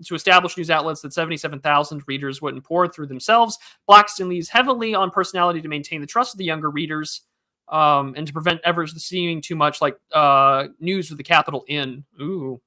to establish news outlets that 77,000 readers wouldn't pour through themselves. Blackstone leans heavily on personality to maintain the trust of the younger readers and to prevent ever seeming too much like news with the capital N. Ooh.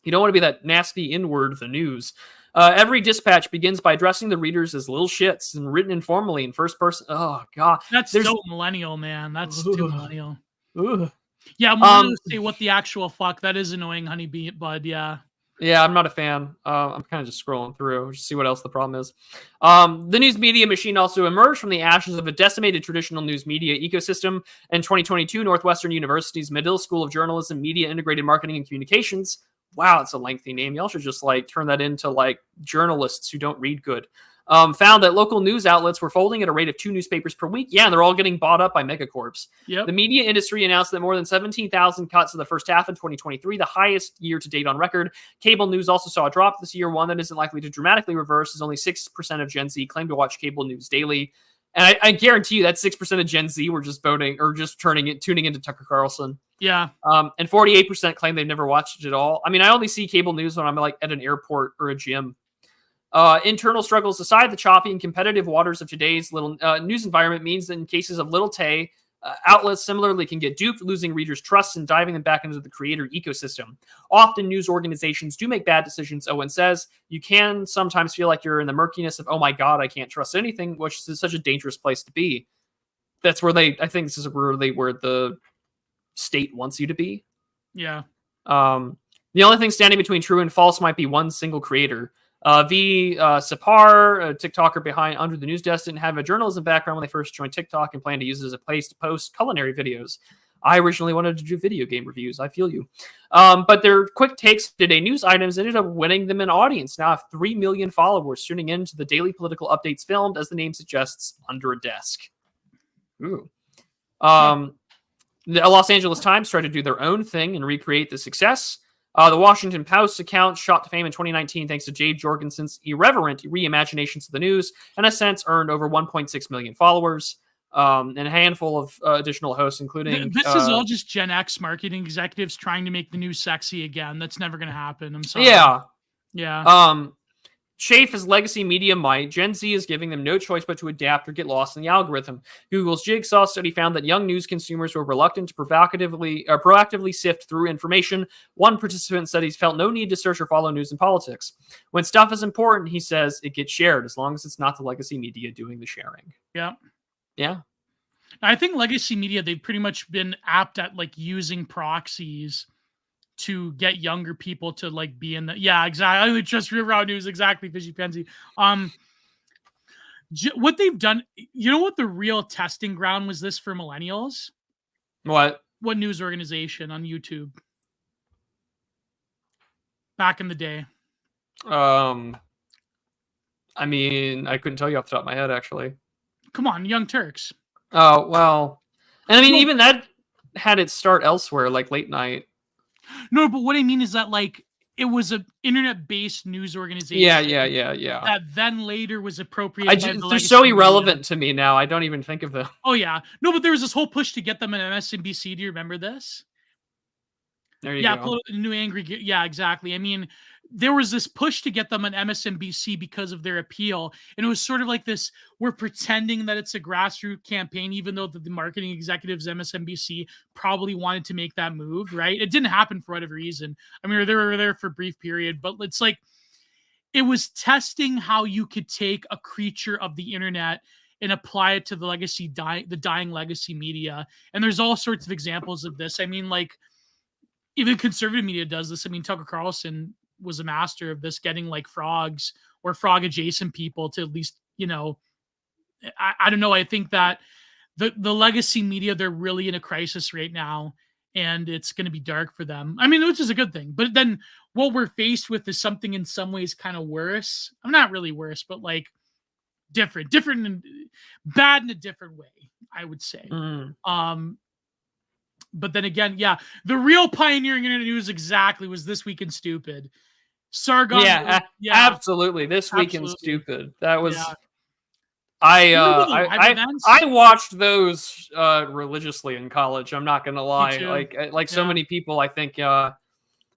You don't want to be that nasty N-word, the news. Every dispatch begins by addressing the readers as little shits and written informally in first person. Oh, God. That's so millennial, man. That's too millennial. Ugh. Yeah, I'm going to say what the actual fuck. That is annoying, honey bud. Yeah. Yeah, I'm not a fan. I'm kind of just scrolling through to see what else the problem is. The news media machine also emerged from the ashes of a decimated traditional news media ecosystem. In 2022, Northwestern University's Medill School of Journalism, Media, Integrated Marketing, and Communications. Wow, it's a lengthy name. Y'all should just like turn that into like journalists who don't read good. Found that local news outlets were folding at a rate of 2 newspapers per week. Yeah, and they're all getting bought up by megacorps. Yep. The media industry announced that more than 17,000 cuts in the first half of 2023, the highest year to date on record. Cable news also saw a drop this year, one that isn't likely to dramatically reverse, as only 6% of Gen Z claim to watch cable news daily. And I guarantee you that 6% of Gen Z were just voting or just tuning into Tucker Carlson. Yeah. And 48% claim they've never watched it at all. I mean, I only see cable news when I'm like at an airport or a gym. Internal struggles aside, the choppy and competitive waters of today's little news environment means that in cases of little Tay, outlets similarly can get duped, losing readers' trust and diving them back into the creator ecosystem. Often news organizations do make bad decisions, Owen says. You can sometimes feel like you're in the murkiness of, oh my God, I can't trust anything, which is such a dangerous place to be. That's where I think this is where the state wants you to be. Yeah. The only thing standing between true and false might be one single creator. Sapar, a TikToker behind Under the News Desk, didn't have a journalism background when they first joined TikTok and planned to use it as a place to post culinary videos. I originally wanted to do video game reviews. I feel you. But their quick takes today news items ended up winning them an audience. Now have 3 million followers tuning in to the daily political updates filmed, as the name suggests, under a desk. Ooh. The Los Angeles Times tried to do their own thing and recreate the success. The Washington Post account shot to fame in 2019 thanks to Jade Jorgensen's irreverent reimaginations of the news, and has since earned over 1.6 million followers, and a handful of additional hosts, including... This is all just Gen X marketing executives trying to make the news sexy again. That's never going to happen. I'm sorry. Yeah. Chafe as legacy media might, Gen Z is giving them no choice but to adapt or get lost in the algorithm. Google's Jigsaw study found that young news consumers were reluctant to proactively sift through information. One participant said he's felt no need to search or follow news and politics. When stuff is important, he says, it gets shared as long as it's not the legacy media doing the sharing. Yeah. Yeah. I think legacy media, they've pretty much been apt at like using proxies to get younger people to like be in the exactly. I would trust Real Raw News, exactly, Fishy Pansy. What they've done, you know what the real testing ground was this for millennials? What news organization on YouTube back in the day? I mean, I couldn't tell you off the top of my head, actually. Come on, Young Turks. Oh, well. And I mean, even that had its start elsewhere, like late night. No, but what I mean is that like it was an internet-based news organization. Yeah. That then later was appropriated. They're so irrelevant to me now. I don't even think of them. Oh yeah, no, but there was this whole push to get them an MSNBC. Do you remember this? There you go. New Angry. Yeah, exactly. I mean, there was this push to get them on MSNBC because of their appeal. And it was sort of like this, we're pretending that it's a grassroots campaign, even though the marketing executives MSNBC probably wanted to make that move, right? It didn't happen for whatever reason. I mean, they were there for a brief period, but it's like, it was testing how you could take a creature of the internet and apply it to the dying legacy media. And there's all sorts of examples of this. I mean, like, even conservative media does this. I mean, Tucker Carlson was a master of this, getting like frogs or frog adjacent people to at least, I don't know. I think that the legacy media, they're really in a crisis right now, and it's going to be dark for them. I mean, which is a good thing. But then what we're faced with is something in some ways kind of worse. I'm not really worse, but like different and bad in a different way, I would say. But then again, the real pioneering internet news exactly was This Week in Stupid. Sargon. Absolutely. This Week in Stupid. That was I watched those religiously in college. I'm not gonna lie. Like so many people, I think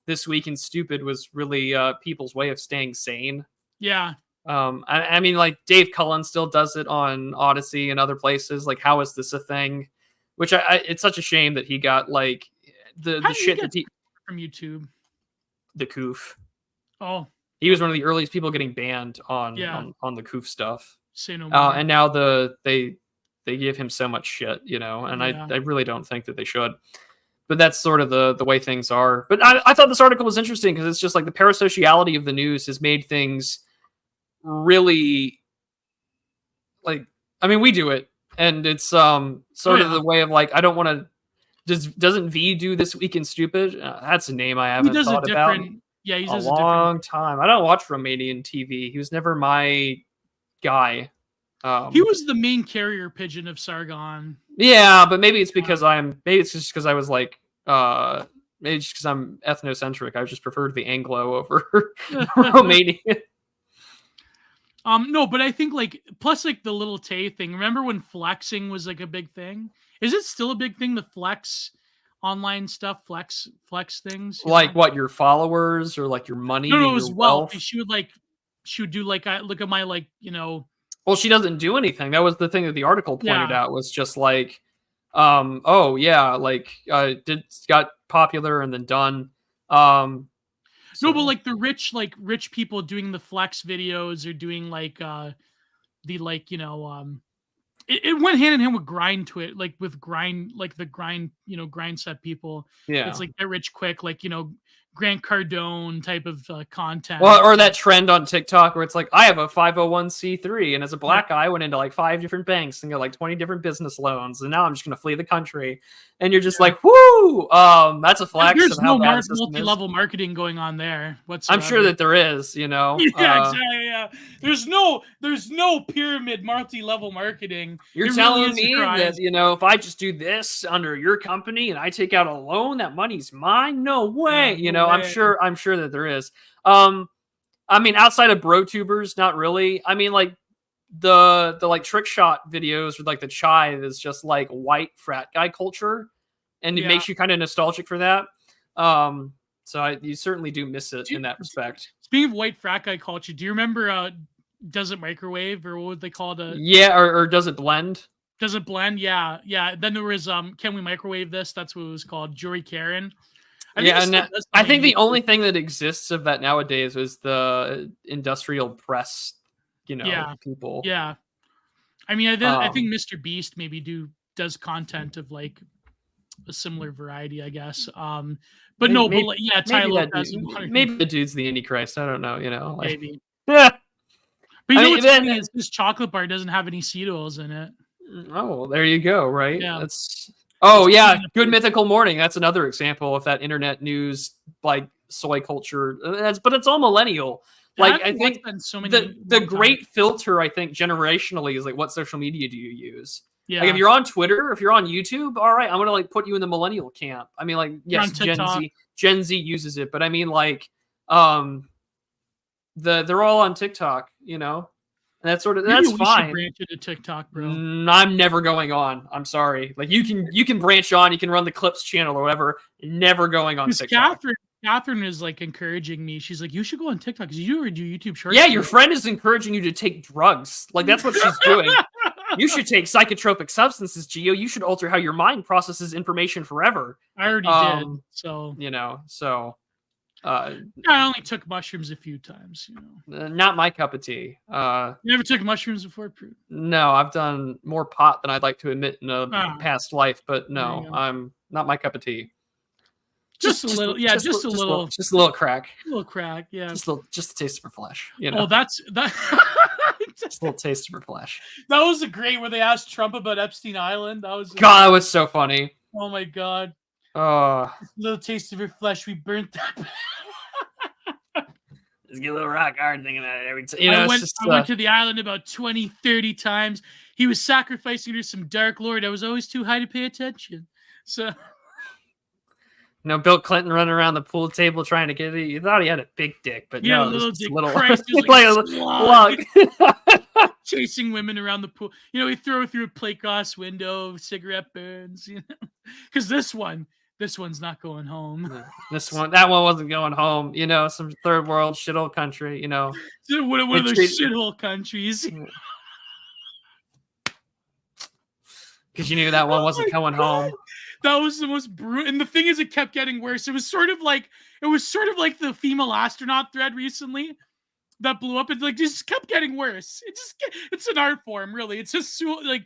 This Week in Stupid was really people's way of staying sane. Yeah. I mean, like Dave Cullen still does it on Odyssey and other places. Like, how is this a thing? Which it's such a shame that he got like the shit that from YouTube. The Coof. Oh, he was one of the earliest people getting banned on the Coof stuff. Say no more. And now they give him so much shit, you know, and I really don't think that they should. But that's sort of the way things are. But I thought this article was interesting because it's just like the parasociality of the news has made things really like, I mean, we do it, and it's sort of the way of like, I don't want to. Doesn't V do This Week in Stupid? That's a name I haven't thought about. Yeah, he does a long time. I don't watch Romanian TV. He was never my guy. He was the main carrier pigeon of Sargon. Yeah, but maybe it's because maybe it's just because I was like maybe just because I'm ethnocentric. I just preferred the Anglo over Romanian. No, but I think like plus like the little Tay thing. Remember when flexing was like a big thing? Is it still a big thing? The flex online stuff, flex things. Like what, your followers or like your money? No, it was wealth. She would do like, I look at my like, you know. Well, she doesn't do anything. That was the thing that the article pointed out, was just like, oh yeah, like got popular and then done. No, but like the rich people doing the flex videos or doing like the like, you know, it went hand in hand with grind to it, like with grind, like the grind, you know, grind set people. Yeah, it's like they're rich quick, like, you know, Grant Cardone type of content. Well, or that trend on TikTok where it's like, I have a 501c3, and as a black guy, I went into like 5 different banks and got like 20 different business loans, and now I'm just going to flee the country. And you're just like, whoo, that's a flex. There's no multi-level marketing going on there whatsoever. I'm sure that there is, you know. Yeah, exactly. Yeah, there's no pyramid multi-level marketing. You're telling me that, you know, if I just do this under your company and I take out a loan, that money's mine? No way. You know, I'm sure that there is. I mean, outside of bro tubers, not really. I mean, like the like trick shot videos with like the chai is just like white frat guy culture, and it makes you kind of nostalgic for that. So you certainly do miss it in that respect. Speaking of white frat guy culture, do you remember Does It Microwave, or what would they call it? Yeah, or Does It Blend? Does It Blend? Yeah. Then there was Can We Microwave This? That's what it was called. Jory Karen. I think the only thing that exists of that nowadays is the industrial press, you know, people. Yeah. I mean, I think Mr. Beast maybe does content of like a similar variety, I guess. But Ty Lopez. Maybe the dude's the Antichrist. I don't know, you know. Like, maybe. Yeah. But you know what's funny is this chocolate bar doesn't have any seed oils in it. Oh, there you go, right? Yeah. Good Mythical Morning. That's another example of that internet news, like soy culture. But it's all millennial. Like, I think the great filter, I think, generationally is like, what social media do you use? Yeah. Like, if you're on Twitter, if you're on YouTube, all right, I'm gonna like put you in the millennial camp. I mean, like, yes, Gen Z uses it, but I mean, like, they're all on TikTok, you know. And that's sort of that's fine. Branch into TikTok, bro. I'm never going on. I'm sorry. Like, you can branch on. You can run the Clips channel or whatever. Never going on TikTok. Catherine is like encouraging me. She's like, you should go on TikTok because you do YouTube shorts. Yeah, your friend is encouraging you to take drugs. Like, that's what she's doing. You should take psychotropic substances, Gio. You should alter how your mind processes information forever. I already did. So you know, I only took mushrooms a few times, you know. Not my cup of tea. You never took mushrooms before, Prude? No, I've done more pot than I'd like to admit in a past life, but no, I'm not my cup of tea. Just a little crack. A little crack, yeah. Just a taste of her flesh. You know. Oh, that's that. Just a little taste of her flesh. That was a great where they asked Trump about Epstein Island. That was so funny. Oh my god. A little taste of her flesh. We burnt that. Just get a little rock hard thinking about it every time. You know, I went to the island about 20, 30 times. He was sacrificing to some dark lord. I was always too high to pay attention. So Bill Clinton running around the pool table trying to get it. You thought he had a big dick, but no, little this dick. little Christ, like a slug. Chasing women around the pool. He throw through a plate glass window, cigarette burns. Because this one's not going home. That one wasn't going home. Some third world shithole country. One of those shithole countries. Because you knew that one wasn't going home. That was the most brutal. And the thing is, it kept getting worse. It was sort of like the female astronaut thread recently that blew up. It just kept getting worse. It's an art form, really. It's just like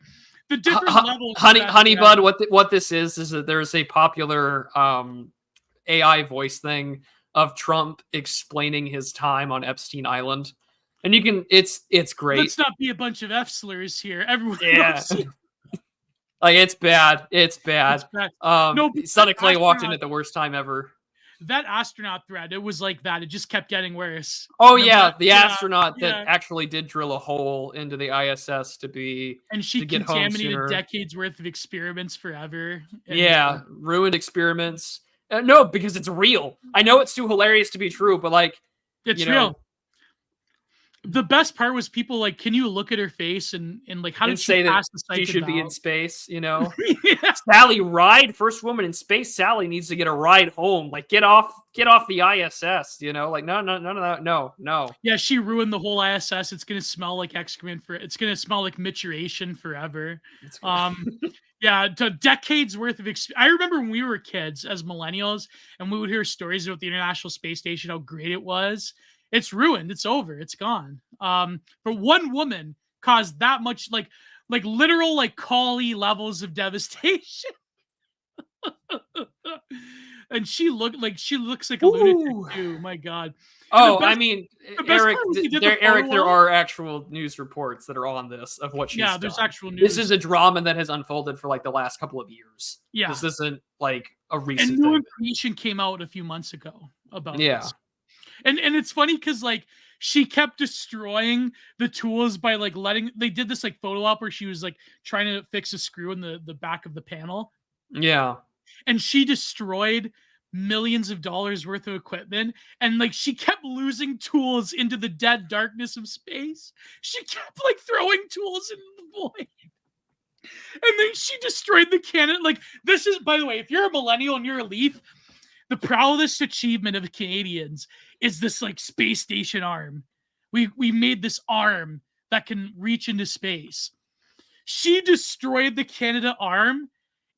the different levels. Honey Bud, what this is that there's a popular AI voice thing of Trump explaining his time on Epstein Island, and it's great. Let's not be a bunch of F slurs here. Everyone knows. Like, it's bad. It's bad. Son of Clay walked in at the worst time ever. That astronaut thread, it was like that. It just kept getting worse. Oh, yeah. The astronaut that actually did drill a hole into the ISS and she contaminated decades worth of experiments forever. And ruined experiments. No, because it's real. I know it's too hilarious to be true, but it's real. The best part was people like, can you look at her face and like, how did she pass the psych? She should be in space, Sally Ride, first woman in space. Sally needs to get a ride home. Like, get off the ISS, Like, no, none of that. No. Yeah, she ruined the whole ISS. It's gonna smell like excrement it's gonna smell like maturation forever. Decades worth of I remember when we were kids as millennials and we would hear stories about the International Space Station, how great it was. It's ruined. It's over. It's gone. But one woman caused that much, like literal, like Kali levels of devastation. And she looks like a lunatic too. My God. Eric, there are actual news reports that are on this of what she's done. There's actual news. This is a drama that has unfolded for like the last couple of years. Yeah. This isn't like a recent thing. And new information came out a few months ago about this. And it's funny because like she kept destroying the tools by like they did this like photo op where she was like trying to fix a screw in the back of the panel. Yeah. And she destroyed millions of dollars worth of equipment. And like she kept losing tools into the dead darkness of space. She kept like throwing tools into the void. And then she destroyed the cannon. Like, this is, by the way, if you're a millennial and you're a Leaf, the proudest achievement of the Canadians is this like space station arm. We made this arm that can reach into space. She destroyed the Canada arm,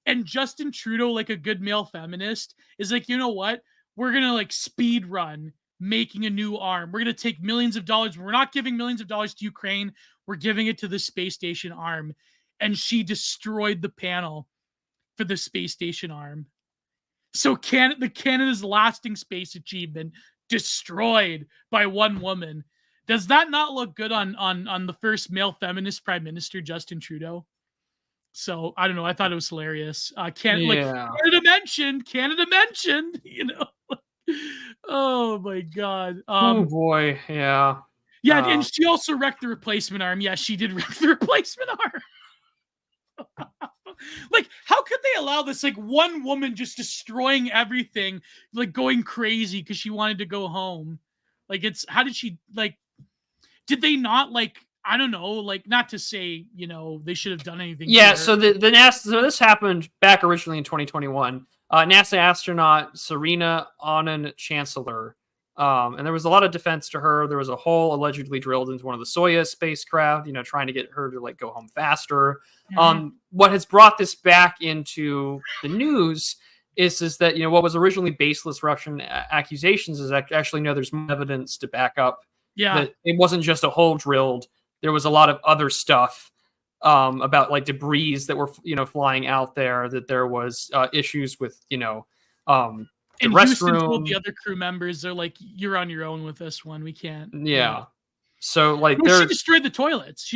and Justin Trudeau, like a good male feminist, is like, you know what? We're gonna like speed run making a new arm. We're gonna take millions of dollars. We're not giving millions of dollars to Ukraine. We're giving it to the space station arm. And she destroyed the panel for the space station arm. So Canada's lasting space achievement destroyed by one woman. Does that not look good on the first male feminist prime minister, Justin Trudeau? So I don't know. I thought it was hilarious. Canada mentioned, Oh my God. Oh boy. Yeah. Yeah. And she also wrecked the replacement arm. Yeah, she did wreck the replacement arm. Like, how could they allow this? Like, one woman just destroying everything, like going crazy because she wanted to go home. Like, how did she, like, did they not, like, I don't know, like, not to say, they should have done anything. Yeah. So the NASA, so this happened back originally in 2021. NASA astronaut Serena Aunan Chancellor. And there was a lot of defense to her. There was a hole allegedly drilled into one of the Soyuz spacecraft, trying to get her to like go home faster. Mm-hmm. What has brought this back into the news is that, what was originally baseless Russian accusations is actually, there's more evidence to back up. Yeah. That it wasn't just a hole drilled. There was a lot of other stuff about like debris that were, flying out there, that there was issues with, the and restroom. Houston told the other crew members, they're like, you're on your own with this one. We can't. Yeah. So like, she destroyed the toilets.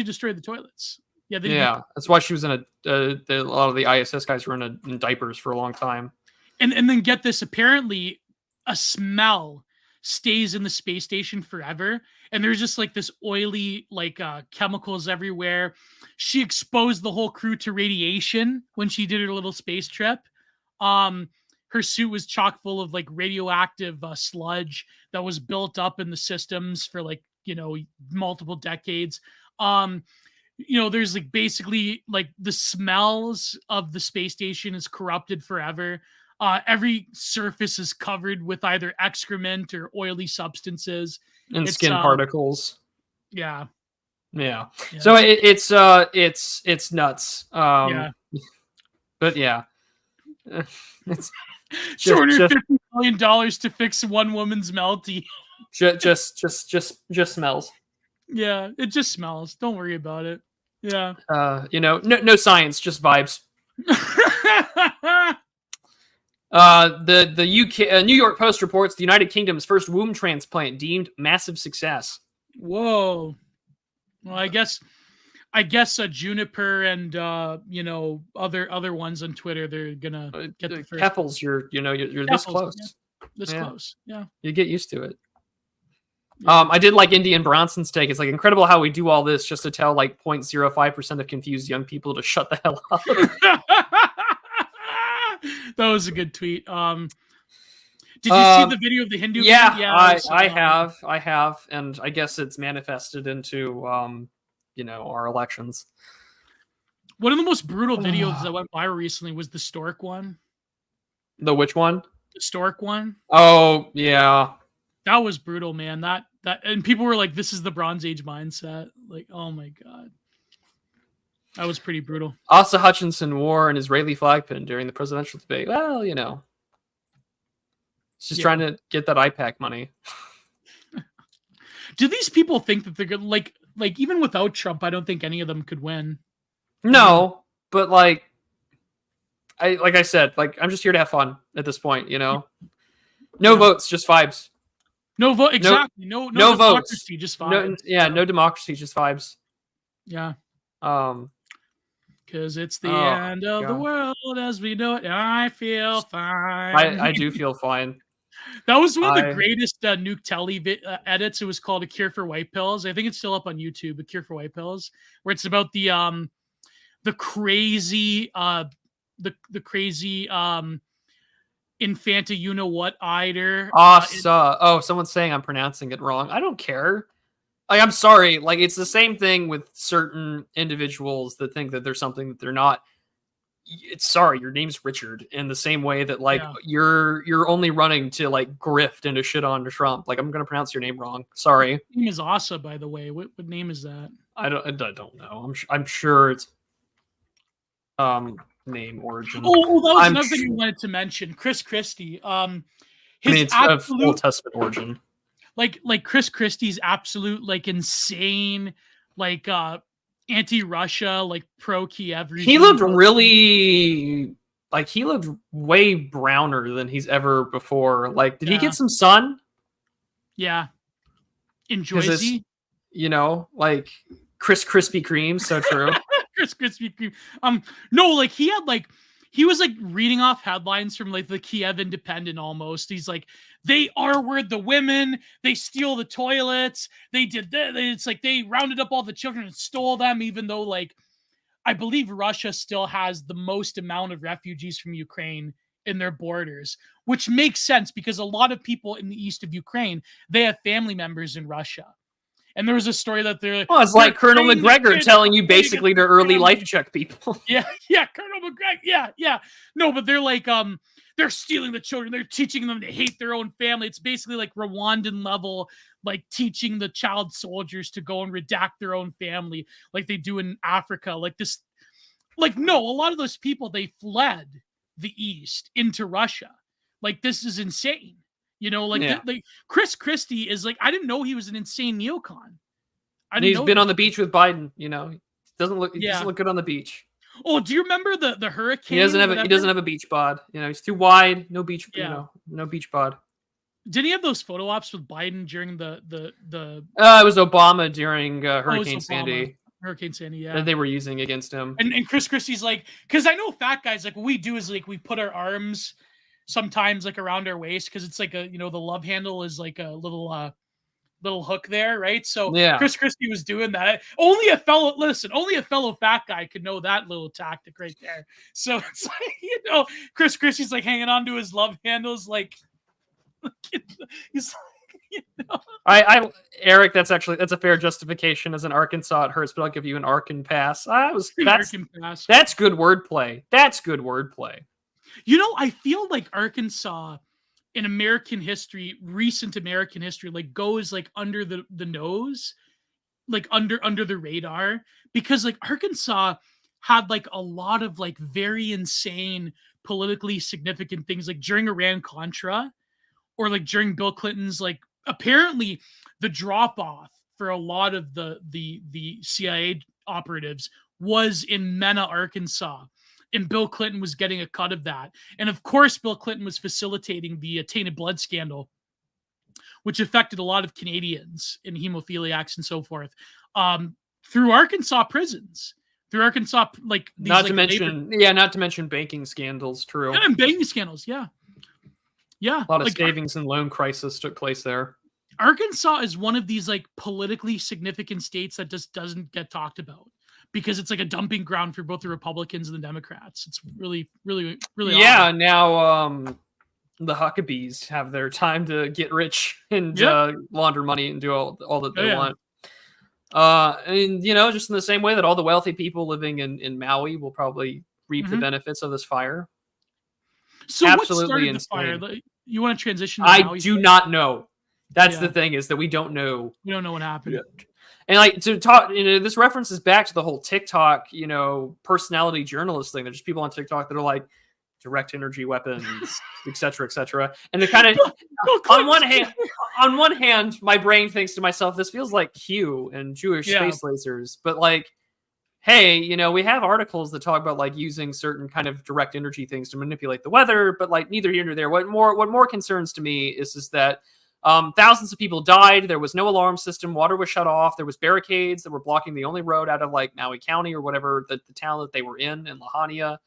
Yeah. That's why she was in a lot of the ISS guys were in diapers for a long time. And then get this, apparently a smell stays in the space station forever. And there's just like this oily, like chemicals everywhere. She exposed the whole crew to radiation when she did her little space trip. her suit was chock full of like radioactive sludge that was built up in the systems for like, multiple decades. There's like basically like the smells of the space station is corrupted forever. Every surface is covered with either excrement or oily substances and skin particles. Yeah. So it's nuts. But yeah, it's $250 million to fix one woman's melty. Just smells. Yeah, it just smells. Don't worry about it. Yeah. No science, just vibes. The UK New York Post reports the United Kingdom's first womb transplant deemed massive success. Whoa. Well, I guess Juniper and other ones on Twitter, they're gonna get the first. Keppels, you're this close. Yeah. This close. Yeah. You get used to it. I did like Indian Bronson's take. It's like incredible how we do all this just to tell like 0.05% of confused young people to shut the hell up. That was a good tweet. Did you see the video of the Hindu? Yeah, I have, and I guess it's manifested into our elections. One of the most brutal videos that went viral recently was the stork one. The which one? The stork one. Oh yeah. That was brutal, man. That and people were like, "This is the Bronze Age mindset." Like, oh my god, that was pretty brutal. Asa Hutchinson wore an Israeli flag pin during the presidential debate. Well, it's just trying to get that IPAC money. Do these people think that they're good? Like even without Trump, I don't think any of them could win. No, but I said, I'm just here to have fun at this point. No votes, just vibes. No vote, exactly. No democracy, votes. Just vibes. No democracy, just vibes. Yeah. Because it's the end of the world as we know it, and I feel fine. I do feel fine. That was one of the greatest Nuke Telly edits. It was called "A Cure for White Pills." I think it's still up on YouTube. "A Cure for White Pills," where it's about the crazy Infanta, Eider. Someone's saying I'm pronouncing it wrong. I don't care. I'm sorry. It's the same thing with certain individuals that think that there's something that they're not. Sorry, your name's Richard. In the same way that you're only running to grift and to shit on Trump. I'm gonna pronounce your name wrong. Sorry. Your name is Asa, by the way. What name is that? I don't know. I'm sure it's name origin. That was another thing I wanted to mention. Chris Christie. It's of Old Testament origin. Like Chris Christie's absolute insane anti-Russia, pro-Kiev regime. He looked really he looked way browner than he's ever before. Did he get some sun? Yeah. In Jersey. Chris Krispy Kreme, so true. Chris Krispy Kreme. No, he had he was reading off headlines from the Kiev Independent almost. He's like, they R-word the women, they steal the toilets, they did that. It's they rounded up all the children and stole them, even though I believe Russia still has the most amount of refugees from Ukraine in their borders, which makes sense because a lot of people in the east of Ukraine, they have family members in Russia. And there was a story that they're it's like Colonel McGregor telling you basically to early life check people. Yeah, Colonel McGregor. Yeah. No, but they're they're stealing the children. They're teaching them to hate their own family. It's basically Rwandan level, teaching the child soldiers to go and redact their own family, like they do in Africa. No, a lot of those people, they fled the East into Russia. This is insane. Chris Christie is I didn't know he was an insane neocon. He's been on the beach with Biden. He doesn't look good on the beach. Oh, do you remember the hurricane? He doesn't have a beach bod. He's too wide. No beach. No beach bod. Did he have those photo ops with Biden during the? It was Obama during Hurricane Sandy. Hurricane Sandy, yeah. That they were using against him. And Chris Christie's because I know fat guys what we do is we put our arms sometimes around our waist because it's the love handle is a little little hook there, right? So Yeah. Chris Christie was doing that. Only a fellow fat guy could know that little tactic right there. So it's like, Chris Christie's like hanging on to his love handles, like he's Eric, that's a fair justification. As an Arkansas, it hurts, but I'll give you an Arkan pass. That's good wordplay. That's good wordplay. I feel like Arkansas in American history, recent American history, like goes like under the nose, like under the radar, because like Arkansas had like a lot of like very insane politically significant things, like during Iran-Contra, or like during Bill Clinton's, like apparently the drop off for a lot of the CIA operatives was in Mena, Arkansas. And Bill Clinton was getting a cut of that. And of course, Bill Clinton was facilitating the tainted blood scandal, which affected a lot of Canadians and hemophiliacs and so forth, through Arkansas prisons, through Arkansas, like these, not to mention banking scandals. True. Yeah, and banking scandals. Yeah. Yeah. A lot of savings and loan crisis took place there. Arkansas is one of these like politically significant states that just doesn't get talked about, because it's like a dumping ground for both the Republicans and the Democrats. It's really, really, really yeah. Odd. Now, the Huckabees have their time to get rich and launder money and do all that they want. And just in the same way that all the wealthy people living in Maui will probably reap the benefits of this fire. So absolutely what started the fire? You want to transition to Maui? I do not know. That's the thing, is that we don't know. We don't know what happened. And like to talk, this references back to the whole TikTok, personality journalist thing. There's just people on TikTok that are like direct energy weapons, etc., etc. And they kind of, on one hand, my brain thinks to myself, this feels like Q and Jewish space lasers. But like, hey, we have articles that talk about like using certain kind of direct energy things to manipulate the weather. But like, neither here nor there. What more concerns to me is that thousands of people died. There was no alarm system. Water was shut off. There was barricades that were blocking the only road out of like Maui County or whatever the town that they were in Lahaina.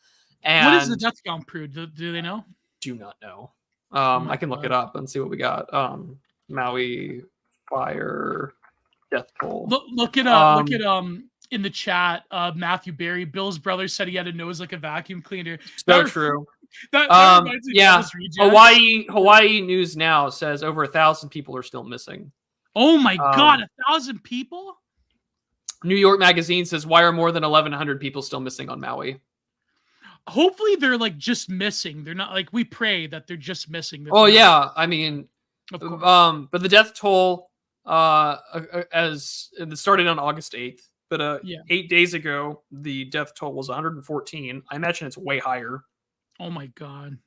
And what is the death count, Prude? Do they know? Do not know. I can look it up and see what we got. Maui fire death toll. Look it up. Look at in the chat. Matthew Berry, Bill's brother, said he had a nose like a vacuum cleaner. So true. That reminds me of Hawaii News Now says over 1,000 people are still missing. Oh my God, 1,000 people? New York Magazine says, why are more than 1,100 people still missing on Maui? Hopefully they're like just missing. They're not like, we pray that they're just missing. I mean, but the death toll, as it started on August 8th, but 8 days ago, the death toll was 114. I imagine it's way higher. Oh my God.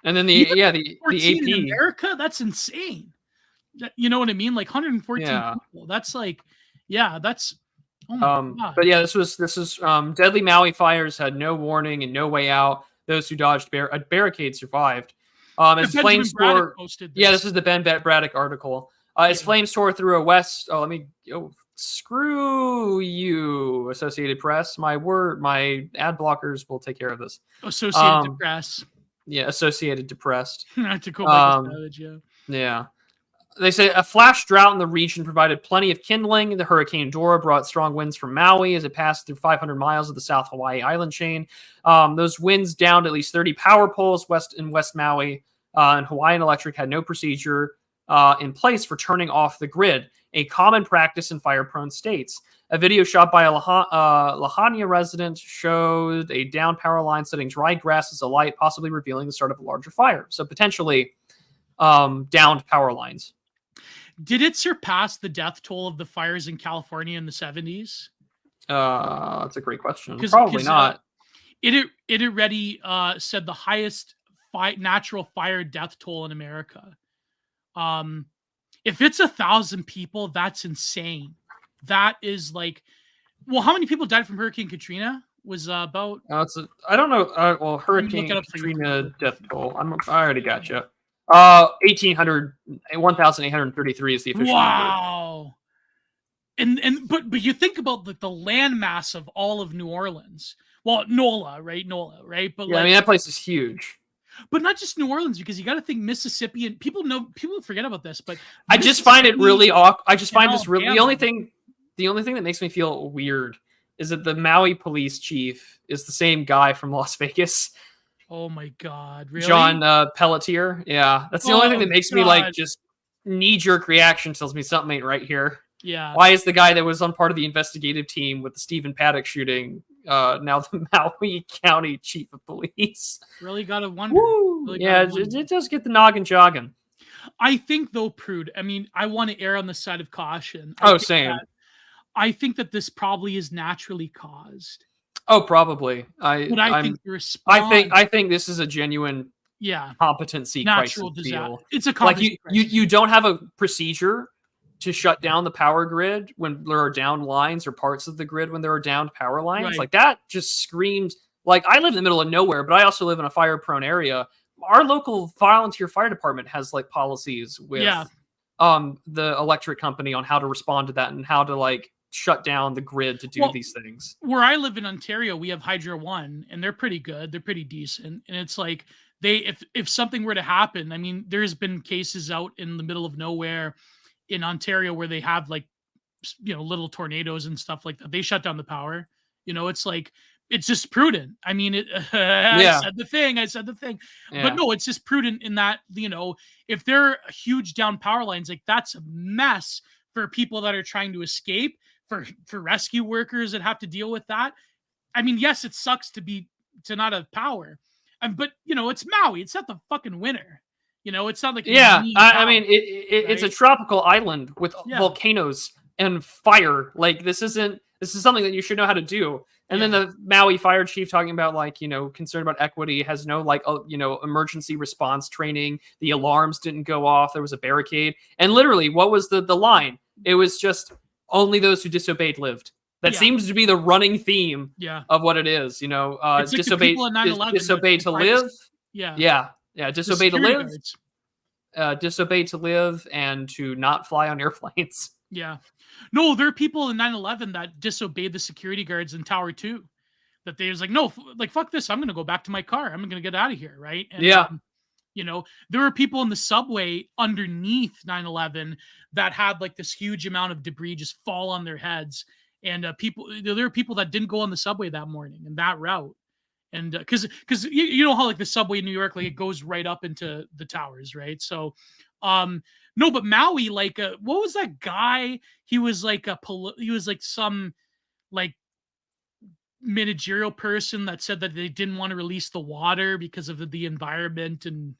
And then the AP in America, that's insane. You know what I mean? Like 114 people. That's like, that's oh my God. But this is deadly Maui fires had no warning and no way out. Those who dodged barricades survived. As flames tore, this is the Ben Braddock article. As flames tore through a west. Screw you, Associated Press. My ad blockers will take care of this. Associated Press. Yeah, Associated Depressed. To go back to Savage, yeah. They say a flash drought in the region provided plenty of kindling. The Hurricane Dora brought strong winds from Maui as it passed through 500 miles of the South Hawaii island chain. Those winds downed at least 30 power poles west Maui, and Hawaiian Electric had no procedure in place for turning off the grid, a common practice in fire-prone states. A video shot by a Lahaina resident showed a downed power line setting dry grasses alight, possibly revealing the start of a larger fire. So potentially downed power lines. Did it surpass the death toll of the fires in California in the 70s? That's a great question. Probably not. It already said the highest natural fire death toll in America. If it's 1,000 people, that's insane. That is like, well, how many people died from Hurricane Katrina? Was about. I don't know. Hurricane Katrina death toll. I already got you. 1,833 is the official number. Wow. But you think about the landmass of all of New Orleans. Well, NOLA, right? But I mean, that place is huge. But not just New Orleans, because you got to think Mississippi, and people forget about this, but I just find it really awkward. I just find this really Alabama. the only thing that makes me feel weird is that the Maui police chief is the same guy from Las Vegas. Oh my God, really? John Pelletier. Yeah, that's the only thing that makes me like just knee-jerk reaction tells me something ain't right here. Yeah. Why is the guy that was on part of the investigative team with the Stephen Paddock shooting now the Maui County Chief of Police? Really gotta wonder. Really it does get the noggin jogging. I think though, Prude, I mean, I want to err on the side of caution. Same. I think that this probably is naturally caused. Oh, probably. I think the response. I think this is a genuine competency natural crisis disaster. deal. It's a competency crisis. You don't have a procedure to shut down the power grid when there are down lines, or parts of the grid when there are down power lines. Right. Like that just screams. Like, I live in the middle of nowhere, but I also live in a fire prone area. Our local volunteer fire department has like policies with the electric company on how to respond to that and how to like shut down the grid to do these things. Where I live in Ontario, we have Hydro One, and they're pretty good. They're pretty decent. And it's like if something were to happen, I mean, there's been cases out in the middle of nowhere in Ontario where they have like, little tornadoes and stuff like that. They shut down the power. It's like, it's just prudent. I mean, I said the thing. Yeah. But no, it's just prudent in that, if there are huge down power lines, like that's a mess for people that are trying to escape, for rescue workers that have to deal with that. I mean, yes, it sucks to not have power, but it's Maui. It's not the fucking winter. It's not like I mean, it's a tropical island with volcanoes and fire. Like this is something that you should know how to do. And then the Maui fire chief talking about like, concern about equity, has no like, emergency response training. The alarms didn't go off. There was a barricade. And literally, what was the line? It was just only those who disobeyed lived. That seems to be the running theme of what it is. Disobey to live. Disobey to live. Disobey to live and to not fly on airplanes. Yeah. No, there are people in 9/11 that disobeyed the security guards in Tower 2. That they was like, no, like, fuck this. I'm going to go back to my car. I'm going to get out of here, right? And, there were people in the subway underneath 9/11 that had like this huge amount of debris just fall on their heads. And there were people that didn't go on the subway that morning and that route. And because you know how like the subway in New York, like it goes right up into the towers, right? So, no, but Maui, like, what was that guy? He was like some like managerial person that said that they didn't want to release the water because of the environment and.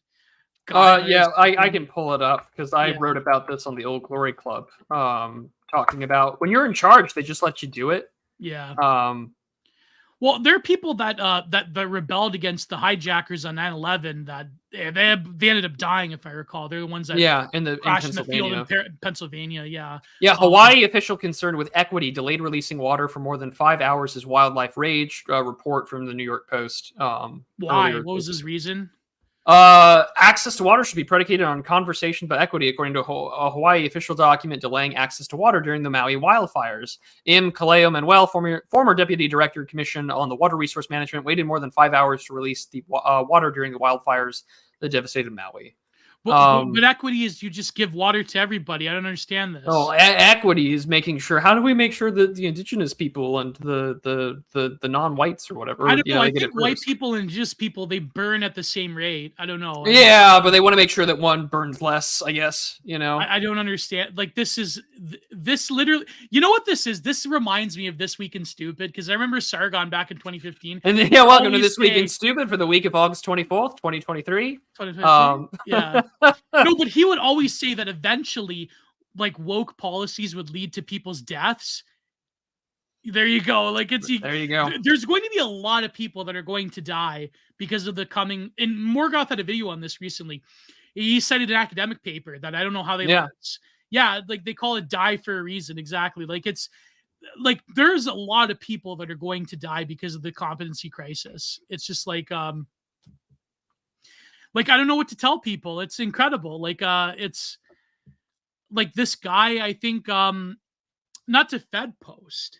I can pull it up because I wrote about this on the Old Glory Club. Talking about when you're in charge, they just let you do it. Yeah. Well, there are people that rebelled against the hijackers on 9/11 that they ended up dying, if I recall. They're the ones that crashed in the field in Pennsylvania. Yeah. Hawaii official concerned with equity delayed releasing water for more than 5 hours as wildlife rage. Report from the New York Post. Why? What was his reason? Access to water should be predicated on conversation about equity, according to a Hawaii official document delaying access to water during the Maui wildfires. M. Kaleo Manuel, former deputy director commission on the water resource management, waited more than 5 hours to release the water during the wildfires that devastated Maui. But equity is you just give water to everybody. I don't understand this. Equity is making sure. How do we make sure that the indigenous people and the non-whites or whatever? I don't know. I think white people and indigenous people, they burn at the same rate. I don't know. Yeah, but they want to make sure that one burns less. I guess I don't understand. Like this literally. You know what this is? This reminds me of This Week in Stupid because I remember Sargon back in 2015. And welcome to This Week in Stupid for the week of August 24th, 2023. Yeah. No, but he would always say that eventually, like woke policies would lead to people's deaths. There you go. Like there you go. There's going to be a lot of people that are going to die because of the coming. And Morgoth had a video on this recently. He cited an academic paper that I don't know how they. Like they call it die for a reason. Exactly. Like it's like there's a lot of people that are going to die because of the competency crisis. It's just like I don't know what to tell people. It's incredible. Like it's like this guy, I think not to Fed post,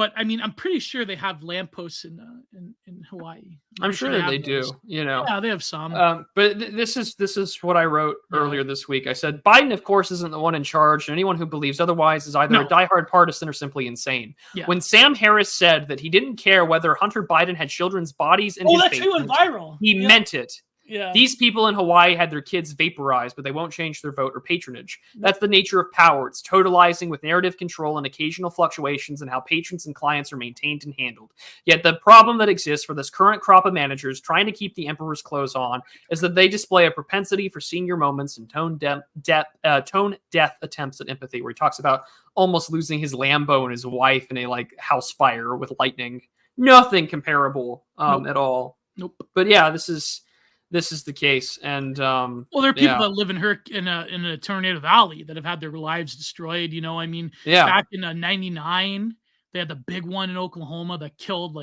But I mean, I'm pretty sure they have lampposts in Hawaii. I'm sure that they do. You know, yeah, they have some. But this is what I wrote earlier this week. I said Biden, of course, isn't the one in charge, and anyone who believes otherwise is either a diehard partisan or simply insane. Yeah. When Sam Harris said that he didn't care whether Hunter Biden had children's bodies in his basement, went viral. He meant it. Yeah. These people in Hawaii had their kids vaporized, but they won't change their vote or patronage. That's the nature of power. It's totalizing with narrative control and occasional fluctuations in how patrons and clients are maintained and handled. Yet the problem that exists for this current crop of managers trying to keep the emperor's clothes on is that they display a propensity for senior moments and tone death attempts at empathy, where he talks about almost losing his Lambo and his wife in a house fire with lightning. Nothing comparable at all. Nope. But yeah, this is the case, and there are people that live in a tornado valley that have had their lives destroyed. You know, I mean, back in '99, they had the big one in Oklahoma that killed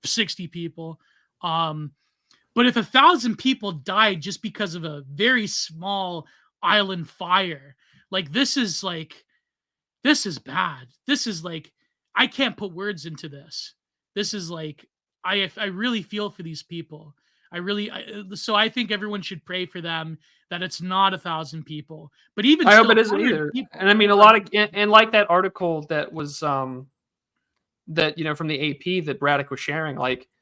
60 people. But if 1,000 people died just because of a very small island fire, this is bad. This is I can't put words into this. This is I really feel for these people. So I think everyone should pray for them that it's not 1,000 people, but even I hope it isn't either. People, and I mean, a lot of, and like that article that was, that, from the AP that Braddock was sharing,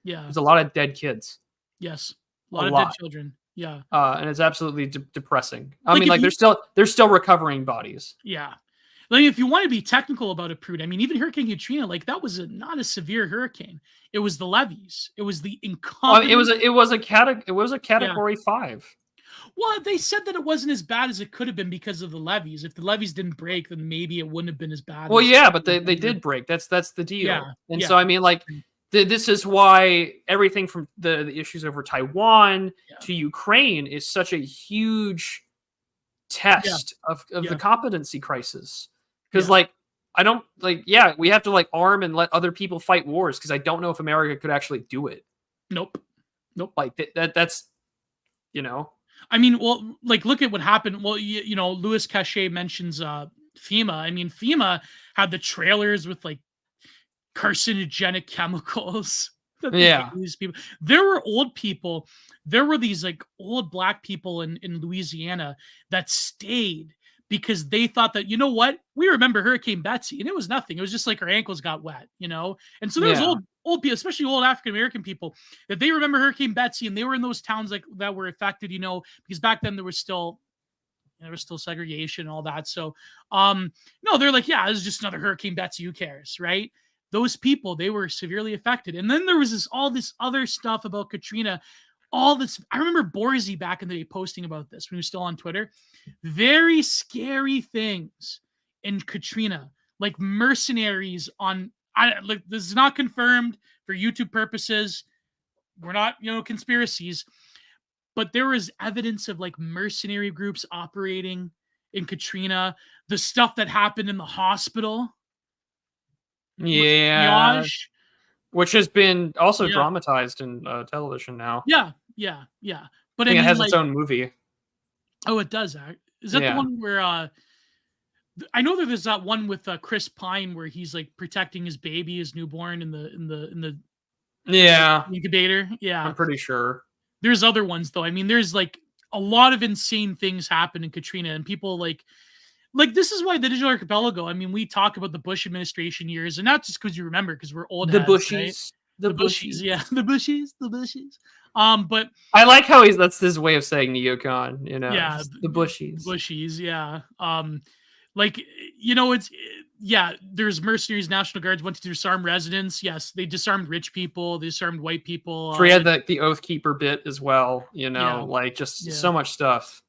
there's a lot of dead kids. Yes. A lot of dead children. Yeah. And it's absolutely depressing. I mean, they're still recovering bodies. Yeah. If you want to be technical about it, Prude, I mean, even Hurricane Katrina, that was not a severe hurricane. It was the levees. It was the incompetent. It was a category 5. Well, they said that it wasn't as bad as it could have been because of the levees. If the levees didn't break, then maybe it wouldn't have been as bad. Well, yeah, but they did break. That's the deal. Yeah. And so I mean, this is why everything from the issues over Taiwan to Ukraine is such a huge test of the competency crisis. Because I don't we have to arm and let other people fight wars, because I don't know if America could actually do it. Nope. That's I mean, well, look at what happened. Well, Louis Cachet mentions FEMA. I mean, FEMA had the trailers with carcinogenic chemicals. These people. There were old people. There were these old Black people in Louisiana that stayed because they thought that, you know what, we remember Hurricane Betsy, and it was nothing. It was just our ankles got wet, And so there was old people, especially old African American people, that they remember Hurricane Betsy, and they were in those towns that were affected, because back then there was still segregation and all that. So, no, they're yeah, it was just another Hurricane Betsy. Who cares, right? Those people, they were severely affected. And then there was all this other stuff about Katrina. All this, I remember Borzy back in the day posting about this when he was still on Twitter. Very scary things in Katrina, mercenaries on. This is not confirmed for YouTube purposes. We're not, conspiracies, but there was evidence of mercenary groups operating in Katrina. The stuff that happened in the hospital. Yeah. Which has been also dramatized in television now. Yeah. But I think it has its own movie. Oh, it does. Is that the one where? I know that there's that one with Chris Pine where he's protecting his baby, his newborn, in the incubator. Yeah, I'm pretty sure. There's other ones though. I mean, there's a lot of insane things happen in Katrina, and people this is why the Digital Archipelago. I mean, we talk about the Bush administration years, and not just because you remember, because we're old. The heads, Bushies, right? the Bushies, yeah, the Bushies. But I like how that's his way of saying neocon. Yeah, the Bushies. Bushies, yeah. There's mercenaries, National Guards went to disarm residents. Yes, they disarmed rich people, they disarmed white people. So we had the Oath Keeper bit as well. So much stuff.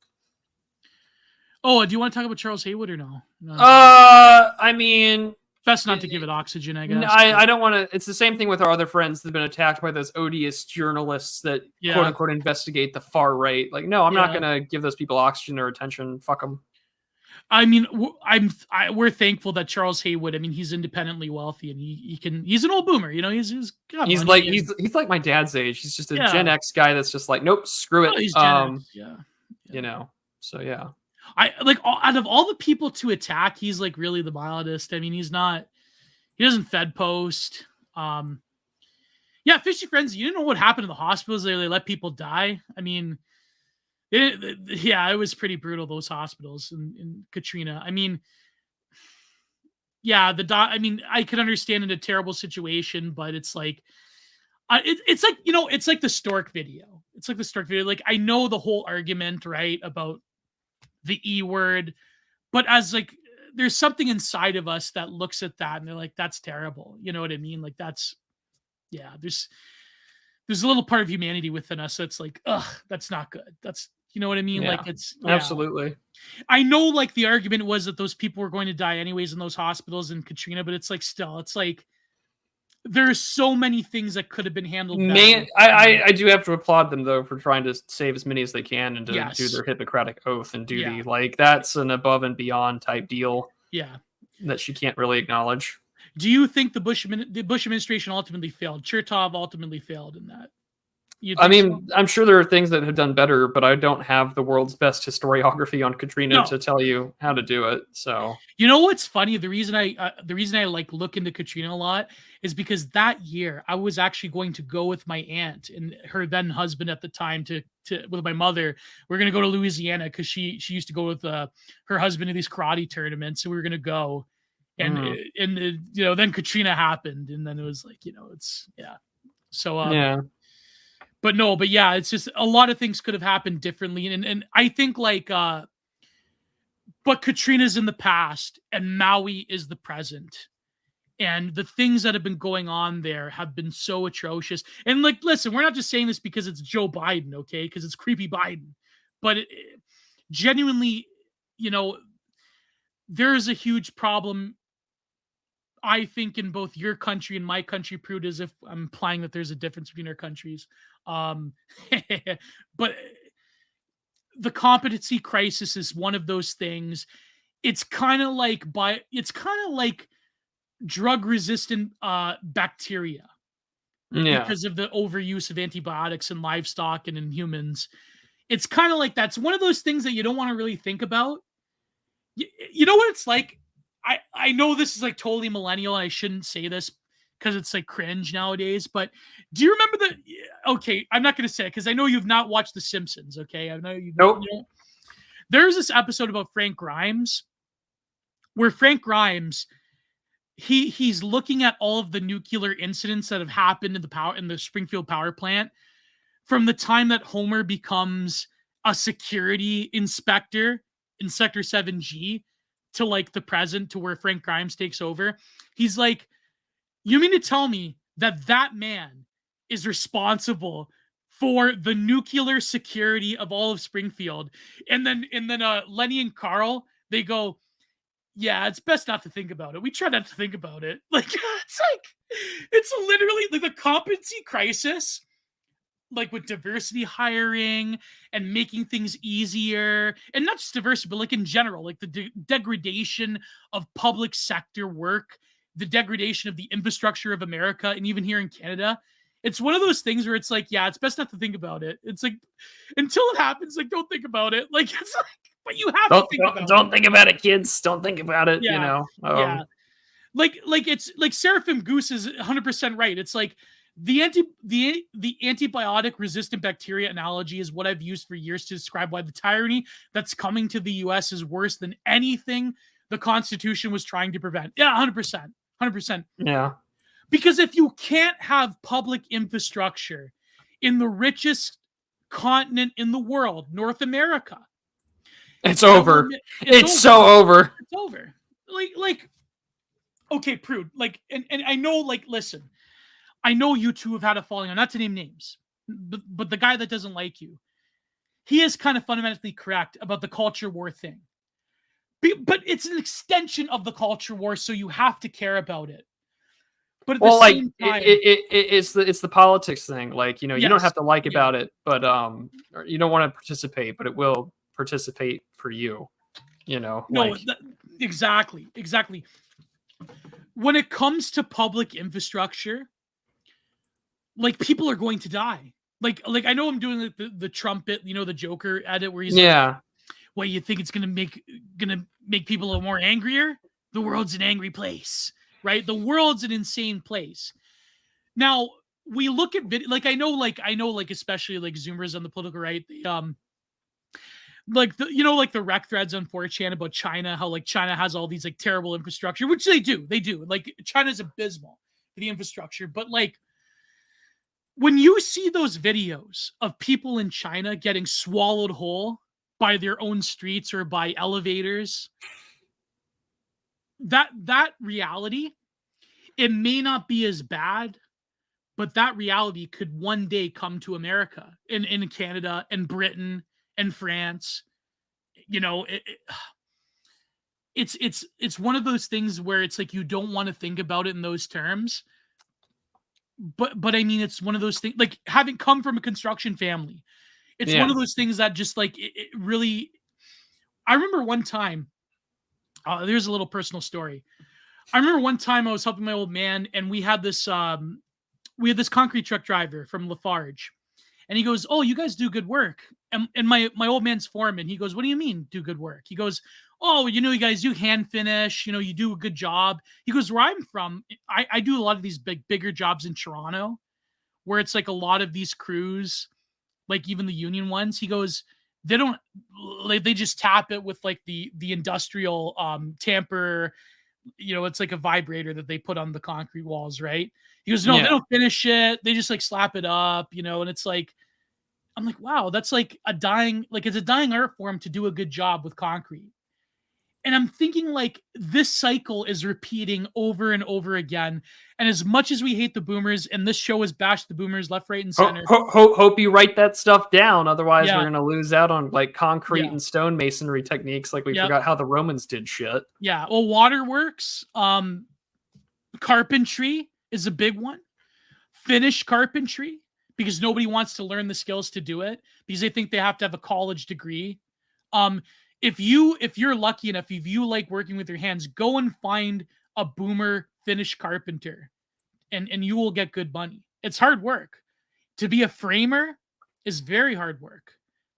Oh, do you want to talk about Charles Haywood or no? I mean, best not to give it oxygen, I guess. I don't want to. It's the same thing with our other friends that have been attacked by those odious journalists that quote unquote investigate the far right. No, I'm not going to give those people oxygen or attention. Fuck them. I mean, we're thankful that Charles Haywood. I mean, he's independently wealthy, and he's an old boomer. He's like my dad's age. He's just a Gen X guy that's just nope, screw it. He's Gen X. Yeah. So yeah. Out of all the people to attack, he's really the mildest. I mean, he's not He doesn't Fed post. Yeah, Fishy Frenzy. You didn't know what happened in the hospitals. They let people die. I mean, it was pretty brutal, those hospitals in Katrina. I mean, yeah, I mean, I could understand in a terrible situation, but it's like, it's like, it's like the Stork video. It's like the Stork video. Like, I know the whole argument, right, about the E word, but as like, there's something inside of us that looks at that and they're like, that's terrible. You know what I mean? Like, there's a little part of humanity within us that's like, ugh, that's not good. That's, you know what I mean? Yeah, like, it's absolutely. I know, like, the argument was that those people were going to die anyways in those hospitals in Katrina, but it's like, still, it's like, there's so many things that could have been handled better. I do have to applaud them, though, for trying to save as many as they can and to do their Hippocratic oath and duty. Yeah. Like, that's an above and beyond type deal. Yeah. That she can't really acknowledge. Do you think the Bush administration ultimately failed? Chertoff ultimately failed in that? I mean, so? I'm sure there are things that have done better, but I don't have the world's best historiography on Katrina to tell you how to do it. So, you know what's funny? The reason I like look into Katrina a lot is because that year I was actually going to go with my aunt and her then husband at the time to with my mother. We're gonna go to Louisiana because she used to go with her husband to these karate tournaments, so we were gonna go. And then Katrina happened, and then it was like, it's So yeah. But yeah, it's just a lot of things could have happened differently. And I think like, but Katrina's in the past and Maui is the present. And the things that have been going on there have been so atrocious. And like, listen, we're not just saying this because it's Joe Biden, okay? Because it's creepy Biden. But genuinely, there is a huge problem, I think, in both your country and my country, Prude, as if I'm implying that there's a difference between our countries. But the competency crisis is one of those things. It's kind of like drug-resistant bacteria. Yeah. Because of the overuse of antibiotics in livestock and in humans. It's kind of like that's one of those things that you don't want to really think about. You know what it's like? I know this is like totally millennial and I shouldn't say this because it's like cringe nowadays, but do you remember okay, I'm not going to say it because I know you've not watched The Simpsons, okay? I know you've Nope. There's this episode about Frank Grimes where Frank Grimes, he's looking at all of the nuclear incidents that have happened in the Springfield power plant from the time that Homer becomes a security inspector in Sector 7G to like the present, to where Frank Grimes takes over. He's like, you mean to tell me that man is responsible for the nuclear security of all of Springfield? And then Lenny and Carl, they go, yeah, it's best not to think about it. We try not to think about it. Like, it's literally like the competency crisis, like with diversity hiring and making things easier, and not just diversity, but like in general, like the degradation of public sector work, the degradation of the infrastructure of America, and even here in Canada. It's one of those things where it's like, yeah, it's best not to think about it. It's like, until it happens, like, don't think about it. Like, it's like, but you have to think about it. Don't think about it, kids. Don't think about it, yeah. Yeah. Like it's like Seraphim Goose is 100% right. It's like, the antibiotic resistant bacteria analogy is what I've used for years to describe why the tyranny that's coming to the US is worse than anything the Constitution was trying to prevent. Yeah, 100%. 100%. Yeah. Because if you can't have public infrastructure in the richest continent in the world, North America, it's over. It's so over. It's over. Like, okay, Prude, like, and I know, like, listen, I know you two have had a falling out, not to name names, but the guy that doesn't like you, he is kind of fundamentally correct about the culture war thing. But it's an extension of the culture war, so you have to care about it. But at the same time, it's the politics thing. Like, you don't have to like about it, but you don't want to participate, but it will participate for you. No, exactly. When it comes to public infrastructure, like, people are going to die. Like I know I'm doing the trumpet, the Joker edit where he's like, well, you think it's gonna make people a little more angrier? The world's an angry place. right? The world's an insane place. Now, we look at like I know especially like Zoomers on the political right, like like the rec threads on 4chan about China, how like China has all these like terrible infrastructure, which they do. Like China's abysmal for the infrastructure, but like when you see those videos of people in China getting swallowed whole by their own streets or by elevators, that reality, it may not be as bad, but that reality could one day come to America, in Canada and Britain and France. It's one of those things where it's like you don't want to think about it in those terms. But I mean, it's one of those things, like having come from a construction family, it's one of those things that just like it really. I remember one time, there's a little personal story. I remember one time I was helping my old man, and we had this concrete truck driver from Lafarge, and he goes, "Oh, you guys do good work." And my old man's foreman, he goes, "What do you mean do good work?" He goes, "Oh, you guys do hand finish, you do a good job." He goes, "Where I'm from, I do a lot of these bigger jobs in Toronto, where it's like a lot of these crews, like even the union ones." He goes, "They don't, like, they just tap it with like the industrial tamper, it's like a vibrator that they put on the concrete walls, right?" He goes, "No, they don't finish it. They just like slap it up, and it's like," I'm like, wow, that's like it's a dying art form to do a good job with concrete. And I'm thinking like this cycle is repeating over and over again. And as much as we hate the boomers, and this show has bashed the boomers left, right, and center. Hope you write that stuff down. Otherwise, we're going to lose out on like concrete and stone masonry techniques. Like we forgot how the Romans did shit. Yeah. Well, waterworks, carpentry is a big one. Finish carpentry, because nobody wants to learn the skills to do it because they think they have to have a college degree. If you're lucky enough, if you like working with your hands, go and find a boomer finish carpenter, and you will get good money. It's hard work. To be a framer is very hard work.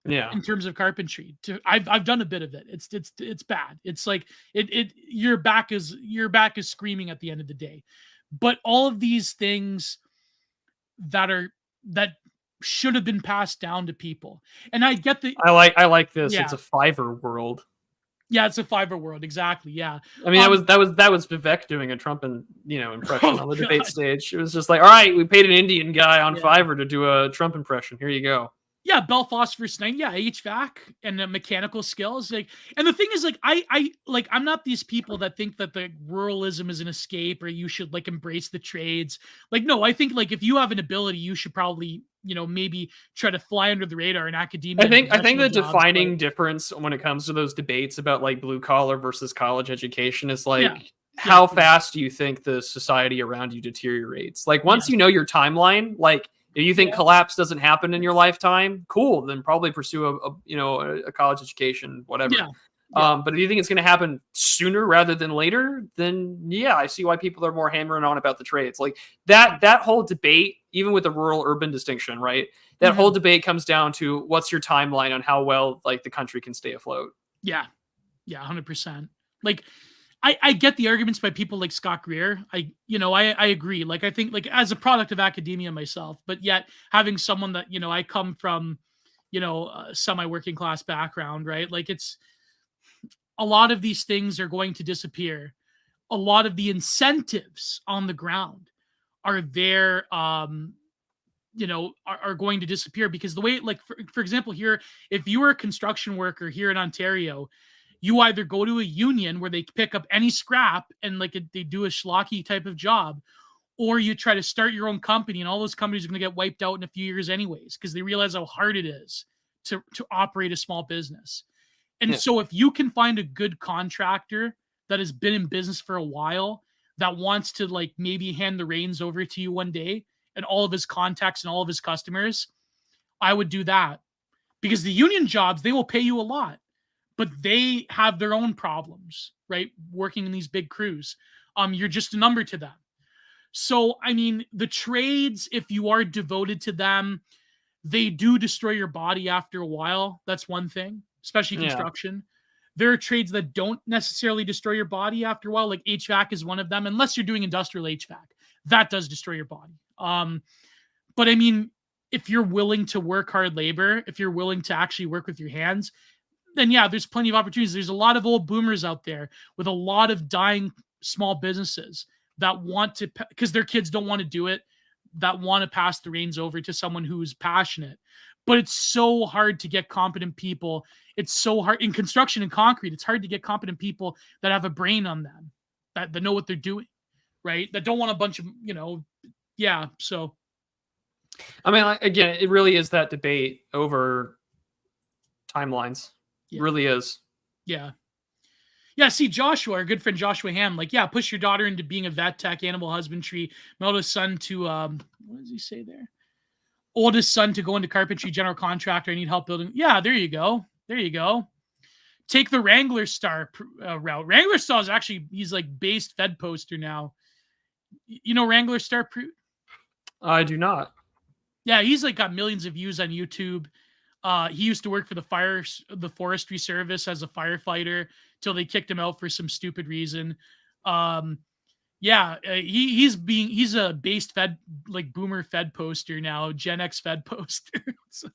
Yeah. In terms of carpentry, I've done a bit of it. It's bad. It's like your back is screaming at the end of the day. But all of these things that should have been passed down to people. And I get I like this. Yeah. It's a Fiverr world. Yeah, it's a Fiverr world. Exactly. Yeah. I mean, that was Vivek doing a Trump impression on the debate stage. It was just like, all right, we paid an Indian guy on Fiverr to do a Trump impression. Here you go. Yeah, Bell Phosphorus 9. Yeah, HVAC and mechanical skills. Like, and the thing is, like, I'm not these people that think that the ruralism is an escape or you should like embrace the trades. Like, no, I think like if you have an ability, you should probably maybe try to fly under the radar in academia. I think the defining difference when it comes to those debates about like blue collar versus college education is like how fast do you think the society around you deteriorates? Like once you know your timeline, like. If you think collapse doesn't happen in your lifetime, cool, then probably pursue a college education, whatever. But if you think it's going to happen sooner rather than later, then I see why people are more hammering on about the trades. Like that whole debate, even with the rural urban distinction, right? That whole debate comes down to what's your timeline on how well like the country can stay afloat. Yeah. Yeah. 100%. Like, I get the arguments by people like Scott Greer. I agree. Like, I think like as a product of academia myself, but yet having someone that, I come from, a semi-working class background, right? Like it's a lot of these things are going to disappear. A lot of the incentives on the ground are there, are going to disappear because the way, like, for example, here, if you were a construction worker here in Ontario, you either go to a union where they pick up any scrap and like they do a schlocky type of job, or you try to start your own company, and all those companies are going to get wiped out in a few years anyways because they realize how hard it is to operate a small business. And so if you can find a good contractor that has been in business for a while that wants to like maybe hand the reins over to you one day and all of his contacts and all of his customers, I would do that, because the union jobs, they will pay you a lot. But they have their own problems, right? Working in these big crews. You're just a number to them. So, I mean, the trades, if you are devoted to them, they do destroy your body after a while. That's one thing, especially construction. There are trades that don't necessarily destroy your body after a while. Like HVAC is one of them, unless you're doing industrial HVAC. That does destroy your body. But I mean, if you're willing to work hard labor, if you're willing to actually work with your hands, then yeah, there's plenty of opportunities. There's a lot of old boomers out there with a lot of dying small businesses that want to, because their kids don't want to do it, that want to pass the reins over to someone who's passionate. But it's so hard to get competent people. It's so hard in construction and concrete. It's hard to get competent people that have a brain on them, that know what they're doing, right? That don't want a bunch of, yeah. So, I mean, again, it really is that debate over timelines. Yeah. It really is. Yeah. Yeah, see, Joshua, our good friend Joshua Ham, like, yeah, push your daughter into being a vet tech, animal husbandry, oldest son to, what does he say there? Oldest son to go into carpentry, general contractor, I need help building. Yeah, there you go. There you go. Take the Wrangler Star route. Wrangler Star is actually, he's like based Fed poster now. You know Wrangler Star? I do not. Yeah, he's like got millions of views on YouTube. He used to work for the forestry service as a firefighter till they kicked him out for some stupid reason. He's a based Fed, like boomer Fed poster now, Gen X Fed poster. So,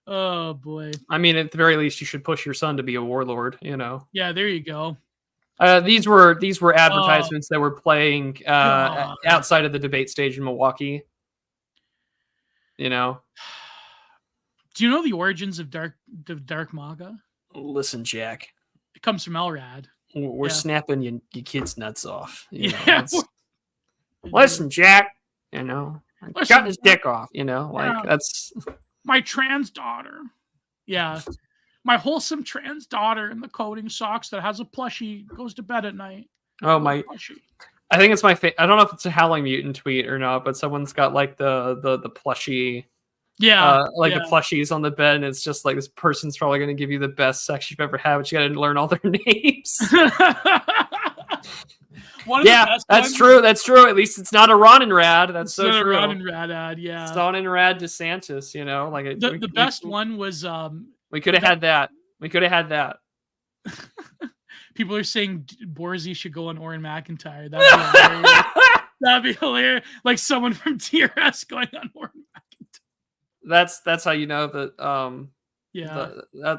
oh boy. I mean, at the very least, you should push your son to be a warlord. Yeah, there you go. These were advertisements that were playing outside of the debate stage in Milwaukee. Do you know the origins of dark MAGA? Listen, Jack. It comes from LRAD. We're snapping your kid's nuts off. Listen, Jack. Cutting his dick off. That's my trans daughter. Yeah, my wholesome trans daughter in the coding socks that has a plushie goes to bed at night. Oh my! Plushie. I think it's my I don't know if it's a Howling Mutant tweet or not, but someone's got like the plushie. Yeah. The plushies on the bed, and it's just like this person's probably going to give you the best sex you've ever had, but you got to learn all their names. That's true. That's true. At least it's not a Ron and Rad. That's so true. Ron and Rad ad, yeah. It's Ron and Rad DeSantis, the best one was we could have had that. We could have had that. People are saying Borzy should go on Oren McIntyre. That'd be hilarious. That'd be hilarious. Like someone from TRS going on Oren McIntyre. That's how you know that.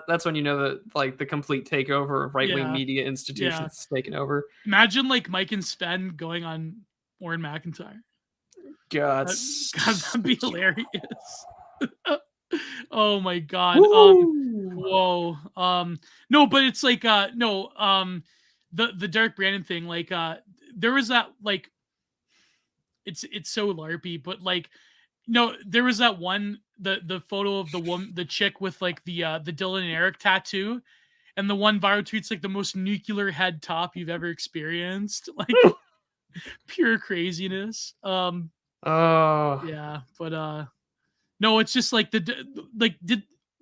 That's when you know that like the complete takeover of right-wing media institutions is taken over. Imagine like Mike and Sven going on Oren McIntyre. God, that'd be hilarious. Oh my God. Whoa. No, but it's like the Dark Brandon thing, like there was that, like, it's so LARPy, but like, no, there was that one, the photo of the woman, the chick with like the Dylan and Eric tattoo, and the one viral tweet's like the most nuclear head top you've ever experienced, like pure craziness. Yeah, but no, it's just like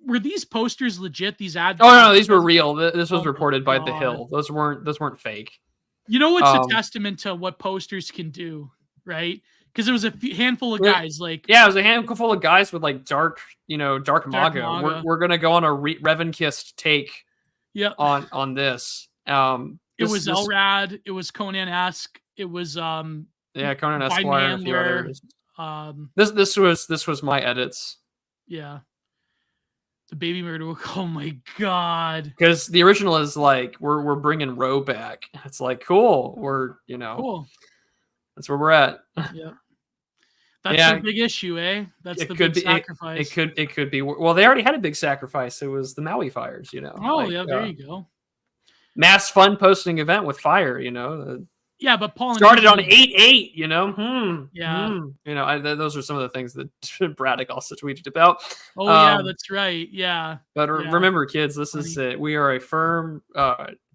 were these posters legit? These ads? Oh no, these were real. This was reported by The Hill. Those weren't fake. You know what's a testament to what posters can do, right? Because it was a handful of guys, like it was a handful of guys with like dark MAGA. We're gonna go on a Revenkist take, on this. It was LRAD. It was Conan-esque. It was Conan Esquire. A few others. This was my edits. Yeah. The baby murder. Oh my God. Because the original is like we're bringing Roe back. It's like cool. We're cool. That's where we're at. Yeah. That's a big issue, eh? That's the big sacrifice. It could be. Well, they already had a big sacrifice. It was the Maui fires. Oh yeah, there you go. Mass fun posting event with fire. Yeah, but Paul started on 8/8. Yeah. Those are some of the things that Braddock also tweeted about. Oh yeah, that's right. Yeah. But remember, kids, this is it. We are a firm.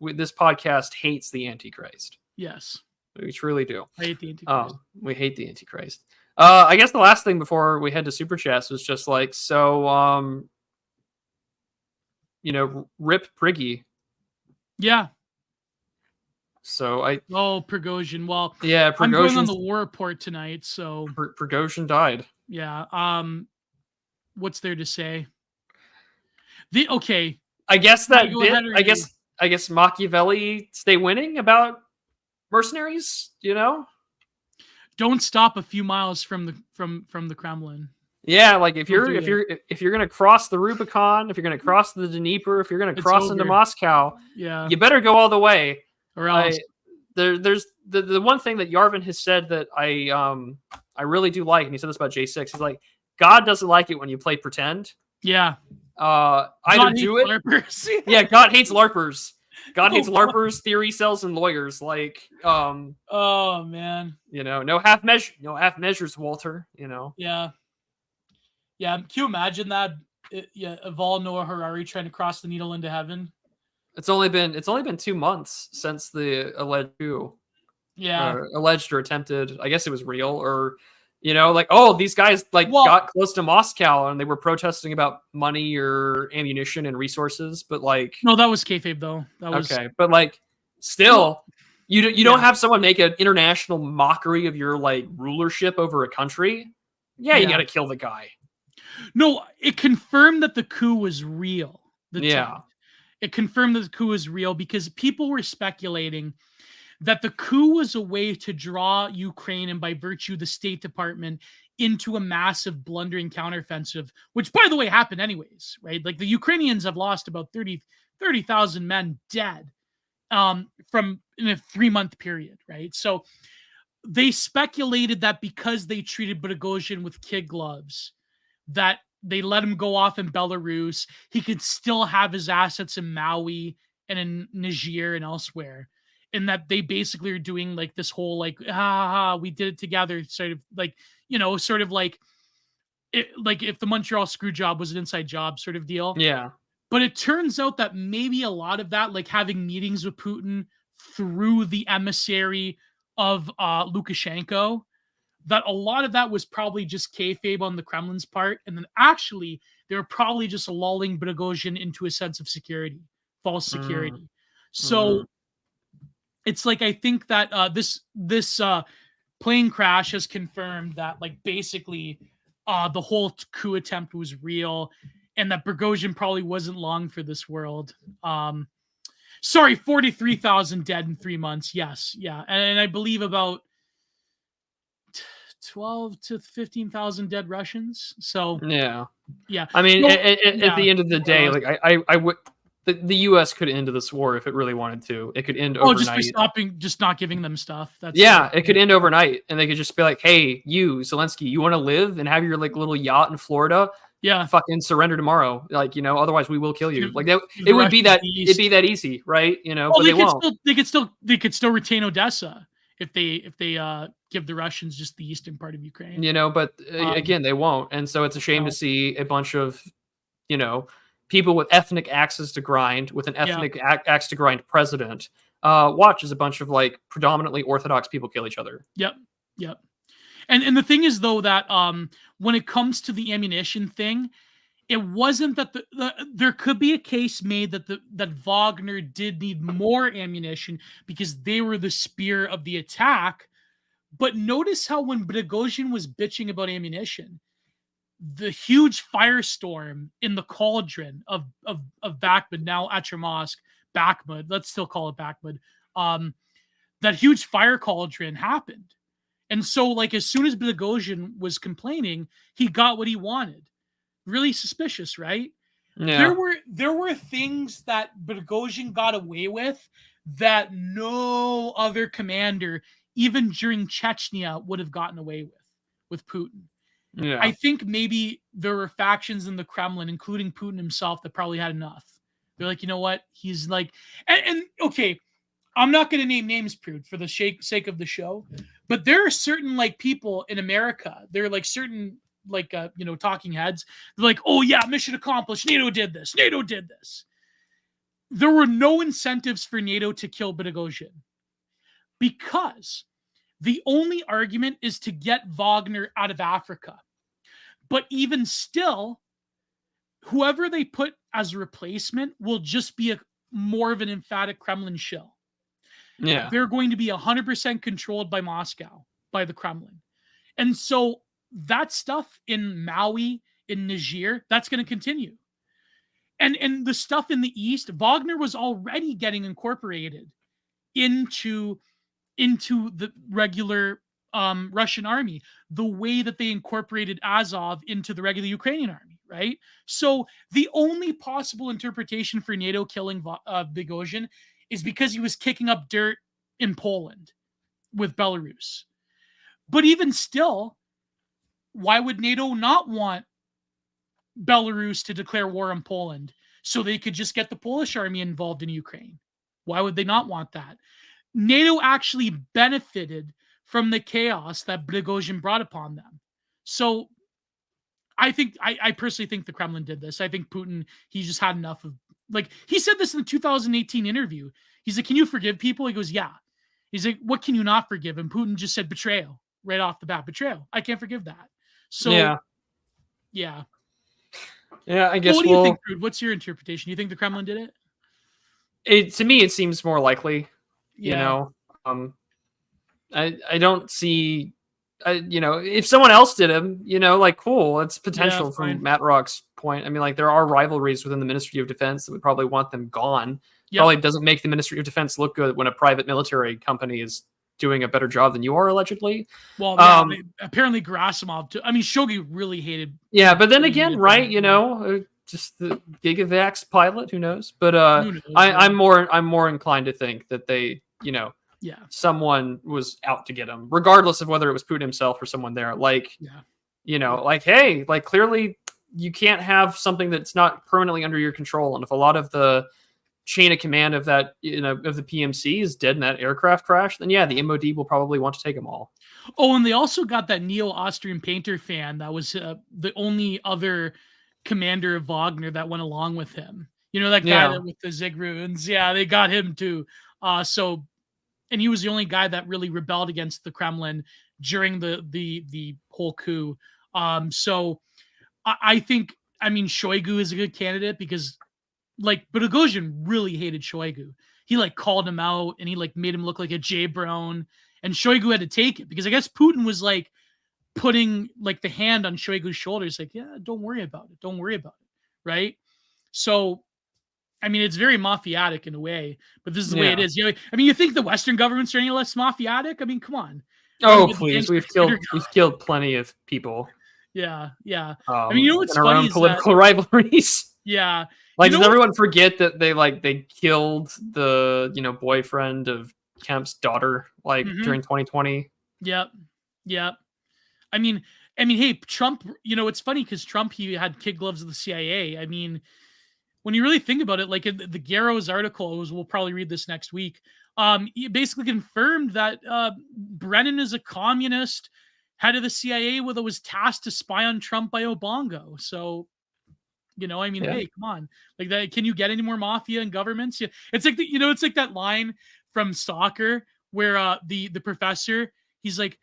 This podcast hates the Antichrist. Yes, we truly do. I hate the Antichrist. We hate the Antichrist. I guess the last thing before we head to Super Chats was just like, so, rip Priggy. Yeah. So Prigozhin. Well, yeah, I'm going on the war report tonight, so Prigozhin died. Yeah. What's there to say? I guess Can I that go bit. ahead or I guess Machiavelli stay winning about mercenaries. don't stop a few miles from the Kremlin. Yeah, like if Don't you're do if it. you're if you're gonna cross the Rubicon, if you're gonna cross the Dnieper, if you're gonna It's cross into over. Moscow, Yeah. you better go all the way. Or else. There's the one thing that Yarvin has said that I really do like, and he said this about J6. He's like, God doesn't like it when you play pretend. Yeah. Either do it. LARPers. Yeah, God hates LARPers. God hates LARPers, theory cells, and lawyers. Like, oh man. no half measures, Walter. Yeah. Yeah. Can you imagine that? Aval Noah Harari trying to cross the needle into heaven. It's only been 2 months since the alleged coup. Yeah. Alleged or attempted. I guess it was real, or like, oh, these guys got close to Moscow and they were protesting about money or ammunition and resources, but like, no, that was kayfabe though. That was okay, but like, still, you don't have someone make an international mockery of your like rulership over a country. Yeah, you got to kill the guy. No, it confirmed that the coup was real. It confirmed that the coup was real because people were speculating that the coup was a way to draw Ukraine, and by virtue the State Department, into a massive blundering counteroffensive, which by the way happened anyways, right? Like the Ukrainians have lost about 30,000 men dead from in a 3-month period, right? So they speculated that because they treated Prigozhin with kid gloves, that they let him go off in Belarus, he could still have his assets in Maui and in Niger and elsewhere. And that they basically are doing like this whole like, we did it together, sort of like, sort of like if the Montreal screw job was an inside job sort of deal. Yeah. But it turns out that maybe a lot of that, like having meetings with Putin through the emissary of Lukashenko, that a lot of that was probably just kayfabe on the Kremlin's part. And then actually, they were probably just lulling Prigozhin into a sense of security, false security. So it's like, I think that this plane crash has confirmed that like basically the whole coup attempt was real and that Prigozhin probably wasn't long for this world. 43,000 dead in 3 months. Yes. Yeah. And I believe about 12 to 15,000 dead Russians. So yeah. I mean, at the end of the day, like I would, the U.S. could end this war if it really wanted to. It could end overnight. Just not giving them stuff. It could end overnight, and they could just be like, "Hey, you, Zelensky, you want to live and have your like little yacht in Florida? Yeah, fucking surrender tomorrow. Like, otherwise we will kill you. Like that, it would be that it'd be that easy, right? But they won't. They could still retain Odessa if they give the Russians just the eastern part of Ukraine. But again, they won't, and so it's a shame to see a bunch of, people with ethnic axes to grind, with an ethnic axe to grind president, watch as a bunch of like predominantly Orthodox people kill each other. Yep. And the thing is though that when it comes to the ammunition thing, it wasn't that there could be a case made that Wagner did need more ammunition because they were the spear of the attack. But notice how when Prigozhin was bitching about ammunition, the huge firestorm in the cauldron of Bakhmut, now Atramovsk, Bakhmut, let's still call it Bakhmut, that huge fire cauldron happened. And so, like, as soon as Prigozhin was complaining, he got what he wanted. Really suspicious, right? Yeah. There were things that Prigozhin got away with that no other commander, even during Chechnya, would have gotten away with Putin. Yeah. I think maybe there were factions in the Kremlin, including Putin himself, that probably had enough. They're like, you know what? He's like, and okay, I'm not going to name names, Prude, for the sake of the show, but there are certain like people in America. They're like certain like talking heads. They're like, oh yeah, mission accomplished. NATO did this. NATO did this. There were no incentives for NATO to kill Prigozhin because the only argument is to get Wagner out of Africa. But even still, whoever they put as a replacement will just be more of an emphatic Kremlin shill. Yeah. They're going to be 100% controlled by Moscow, by the Kremlin. And so that stuff in Maui, in Niger, that's going to continue. And the stuff in the East, Wagner was already getting incorporated into the regular Russian army, the way that they incorporated Azov into the regular Ukrainian army, right? So the only possible interpretation for NATO killing Prigozhin is because he was kicking up dirt in Poland with Belarus. But even still, why would NATO not want Belarus to declare war on Poland so they could just get the Polish army involved in Ukraine? Why would they not want that? NATO actually benefited from the chaos that Prigozhin brought upon them. So I personally think the Kremlin did this. I think Putin, he just had enough of, like, he said this in the 2018 interview. He's like, can you forgive people? He goes, yeah. He's like, what can you not forgive? And Putin just said betrayal right off the bat. Betrayal. I can't forgive that. So, yeah. I guess. Well, what do you think, Rude? What's your interpretation? You think the Kremlin did it? To me, it seems more likely. You know, I don't see, if someone else did him, like, cool, it's potential from Matt Rock's point. I mean, like, there are rivalries within the Ministry of Defense that would probably want them gone. Probably doesn't make the Ministry of Defense look good when a private military company is doing a better job than you are, allegedly. Well, apparently Gerasimov too. I mean, Shoigu really hated. Yeah, but then again, right? Just the Gigavax pilot, who knows? But I'm more inclined to think that they, someone was out to get him, regardless of whether it was Putin himself or someone there. Like, hey, like, clearly you can't have something that's not permanently under your control. And if a lot of the chain of command of that, of the PMC is dead in that aircraft crash, then the MOD will probably want to take them all. Oh, and they also got that neo-Austrian painter fan that was the only other commander of Wagner that went along with him. That guy with the Zig runes. Yeah, they got him too. And he was the only guy that really rebelled against the Kremlin during the whole coup. So I think, Shoigu is a good candidate because, like, Prigozhin really hated Shoigu. He, like, called him out and he, like, made him look like a J-Brown, and Shoigu had to take it because I guess Putin was, like, putting, like, the hand on Shoigu's shoulders, like, yeah, don't worry about it. Don't worry about it. Right? So, it's very mafiatic in a way, but this is the way it is. You think the Western governments are any less mafiatic? Come on. Oh, please. We've killed plenty of people. Yeah. in What's our funny own political rivalries. Yeah. Like, does everyone forget that they killed the, boyfriend of Kemp's daughter, during 2020? Yep. Hey, Trump, it's funny because Trump, he had kid gloves of the CIA. When you really think about it, like, in the Garrow's article, we'll probably read this next week, he basically confirmed that Brennan is a communist head of the CIA that was tasked to spy on Trump by Obongo. So, hey, come on. Like, that, can you get any more mafia in governments? Yeah. It's like, it's like that line from Stalker where the professor, he's like,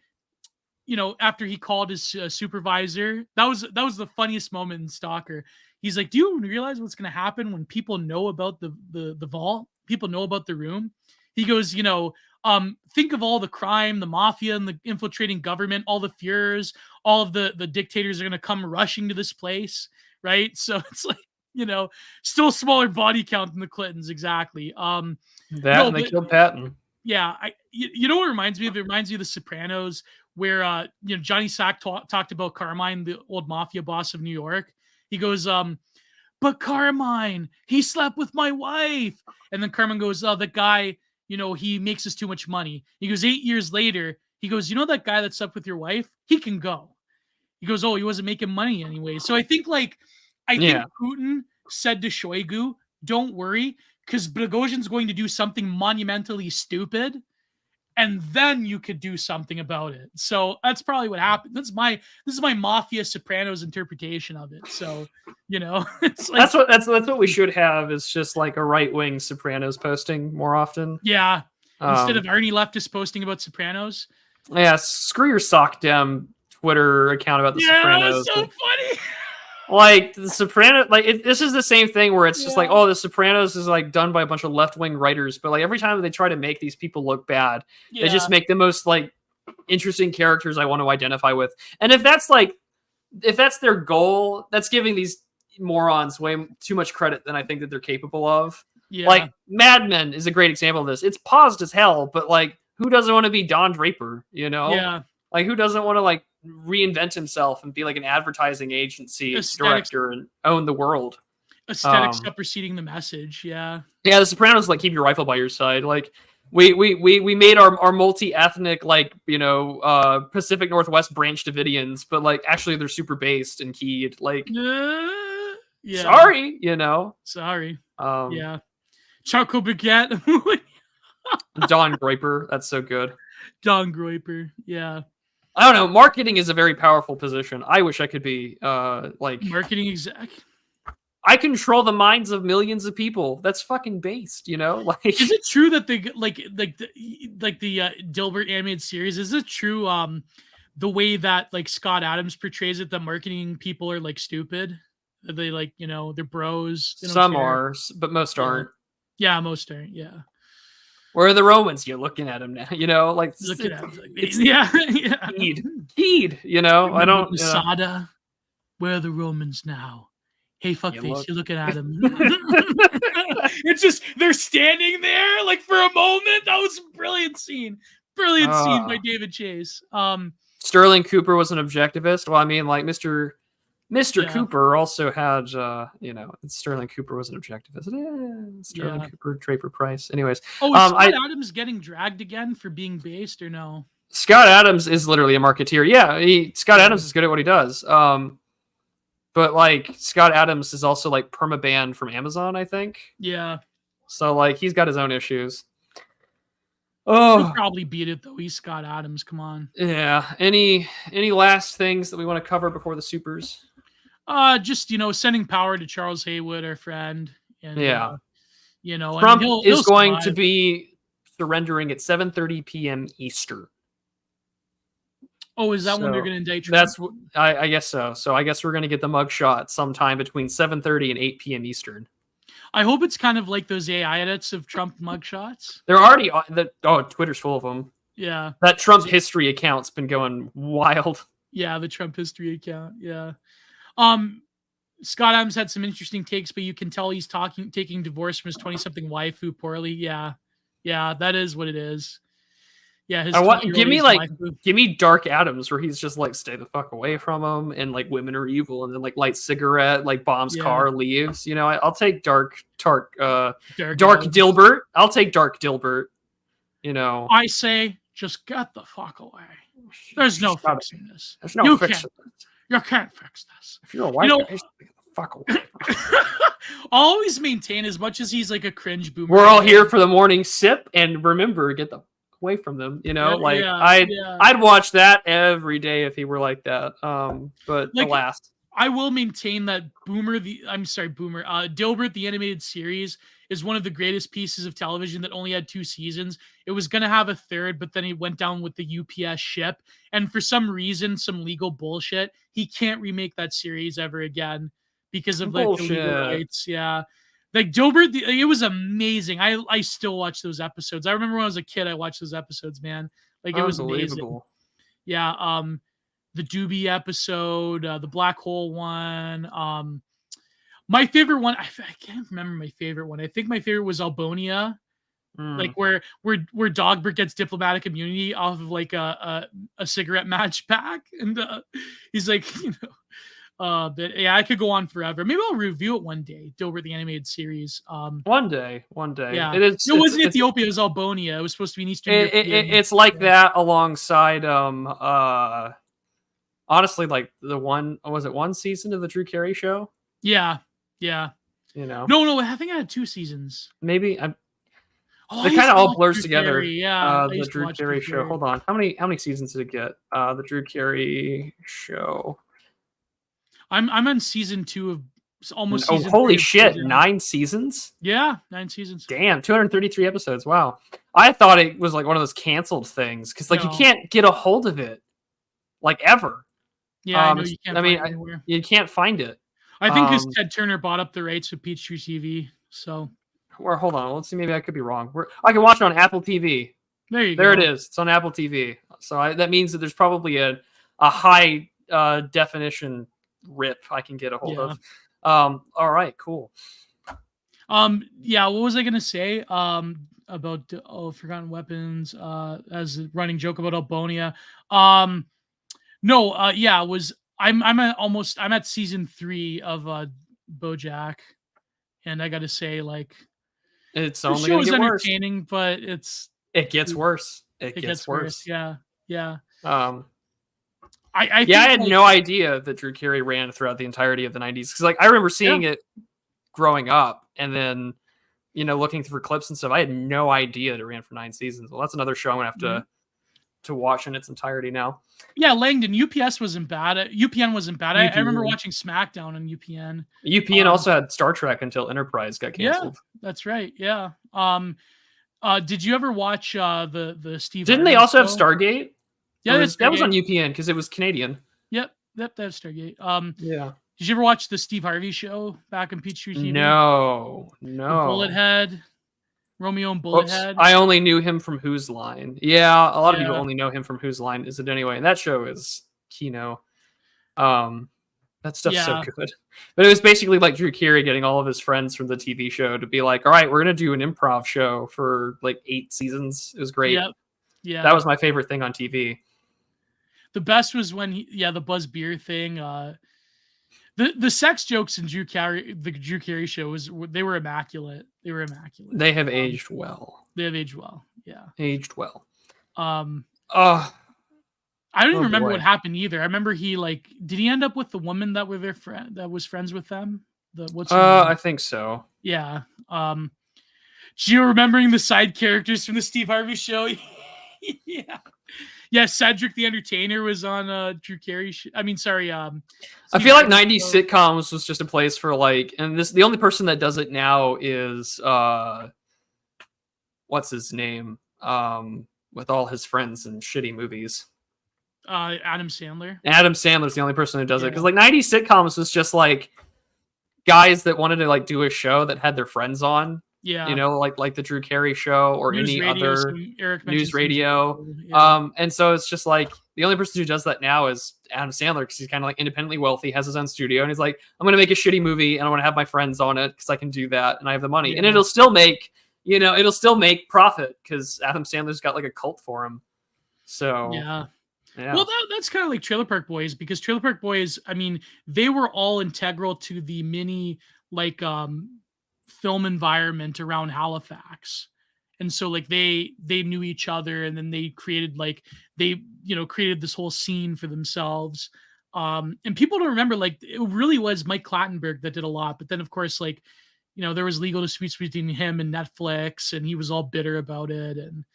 after he called his supervisor, that was the funniest moment in Stalker. He's like, do you realize what's going to happen when people know about the vault? People know about the room. He goes, think of all the crime, the mafia, and the infiltrating government, all the Führers, all of the dictators are going to come rushing to this place, right? So it's like, still a smaller body count than the Clintons, exactly. They killed Patton. Yeah, you know what it reminds me of? It reminds me of The Sopranos, where Johnny Sack talked about Carmine, the old mafia boss of New York. He goes, but Carmine, he slept with my wife. And then Carmine goes, oh, the guy, he makes us too much money. He goes, 8 years later, he goes, that guy that slept with your wife, he can go. He goes, oh, he wasn't making money anyway. So I think think Putin said to Shoigu, don't worry, because Prigozhin's going to do something monumentally stupid, and then you could do something about it. So that's probably what happened. This is my Mafia Sopranos interpretation of it. So, it's like, that's what we should have, is just like a right-wing Sopranos posting more often. Yeah. Instead of Arnie leftist posting about Sopranos. Yeah, screw your sock dem Twitter account about the Sopranos. That was so funny. Like, the Sopranos, this is the same thing where it's just like, oh, the Sopranos is like done by a bunch of left-wing writers, but like every time they try to make these people look bad, they just make the most like interesting characters I want to identify with. And if that's their goal, that's giving these morons way too much credit than I think that they're capable of. Yeah. Like Mad Men is a great example of this. It's paused as hell, but like who doesn't want to be Don Draper, you know? Yeah. Like who doesn't want to like reinvent himself and be like an advertising agency director and own the world? Aesthetics superseding the message. Yeah. Yeah, The Sopranos like keep your rifle by your side. Like we made our multi-ethnic like, you know, Pacific Northwest branch Davidians, but like actually they're super based and keyed. Like yeah. Sorry, you know. Sorry. Yeah. Charcoal Baguette. Don Draper, that's so good. Don Draper, yeah. I don't know. Marketing is a very powerful position. I wish I could be like marketing exec. I control the minds of millions of people. That's fucking based, you know. Like, is it true that the the Dilbert animated series? Is it true? The way that like Scott Adams portrays it, that marketing people are like stupid. They like, you know, they're bros. Some are, but most aren't. Yeah, most aren't. Yeah. Where are the Romans? You're looking at them now, you know, like looking at them, like, yeah. Keyed, you know. I don't. Masada, where are the Romans now? Hey, fuckface, you're looking at him. It's just they're standing there like for a moment. That was a brilliant scene. Brilliant scene by David Chase. Sterling Cooper was an objectivist. Well, I mean, like Mr. Cooper also had, you know, Sterling Cooper was an objectivist. Sterling Cooper, Draper Price. Anyways. Oh, is Scott Adams getting dragged again for being based or no? Scott Adams is literally a marketeer. Yeah, Scott Adams is good at what he does. But like Scott Adams is also like permabanned from Amazon, I think. Yeah. So like he's got his own issues. Oh, he'll probably beat it though. He's Scott Adams. Come on. Yeah. Any last things that we want to cover before the supers? Just, you know, sending power to Charles Haywood, our friend. And, you know, Trump is going to be surrendering at 7:30 p.m. Eastern. Oh, is that when they're going to indict Trump? That's I guess so. So I guess we're going to get the mugshot sometime between 7:30 and 8 p.m. Eastern. I hope it's kind of like those AI edits of Trump mugshots. They're already Twitter's full of them. Yeah. That Trump history account's been going wild. Yeah, the Trump history account. Yeah. Scott Adams had some interesting takes, but you can tell he's taking divorce from his 20-something wife who poorly. Yeah. Yeah, that is what it is. Yeah, give me Dark Adams where he's just like stay the fuck away from him and like women are evil and then like light cigarette, like bombs car, leaves. You know, I'll take Dark Dilbert. I'll take Dark Dilbert. You know, I say just get the fuck away. There's no fixing this. There's no fixing this. You can't fix this. If you're a white guy, get the fuck away. I'll always maintain, as much as he's like a cringe boomer. We're all here for the morning sip, and remember, get the away from them. You know, I'd watch that every day if he were like that. But like, alas, I will maintain that Dilbert, the animated series, is one of the greatest pieces of television that only had 2 seasons. It was going to have a third, but then he went down with the UPS ship. And for some reason, some legal bullshit, he can't remake that series ever again because of like the legal rights. Yeah. Like Dilbert, it was amazing. I still watch those episodes. I remember when I was a kid, I watched those episodes, man. Like it was amazing. Yeah. The Doobie episode, the Black Hole one. My favorite one, I can't remember my favorite one. I think my favorite was Albonia, like where Dogbert gets diplomatic immunity off of like a cigarette match pack, and he's like, you know, but yeah, I could go on forever. Maybe I'll review it one day. Dilbert the animated series. One day. Yeah, it wasn't Ethiopia. It was Albonia. It was supposed to be an Eastern. It's like that alongside honestly, like one season of the Drew Carey Show? Yeah. You know. No, I think I had 2 seasons. Maybe they kind of all blurs together. Carey, yeah. The Drew Carey Show. Hold on. How many seasons did it get? The Drew Carey Show. I'm on season 2 of almost. Oh, holy shit! 9 seasons. Yeah, 9 seasons. Damn, 233 episodes. Wow. I thought it was like one of those canceled things because like you can't get a hold of it, like ever. Yeah, I know you can't. You can't find it. I think because Ted Turner bought up the rights with Peachtree TV. So, or hold on, let's see. Maybe I could be wrong. I can watch it on Apple TV. There you go. There it is. It's on Apple TV. So that means that there's probably a high definition rip I can get a hold of. All right, cool. Yeah, what was I gonna say? About Forgotten Weapons, as a running joke about Albonia. No, yeah, it was I'm at season 3 of BoJack, and I gotta say, like, It's the only show gonna is get worse. entertaining, but It gets worse. It it gets gets worse. worse. Yeah, yeah. Um, I yeah, I think, had like, no idea that Drew Carey ran throughout the entirety of the 90s. Because, like, I remember yeah, seeing it growing up and then, looking through clips and stuff. I had no idea that it ran for 9 seasons. Well, that's another show I'm going to have to watch in its entirety now. yeah. Langdon, UPN wasn't bad. I remember UPN. watching SmackDown on UPN. UPN also had Star Trek until Enterprise got Yeah, canceled. that's right. Yeah. Did you ever watch the Steve Didn't Harvey they also have show? Stargate? Yeah, That was on UPN because it was Canadian. Yep, that's Stargate. Yeah. Did you ever watch the Steve Harvey show back on Peachtree TV? No. The Bullethead, Romeo and Oops. Bullethead. I only knew him from Whose Line. Yeah, a lot of people Yeah. only know him from Whose Line Is It Anyway? And that show is Kino. That stuff's so good. But it was basically like Drew Carey getting all of his friends from the TV show to be like, all right, we're going to do an improv show for like 8 seasons. It was great. Yep. Yeah. That was my favorite thing on TV. The best was when the Buzz Beer thing. The sex jokes in the Drew Carey show they were immaculate. They have aged well. They have aged well. Yeah. Aged well. I don't even remember what happened either. I remember did he end up with the woman that was friends with them? I think so. Yeah. Gio remembering the side characters from the Steve Harvey show. Yeah. Yeah, Cedric the Entertainer was on Drew Carey. I feel like 90s sitcoms was just a place for the only person that does it now is what's his name? With all his friends in shitty movies. Adam Sandler. Adam Sandler's the only person who does it because 90s sitcoms was just like guys that wanted to do a show that had their friends on. Yeah, like the Drew Carey show or any other news radio. Yeah. And so it's just like the only person who does that now is Adam Sandler because he's kind of like independently wealthy, has his own studio, and he's like, I'm going to make a shitty movie and I want to have my friends on it because I can do that and I have the money and it'll still make profit because Adam Sandler's got like a cult for him. So yeah. Well, that's kind of like Trailer Park Boys because Trailer Park Boys, they were all integral to the mini film environment around Halifax, and so they knew each other, and then they created created this whole scene for themselves. And people don't remember it really was Mike Clattenburg that did a lot, but then of course there was legal disputes between him and Netflix, and he was all bitter about it, and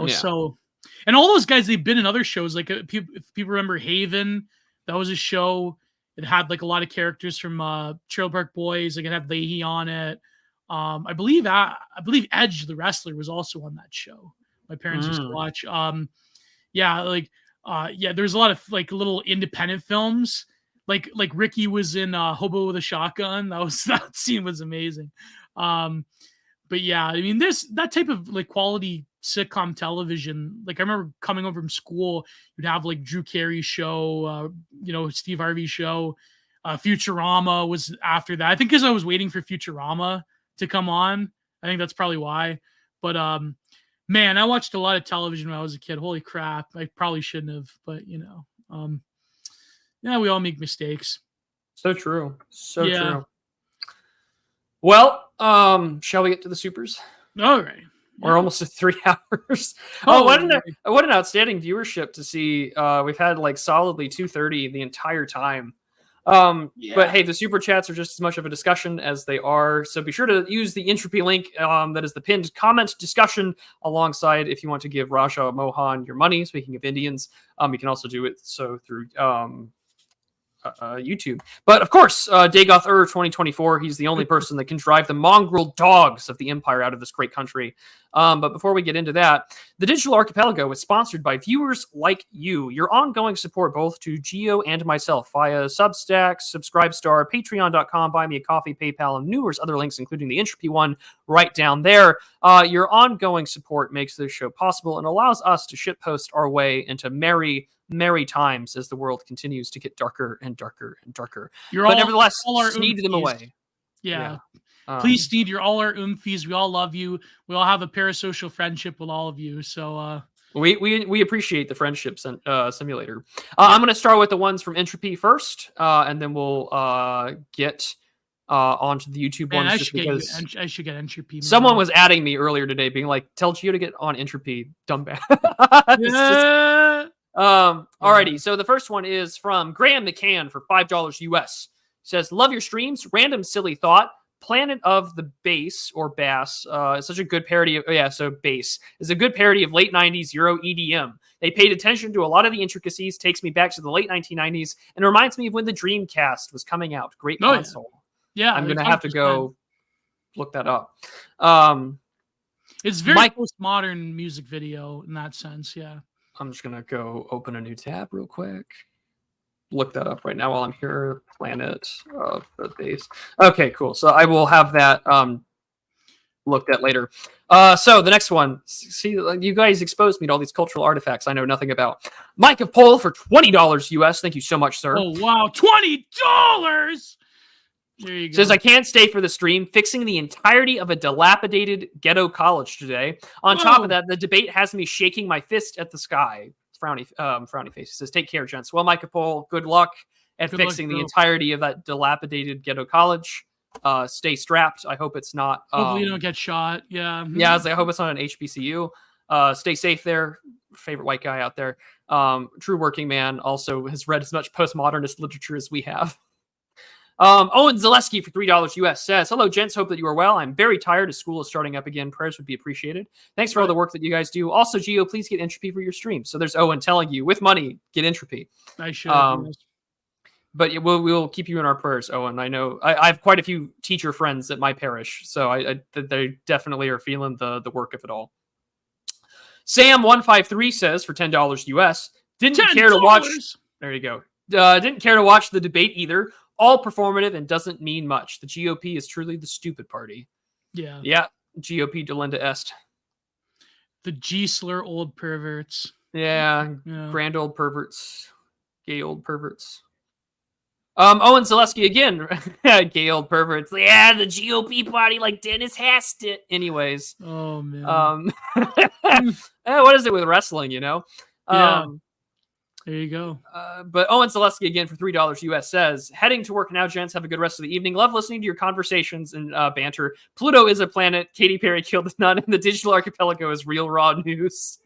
so. And all those guys, they've been in other shows. If people remember Haven, that was a show. It had a lot of characters from Trailer Park Boys. It had Leahy on it. I believe Edge the wrestler was also on that show. My parents used to watch. There's a lot of little independent films. Like Ricky was in Hobo with a Shotgun. That scene was amazing. But yeah, there's that type of quality sitcom television. I remember coming home from school, you'd have Drew Carey show, Steve Harvey show. Futurama was after that. I think because I was waiting for Futurama to come on. I think that's probably why. But man, I watched a lot of television when I was a kid. Holy crap. I probably shouldn't have, but we all make mistakes. So true. True. Well, shall we get to the supers? All right. We're almost at 3 hours. What an outstanding viewership to see. We've had solidly 230 the entire time. But hey, the super chats are just as much of a discussion as they are. So be sure to use the Entropy link that is the pinned comment discussion alongside if you want to give Raja Mohan your money. Speaking of Indians, you can also do it through YouTube. But of course, Dagoth 2024, he's the only person that can drive the mongrel dogs of the Empire out of this great country. But before we get into that, the Digital Archipelago is sponsored by viewers like you. Your ongoing support both to Gio and myself via Substack, Subscribestar, Patreon.com, Buy Me a Coffee, PayPal, and numerous other links, including the Entropy one right down there. Your ongoing support makes this show possible and allows us to shitpost our way into merry merry times as the world continues to get darker and darker and darker. You're but all, nevertheless, all our sneed them away. Yeah. Please, Sneed, you're all our oomphies. We all love you. We all have a parasocial friendship with all of you. So we appreciate the friendship simulator. I'm going to start with the ones from Entropy first, and then we'll get onto the YouTube ones. I should get Entropy. Man. Someone was adding me earlier today, being like, "Tell Gio to get on Entropy, dumbass." Alrighty. So the first one is from Graham McCann for $5 US. Says, "Love your streams. Random silly thought. Planet of the Bass or Bass is such a good parody of Bass is a good parody of late 90s Euro EDM. They paid attention to a lot of the intricacies, takes me back to the late 1990s, and reminds me of when the Dreamcast was coming out. Great console." Yeah, I'm gonna have to go look that up. It's very postmodern music video in that sense. Yeah, I'm just gonna go open a new tab real quick. Look that up right now while I'm here. Planet of the Bass. Okay, cool. So I will have that looked at later. So the next one. See, you guys exposed me to all these cultural artifacts I know nothing about. Mike of Pole for $20 US. Thank you so much, sir. Oh wow, $20. There you go. Says, "I can't stay for the stream. Fixing the entirety of a dilapidated ghetto college today. On top of that, the debate has me shaking my fist at the sky." Frowny face. He says, "Take care, gents." Well, Mike Paul, good luck at fixing the entirety of that dilapidated ghetto college. Stay strapped. I hope it's not. Hopefully you don't get shot. Yeah. Yeah, I hope it's not an HBCU. Stay safe there. Favorite white guy out there. True working man. Also has read as much postmodernist literature as we have. Owen Zaleski for $3 US says, "Hello, gents. Hope that you are well. I'm very tired as school is starting up again. Prayers would be appreciated. Thanks for all the work that you guys do. Also, Gio, please get Entropy for your stream." So there's Owen telling you, with money, get Entropy. I should. But we'll keep you in our prayers, Owen. I know I have quite a few teacher friends at my parish, so they definitely are feeling the work of it all. Sam153 says, for $10 US, didn't care to watch. There you go. Didn't care to watch the debate either. All performative and doesn't mean much. The GOP is truly the stupid party. Yeah. Yeah. GOP delenda est. The G-slur old perverts. Yeah. Grand old perverts. Gay old perverts. Owen Zaleski again. Gay old perverts. Yeah, the GOP party like Dennis Hastert. Anyways. Oh, man. What is it with wrestling, you know? Yeah. There you go. But Owen Zaleski again for $3 US says, "Heading to work now, gents. Have a good rest of the evening. Love listening to your conversations and banter. Pluto is a planet. Katy Perry killed a nun, and the digital archipelago is real raw news."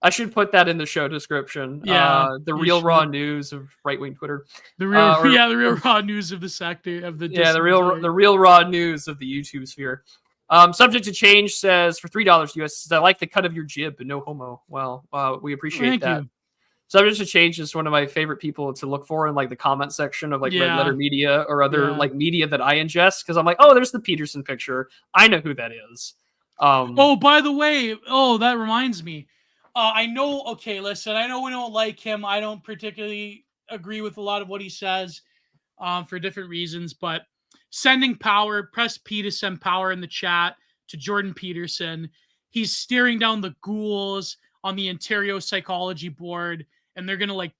I should put that in the show description. Yeah, the real raw news of right-wing Twitter. The real raw news of the sector of the the real raw news of the YouTube sphere. Subject to change says for $3 US. Says, "I like the cut of your jib, but no homo." Well, we appreciate that. You. Subject to change is one of my favorite people to look for in like the comment section of like Red Letter Media or other like media that I ingest, because I'm like, oh, there's the Peterson picture. I know who that is. Oh, by the way, that reminds me. I know. Okay, listen. I know we don't like him. I don't particularly agree with a lot of what he says, for different reasons, but. Sending power, press P to send power in the chat to Jordan Peterson. He's staring down the ghouls on the Ontario Psychology Board, and they're gonna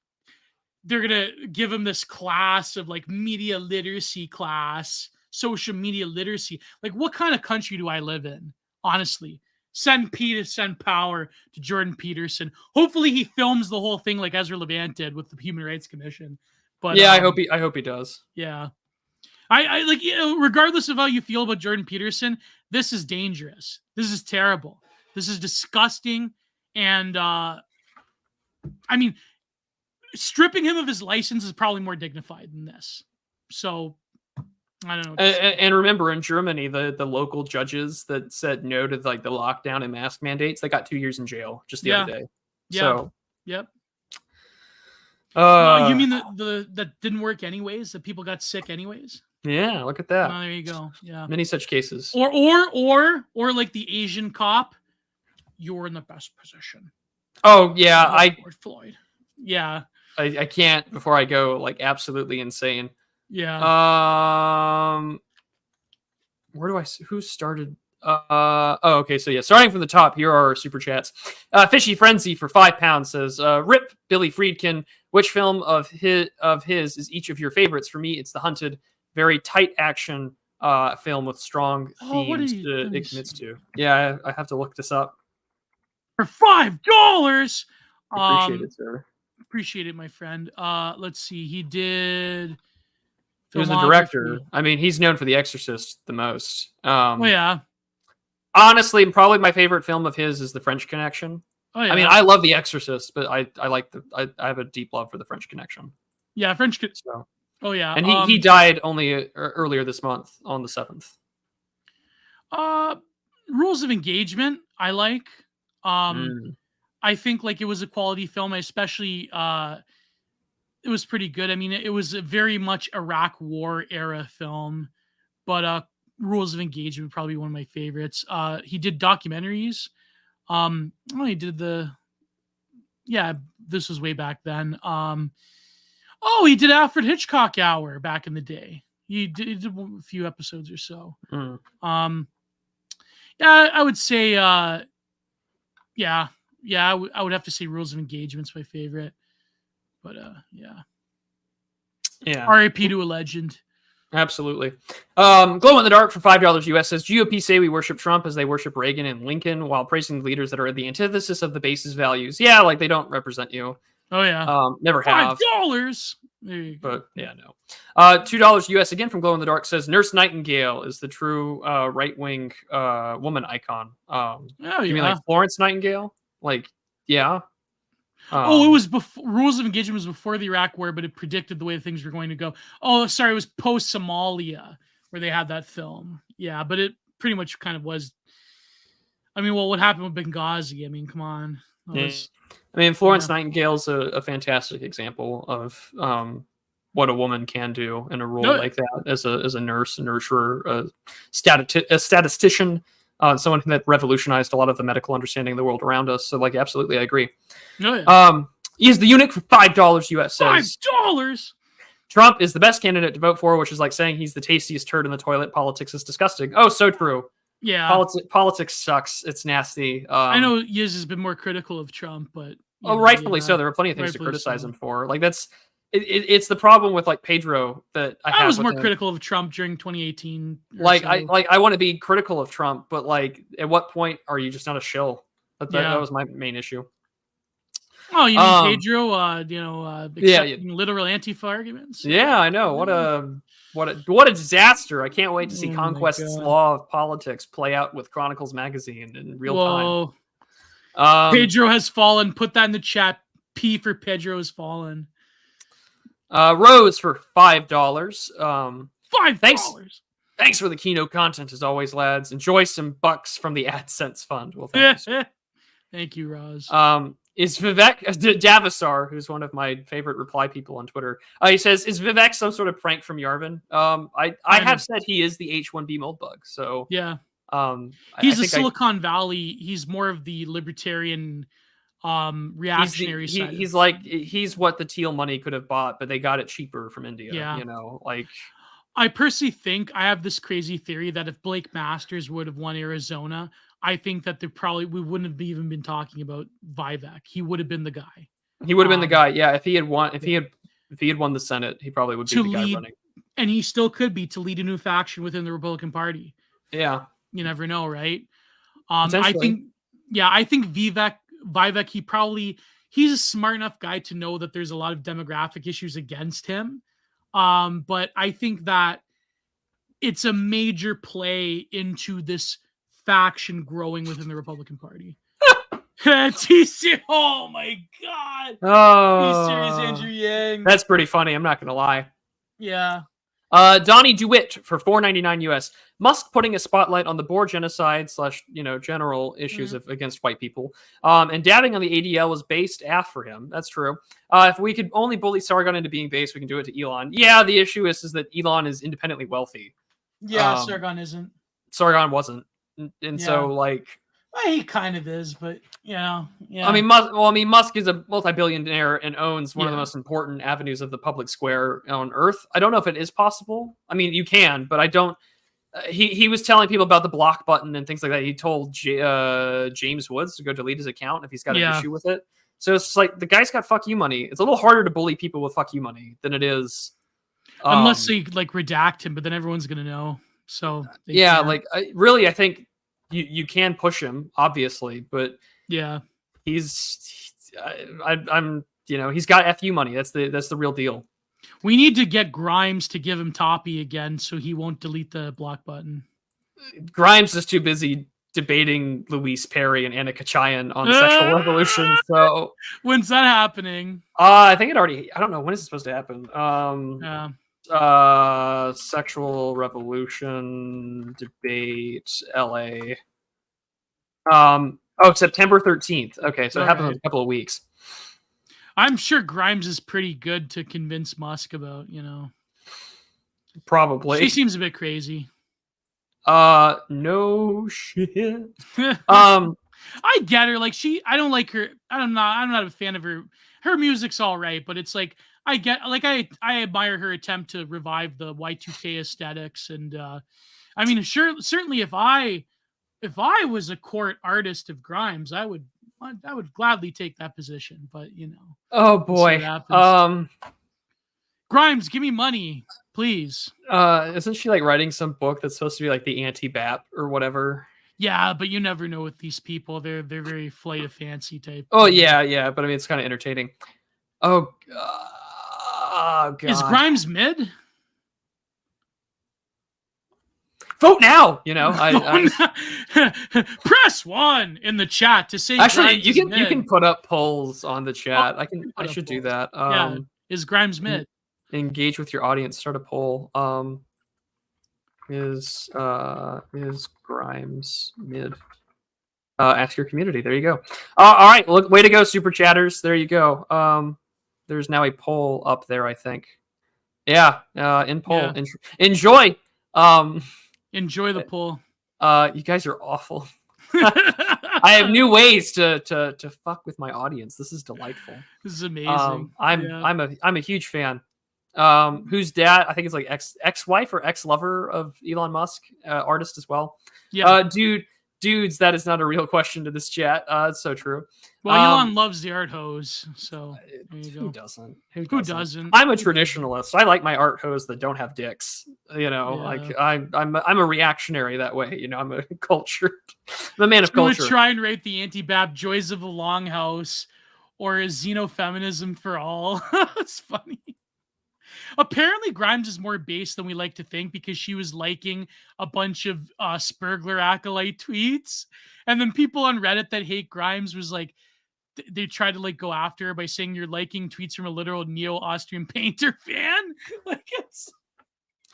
give him this class of like media literacy class, social media literacy. Like, what kind of country do I live in? Honestly, send P to send power to Jordan Peterson. Hopefully, he films the whole thing like Ezra Levant did with the Human Rights Commission. But yeah, I hope he does. Yeah. I like, regardless of how you feel about Jordan Peterson, this is dangerous. This is terrible. This is disgusting. And I mean, stripping him of his license is probably more dignified than this. So I don't know. And remember, in Germany, the local judges that said no to like the lockdown and mask mandates, they got 2 years in jail just the other day. Yeah. So, yep. You mean that didn't work anyways? That people got sick anyways? Yeah, look at that. Oh, there you go. Yeah, many such cases. Or like the Asian cop, you're in the best position. Oh yeah, Floyd. Yeah, I can't before I go like absolutely insane. Yeah. Who started? Okay. So yeah, starting from the top, here are our super chats. Fishy Frenzy for £5 says, "Rip Billy Friedkin. Which film of his is each of your favorites? For me, it's The Hunted. Very tight action film with strong themes it commits to." Yeah, I have to look this up. For $5. Appreciate it, sir. Appreciate it, my friend. Let's see. He did. He was a director. I mean, he's known for The Exorcist the most. Oh yeah. Honestly, probably my favorite film of his is The French Connection. Oh yeah. I mean, I love The Exorcist, but I like I have a deep love for The French Connection. Yeah, So. Oh yeah. And he died only earlier this month on the 7th. Rules of Engagement, I like. I think like it was a quality film, especially it was pretty good. I mean, it was a very much Iraq War era film, but Rules of Engagement probably one of my favorites. He did documentaries. He did this was way back then. He did Alfred Hitchcock Hour back in the day. He did a few episodes or so. I would say I would have to say Rules of Engagement's my favorite. But R.I.P. to a legend. Absolutely. Glow in the Dark for $5 US says, GOP say we worship Trump as they worship Reagan and Lincoln while praising the leaders that are the antithesis of the base's values. Yeah, like they don't represent you. Oh yeah. Never have. $5. But yeah, no. $2 US again from Glow in the Dark says, Nurse Nightingale is the true right-wing woman icon. You mean like Florence Nightingale? Like, yeah. It was before Rules of Engagement was before the Iraq War, but it predicted the way things were going to go. Oh, sorry, it was post Somalia where they had that film. Yeah, but it pretty much kind of was. I mean, what happened with Benghazi? I mean, come on. Florence Nightingale's a fantastic example of what a woman can do in a role like that as a nurse, a nurturer, a statistician. Someone that revolutionized a lot of the medical understanding of the world around us. So, like, absolutely, I agree. He is the eunuch for $5 US. Says, $5. Trump is the best candidate to vote for, which is like saying he's the tastiest turd in the toilet. Politics is disgusting. Oh, so true. Yeah, politics sucks. It's nasty. I know Yiz has been more critical of Trump, but rightfully so. There are plenty of things to criticize him for. Like it's the problem with like Pedro that I was more critical of Trump during 2018. I want to be critical of Trump, but like, at what point are you just not a shill? That was my main issue. Oh, you mean Pedro? Accepting literal Antifa arguments. Yeah, I know. What a disaster! I can't wait to see Conquest's law of politics play out with Chronicles magazine in real time. Pedro has fallen. Put that in the chat. P for Pedro has fallen. Rose for $5. $5. Thanks for the keynote content as always, lads. Enjoy some bucks from the AdSense fund. Well, thank you. Thank you, Rose. Is Vivek Davisar, who's one of my favorite reply people on Twitter? He says, "Is Vivek some sort of prank from Yarvin?" I have said he is the H-1B mold bug. So yeah, he's a Silicon Valley. He's more of the libertarian. Reactionary side. He's what the Teal money could have bought, but they got it cheaper from India. Yeah. Like I personally think I have this crazy theory that if Blake Masters would have won Arizona, I think that we wouldn't have even been talking about Vivek. He would have been the guy. He would have been the guy. Yeah, if he had won the Senate, he probably would be the guy running. And he still could be to lead a new faction within the Republican Party. Yeah, you never know, right? I think Vivek, he's a smart enough guy to know that there's a lot of demographic issues against him. But I think that it's a major play into this faction growing within the Republican Party. TC, oh my God. Oh, T-Series Andrew Yang. That's pretty funny. I'm not going to lie. Yeah. Donnie DeWitt for $4.99 US. Musk putting a spotlight on the Boer genocide / general issues against white people. And dabbing on the ADL was based for him. That's true. If we could only bully Sargon into being based, we can do it to Elon. Yeah, the issue is that Elon is independently wealthy. Yeah, Sargon isn't. Sargon wasn't. And so like... Well, he kind of is, but yeah. I mean, Musk is a multi-billionaire and owns one of the most important avenues of the public square on Earth. I don't know if it is possible. I mean, you can, but I don't. he was telling people about the block button and things like that. He told James Woods to go delete his account if he's got an issue with it. So it's like the guy's got fuck you money. It's a little harder to bully people with fuck you money than it is. Unless they like redact him, but then everyone's going to know. So yeah, like I think you can push him, obviously, but yeah, I'm he's got FU money. That's the real deal. We need to get Grimes to give him Toppy again so he won't delete the block button. Grimes is too busy debating Luis Perry and Anna Kachayan on Sexual Revolution. So when's that happening? I think it already. I don't know when is it supposed to happen. Sexual Revolution debate LA. September 13th. Okay, so it happens in a couple of weeks. I'm sure Grimes is pretty good to convince Musk about, Probably. She seems a bit crazy. No shit. I get her. Like I don't like her. I'm not a fan of her. Her music's all right, but it's like I admire her attempt to revive the Y2K aesthetics. And I mean, certainly if I was a court artist of Grimes, I would gladly take that position, but oh boy. Grimes, give me money, please. Isn't she like writing some book that's supposed to be like the anti-BAP or whatever? Yeah, but you never know with these people. They're very flight of fancy type. Oh yeah, but I mean it's kind of entertaining. Oh God. Is Grimes mid? Vote now, press 1 in the chat to say. Actually, Grimes you can put up polls on the chat. I should do that. Is Grimes mid? Engage with your audience. Start a poll. Is Grimes mid? Ask your community. There you go. All right, look, way to go, super chatters. There you go. There's now a poll up there, I think. Yeah, in poll. Yeah. Enjoy. Enjoy the poll. You guys are awful. I have new ways to fuck with my audience. This is delightful. This is amazing. I'm a huge fan. Whose dad? I think it's like ex-wife or ex-lover of Elon Musk, artist as well. Yeah, dudes. That is not a real question to this chat. It's so true. Well, Elon loves the art hose, so who doesn't? Who doesn't? I'm a traditionalist. I like my art hose that don't have dicks. Like I'm a reactionary that way. I'm a cultured. I'm a man of culture. Try and rate the anti-BAP joys of the Longhouse, or is xenofeminism for all? It's funny. Apparently, Grimes is more base than we like to think because she was liking a bunch of Spurgler acolyte tweets, and then people on Reddit that hate Grimes was like, they tried to like go after her by saying you're liking tweets from a literal neo-Austrian painter fan. Like it's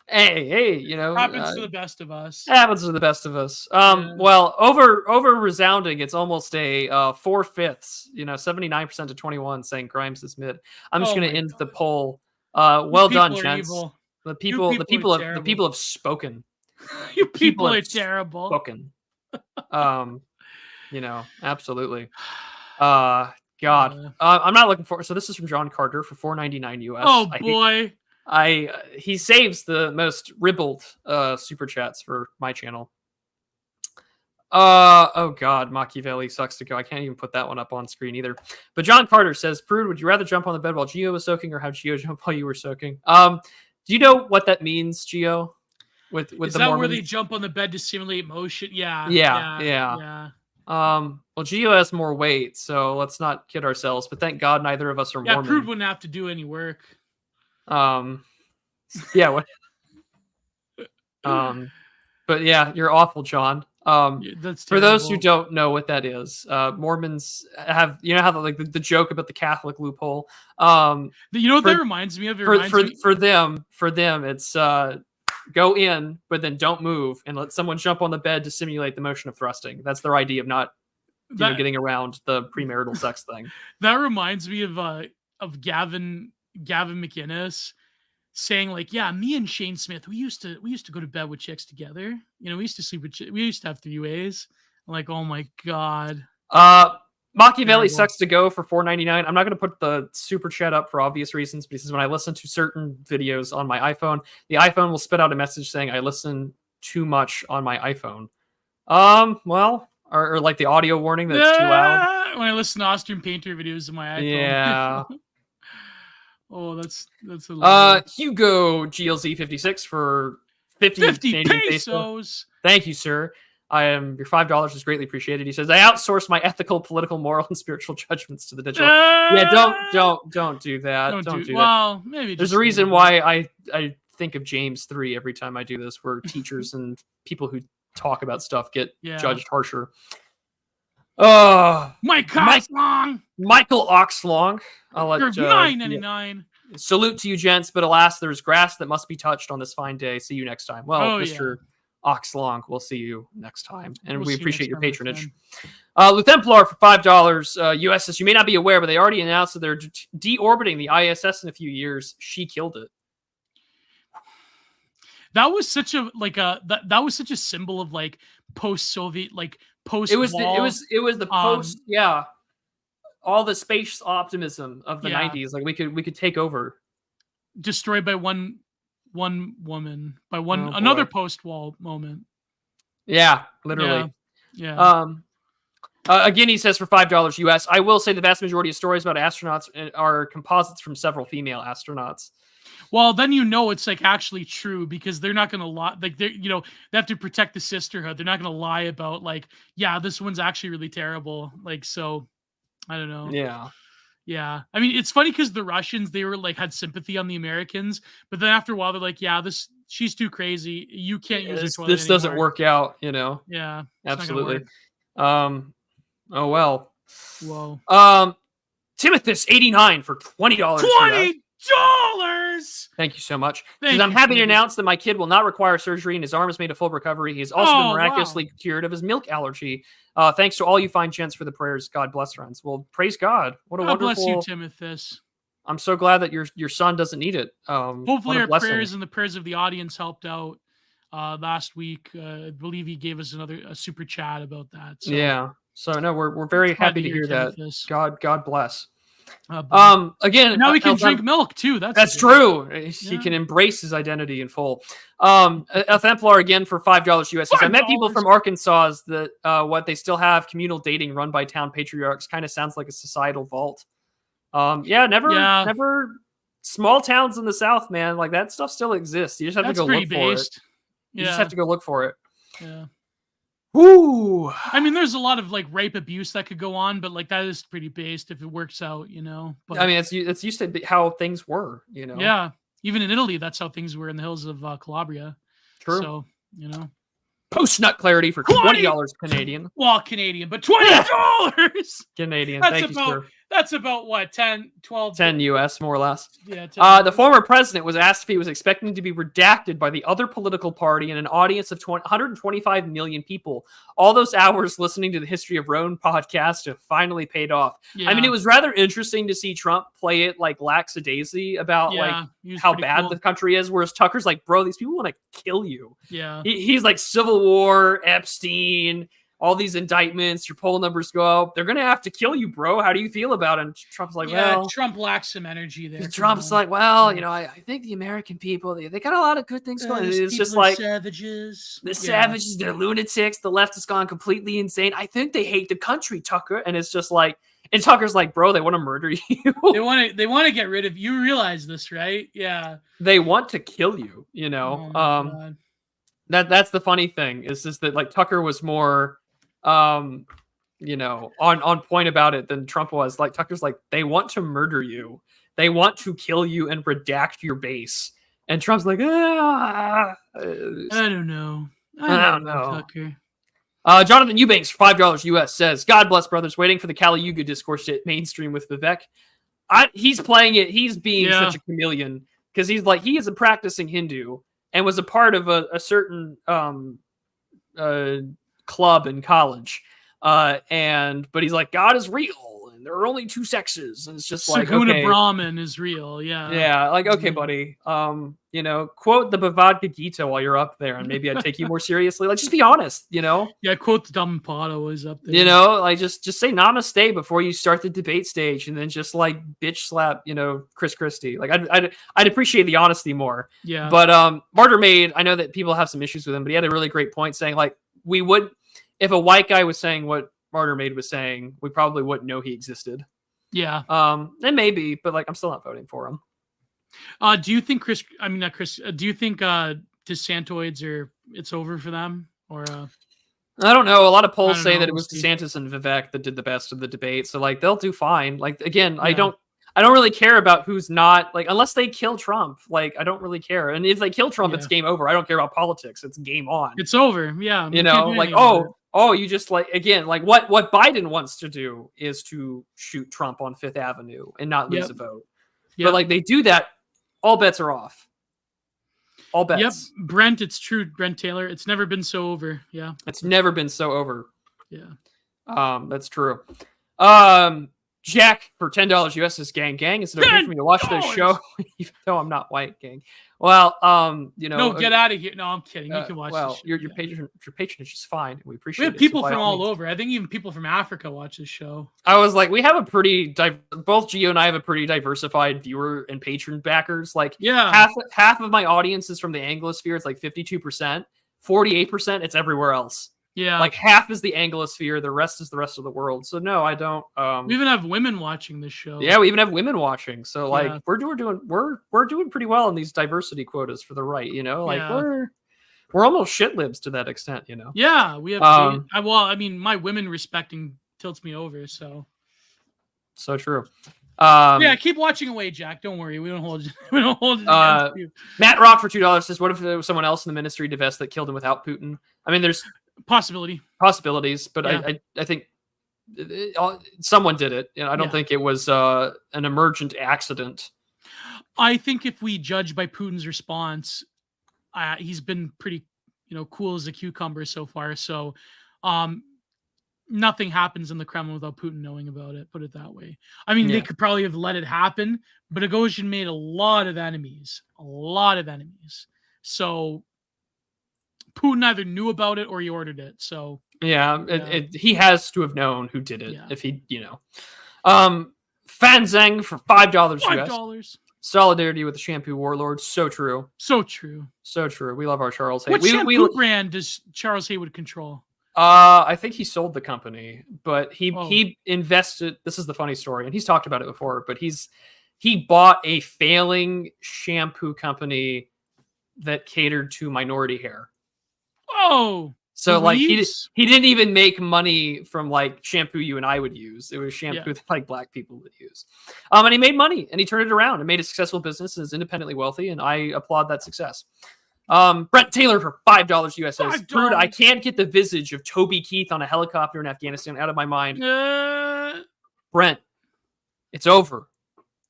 hey, happens to the best of us. Happens to the best of us. Well, over resounding, it's almost a 4/5. 79% to 21 saying Grimes is mid. I'm just going to end the poll. Well done, gents. The people have spoken. You people are terrible. Spoken. Absolutely. God. I'm not looking for. So this is from John Carter for $4.99 US. Oh boy. He saves the most ribald super chats for my channel. Oh God, Machiavelli sucks to go. I can't even put that one up on screen either. But John Carter says, Prude, would you rather jump on the bed while Gio was soaking or have Gio jump while you were soaking? Do you know what that means, Gio? With is the that Mormons? Where they jump on the bed to simulate motion? Yeah. Well, Gio has more weight, so let's not kid ourselves. But thank God neither of us are Mormon. Prude wouldn't have to do any work. Yeah. But yeah, you're awful, John. That's for those who don't know what that is, Mormons have how the joke about the Catholic loophole. That reminds me of? For them, it's go in, but then don't move, and let someone jump on the bed to simulate the motion of thrusting. That's their idea of not getting around the premarital sex thing. That reminds me of Gavin McInnes saying like, yeah, me and Shane Smith, we used to go to bed with chicks together. We used to sleep with we used to have 3 ways. I'm like, oh my God. Machiavelli sucks to go for $4.99. I'm not going to put the super chat up for obvious reasons, because when I listen to certain videos on my iPhone, the iPhone will spit out a message saying I listen too much on my iPhone. Well, or like the audio warning that's too loud. When I listen to Austrian Painter videos on my iPhone. Yeah. Oh, that's hilarious. Hugo GLZ56 for 50 Canadian pesos. Thank you, sir. Your $5 is greatly appreciated. He says, I outsource my ethical, political, moral, and spiritual judgments to the digital. Yeah, don't do that. Don't do that. Well, maybe there's a reason why I think of James 3 every time I do this, where teachers and people who talk about stuff get judged harsher. Michael Oxlong. I'll let $9.99. Salute to you, gents, but alas, there's grass that must be touched on this fine day. See you next time. Well, Mr. Oxlong, we'll see you next time, and we appreciate your patronage. Luthemplar for $5 US says, you may not be aware, but they already announced that they're deorbiting the ISS in a few years. She killed it. That was such a that was such a symbol of like post-Soviet, like post. It was the post all the space optimism of the 90s. Like we could take over. Destroyed by one woman, by another post-wall moment. Yeah, literally. Yeah. Again, he says for $5 US, I will say the vast majority of stories about astronauts are composites from several female astronauts. Well, then it's like actually true, because they're not going to lie. Like they have to protect the sisterhood. They're not going to lie about like, this one's actually really terrible. Like, so I don't know. Yeah. I mean, it's funny because the Russians, they were like had sympathy on the Americans, but then after a while they're like, she's too crazy. You can't use her toilet this doesn't work out, Yeah. Absolutely. Oh well. Whoa. Timothus 89 for $20. $20. Thank you so much. I'm happy to announce that my kid will not require surgery and his arm has made a full recovery. He has also been miraculously cured of his milk allergy. Thanks to all you fine gents for the prayers. God bless, friends. Well, praise God. What a wonderful. Bless you, Timothus. I'm so glad that your son doesn't need it. Hopefully our prayers and the prayers of the audience helped out last week. I believe he gave us a super chat about that. So. Yeah. So no, we're very happy to hear Timothus. That. God bless. Again, now we can drink milk too. That's true. He can embrace his identity in full. Templar again for $5 US. I met people from Arkansas that what they still have communal dating run by town patriarchs. Kind of sounds like a societal vault. Never small towns in the South, man. Like that stuff still exists. You just have to go look for it. You just have to go look for it. Yeah. Ooh. I mean, there's a lot of like rape abuse that could go on, but like that is pretty based if it works out, But I mean, it's used to be how things were, Yeah, even in Italy, that's how things were in the hills of Calabria. True. So post nut clarity for $20 Canadian. Well, Canadian, but $20 Canadian. Thank you, sir. That's about what, 10 US, more or less. Yeah. The former president was asked if he was expecting to be redacted by the other political party in an audience of 125 million people. All those hours listening to the History of Rome podcast have finally paid off. Yeah. I mean, it was rather interesting to see Trump play it like lackadaisy about like how bad the country is, whereas Tucker's like, bro, these people want to kill you. Yeah. He's like Civil War, Epstein, all these indictments, your poll numbers go up. They're going to have to kill you, bro. How do you feel about it? And Trump's like, Trump lacks some energy there. Trump's like, I think the American people, they got a lot of good things going. It's just like savages. The savages, they're lunatics. The left has gone completely insane. I think they hate the country, Tucker. And it's just like, and Tucker's like, bro, they want to murder you. They want to get rid of you. You realize this, right? Yeah. They want to kill you, That's the funny thing is just that like Tucker was more on point about it than Trump was. Like Tucker's like, they want to murder you. They want to kill you and redact your base. And Trump's like, I don't know. I don't know, Tucker. Jonathan Eubanks, $5 US says, God bless brothers, waiting for the Kali Yuga discourse to hit mainstream with Vivek. He's playing it. He's being such a chameleon because he's like, he is a practicing Hindu and was a part of a certain club in college. But he's like, God is real. And there are only two sexes, and it's just Saguna okay, Brahmin is real. Yeah. okay, buddy. Quote the Bhagavad Gita while you're up there, and maybe I'd take you more seriously. Just be honest. Yeah, quote the Dhammapada was up there. Just say namaste before you start the debate stage, and then just bitch slap, Chris Christie. I'd appreciate the honesty more. Yeah. But Martyr Maid, I know that people have some issues with him, but he had a really great point saying we would, if a white guy was saying what Martyr Maid was saying, we probably wouldn't know he existed. Yeah. And maybe, but I'm still not voting for him. Do you think do you think DeSantoids it's over for them, or I don't know. A lot of polls say that it was DeSantis and Vivek that did the best of the debate, so they'll do fine. Again, I don't really care about who's not, unless they kill Trump. I don't really care. And if they kill Trump, it's game over. I don't care about politics. It's game on. It's over. Yeah. You just again, what Biden wants to do is to shoot Trump on Fifth Avenue and not lose a vote. Yep. But they do that, all bets are off. All bets. Yep. Brent, it's true. Brent Taylor. It's never been so over. Yeah. It's never been so over. Yeah. That's true. Jack for $10 US says, gang. Is it okay for me to watch this show? Even though I'm not white, gang. Well, no, get out of here. No, I'm kidding. You can watch this show. Your patronage is fine. We appreciate it. We have people from all over. I think even people from Africa watch this show. I was we have a pretty both Gio and I have a pretty diversified viewer and patron backers. Half of my audience is from the Anglosphere. It's 52%. 48%, it's everywhere else. Yeah. Half is the Anglosphere, the rest is the rest of the world. So no, I don't. We even have women watching this show. Yeah, we even have women watching. So we're doing pretty well in these diversity quotas for the right. We're almost shit libs to that extent. Yeah, we have. My women respecting tilts me over. So true. Keep watching away, Jack. Don't worry, we don't hold it against you. Matt Rock for $2 says, "What if there was someone else in the ministry divest that killed him without Putin?" I mean, there's possibilities, but I think someone did it. I don't think it was an emergent accident. I think if we judge by Putin's response, he's been pretty, cool as a cucumber so far. So, nothing happens in the Kremlin without Putin knowing about it. Put it that way. I mean, they could probably have let it happen, but Prigozhin made a lot of enemies. So Putin either knew about it or he ordered it. So he has to have known who did it. If he, Fan Zhang for $5 US. Solidarity with the shampoo warlord. So true. We love our Charles Haywood. What shampoo brand does Charles Haywood control? I think he sold the company, but he invested. This is the funny story, and he's talked about it before. But he bought a failing shampoo company that catered to minority hair. Oh, so he didn't even make money from shampoo you and I would use. It was shampoo that black people would use. And he made money and he turned it around and made a successful business and is independently wealthy. And I applaud that success. Brent Taylor for $5 US says, "Prude, I can't get the visage of Toby Keith on a helicopter in Afghanistan out of my mind." Brent, it's over.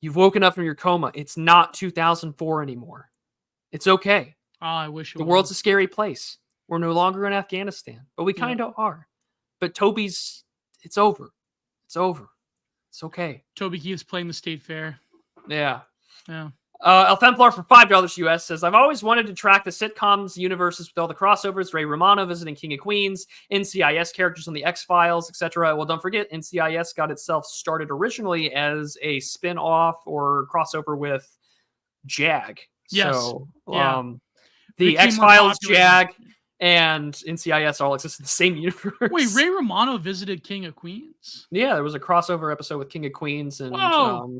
You've woken up from your coma. It's not 2004 anymore. It's okay. I wish the world's a scary place. We're no longer in Afghanistan, but we kind of are. But Toby's, it's over. It's okay. Toby Keith's playing the state fair. Yeah. Yeah. El Templar for $5 US says, "I've always wanted to track the sitcoms universes with all the crossovers. Ray Romano visiting King of Queens, NCIS characters on the X-Files, etc. Well, don't forget, NCIS got itself started originally as a spin-off or crossover with JAG. Yes. So, the X-Files, JAG, and NCIS all exist in the same universe. Wait, Ray Romano visited King of Queens? Yeah, there was a crossover episode with King of Queens and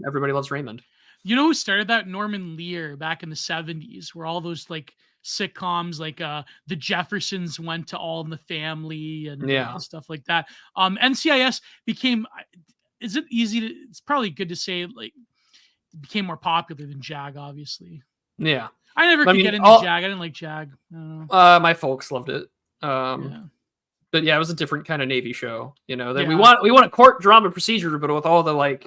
Everybody Loves Raymond. You know who started that? Norman Lear back in the 70s, where all those sitcoms the Jeffersons went to All in the Family and stuff like that. NCIS became, it's probably good to say it became more popular than JAG, obviously. Yeah. I never could get into JAG. I didn't like JAG. My folks loved it. But yeah, it was a different kind of Navy show. We want a court drama procedure, but with all the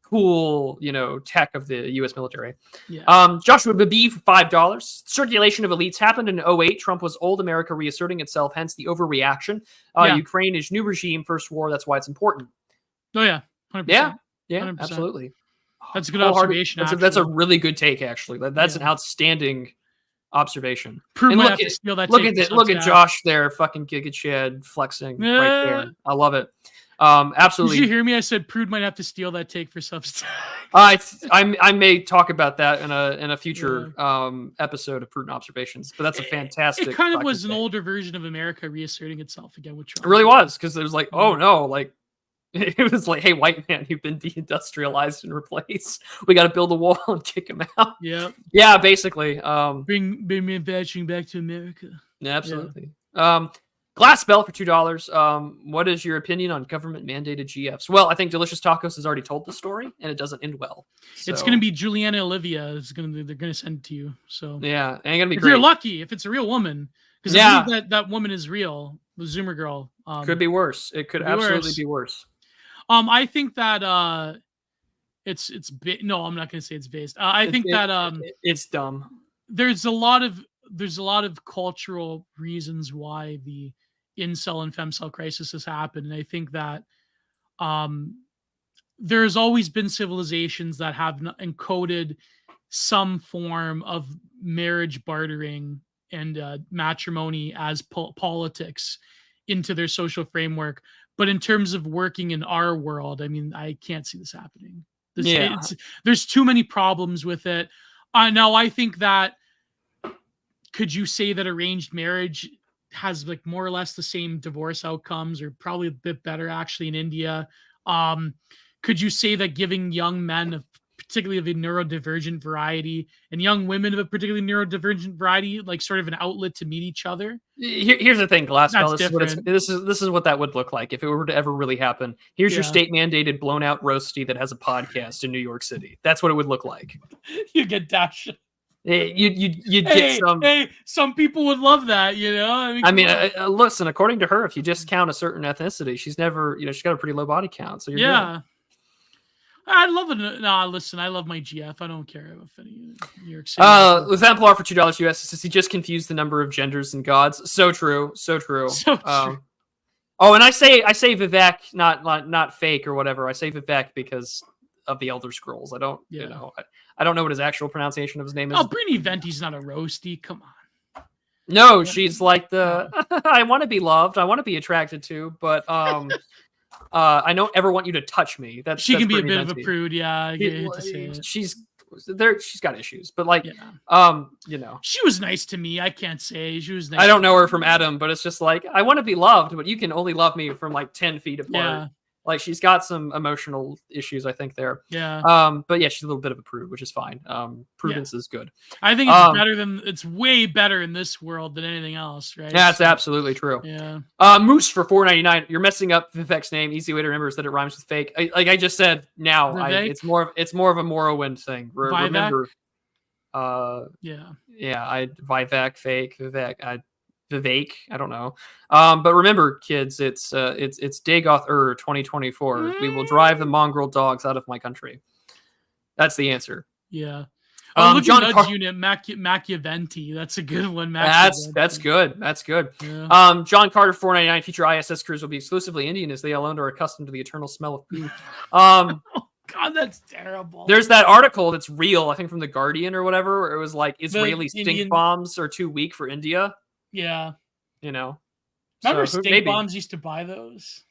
cool, tech of the U.S. military. Yeah. Joshua Babi for $5. Circulation of elites happened in 2008. Trump was old America reasserting itself, hence the overreaction. Ukraine is new regime, first war. That's why it's important. Oh, yeah. 100%. Yeah, 100%. absolutely. That's a good observation. That's a really good take, actually. That's an outstanding observation. Prue And might have to steal that take. look at Josh there, fucking Giga Chad flexing right there. I love it. Absolutely. Did you hear me? I said Prude might have to steal that take for Substack. I may talk about that in a future episode of Prudent Observations, but that's a fantastic. It kind of was an older version of America reasserting itself again with Trump. It really was, because it was like, oh no, like it was like, hey, white man, you've been deindustrialized and replaced. We got to build a wall and kick him out. Yeah, basically. Bring manufacturing back to America. Yeah, absolutely. Yeah. Glass Bell for $2. What is your opinion on government mandated GFs? Well, I think Delicious Tacos has already told the story, and it doesn't end well. So. It's going to be Juliana Olivia. They're going to send it to you. So yeah, ain't gonna be if great. You're lucky if it's a real woman, because I believe that woman is real. The Zoomer girl. Could be worse. It could absolutely be worse. I think that it's no, I'm not going to say it's based. I think that it's dumb. There's a lot of cultural reasons why the incel and femcel crisis has happened, and I think that there's always been civilizations that have encoded some form of marriage bartering and matrimony as politics into their social framework. But in terms of working in our world, I mean, I can't see this happening. There's too many problems with it. Now, I think that, could you say that arranged marriage has like more or less the same divorce outcomes, or probably a bit better actually in India? Could you say that giving young men particularly of a neurodivergent variety and young women of a particularly neurodivergent variety, like sort of an outlet to meet each other? Here's the thing, Glassbell. This is what that would look like if it were to ever really happen. Here's your state mandated blown out roasty that has a podcast in New York City. That's what it would look like. You get Dash. You get some. Hey, some people would love that, you know. I mean, listen. According to her, if you just count a certain ethnicity, she's never, she's got a pretty low body count. So you're good. I love it. No, listen, I love my GF. I don't care if any New York City. With Amplar for $2 US, says he just confused the number of genders and gods. So true. So true. Oh, and I say Vivek, not fake or whatever. I say Vivek because of the Elder Scrolls. I don't, I don't know what his actual pronunciation of his name is. Oh, Brittany Venti's not a roasty. Come on. No, she's like the I want to be loved. I want to be attracted to, but I don't ever want you to touch me. She can be a bit of a prude. Yeah, I hate to say it. She's got issues, but like, she was nice to me. I can't say she was nice. I don't know her from Adam, but it's just like, I want to be loved, but you can only love me from like 10 feet apart. Yeah. Like, she's got some emotional issues, I think, there. Yeah. But yeah, she's a little bit of a prude, which is fine. Prudence is good. I think it's way better in this world than anything else, right? Yeah, that's absolutely true. Yeah. Moose for $4.99. You're messing up Vivek's name. Easy way to remember is that it rhymes with fake. Like I just said, now it's more of a Morrowind thing. Remember. Vivek, fake, Vivek. Vivek, I don't know. But remember, kids, it's Dagoth 2024. We will drive the mongrel dogs out of my country. That's the answer. Yeah. Look at Nudge Unit, Machiaventi. That's a good one. That's good. That's good. Yeah. John Carter 499. Future ISS crews will be exclusively Indian, as they alone are accustomed to the eternal smell of poo. Oh God, that's terrible. There's that article that's real, I think from the Guardian or whatever, where it was like Israeli stink bombs are too weak for India. Yeah. Remember stink bombs used to buy those?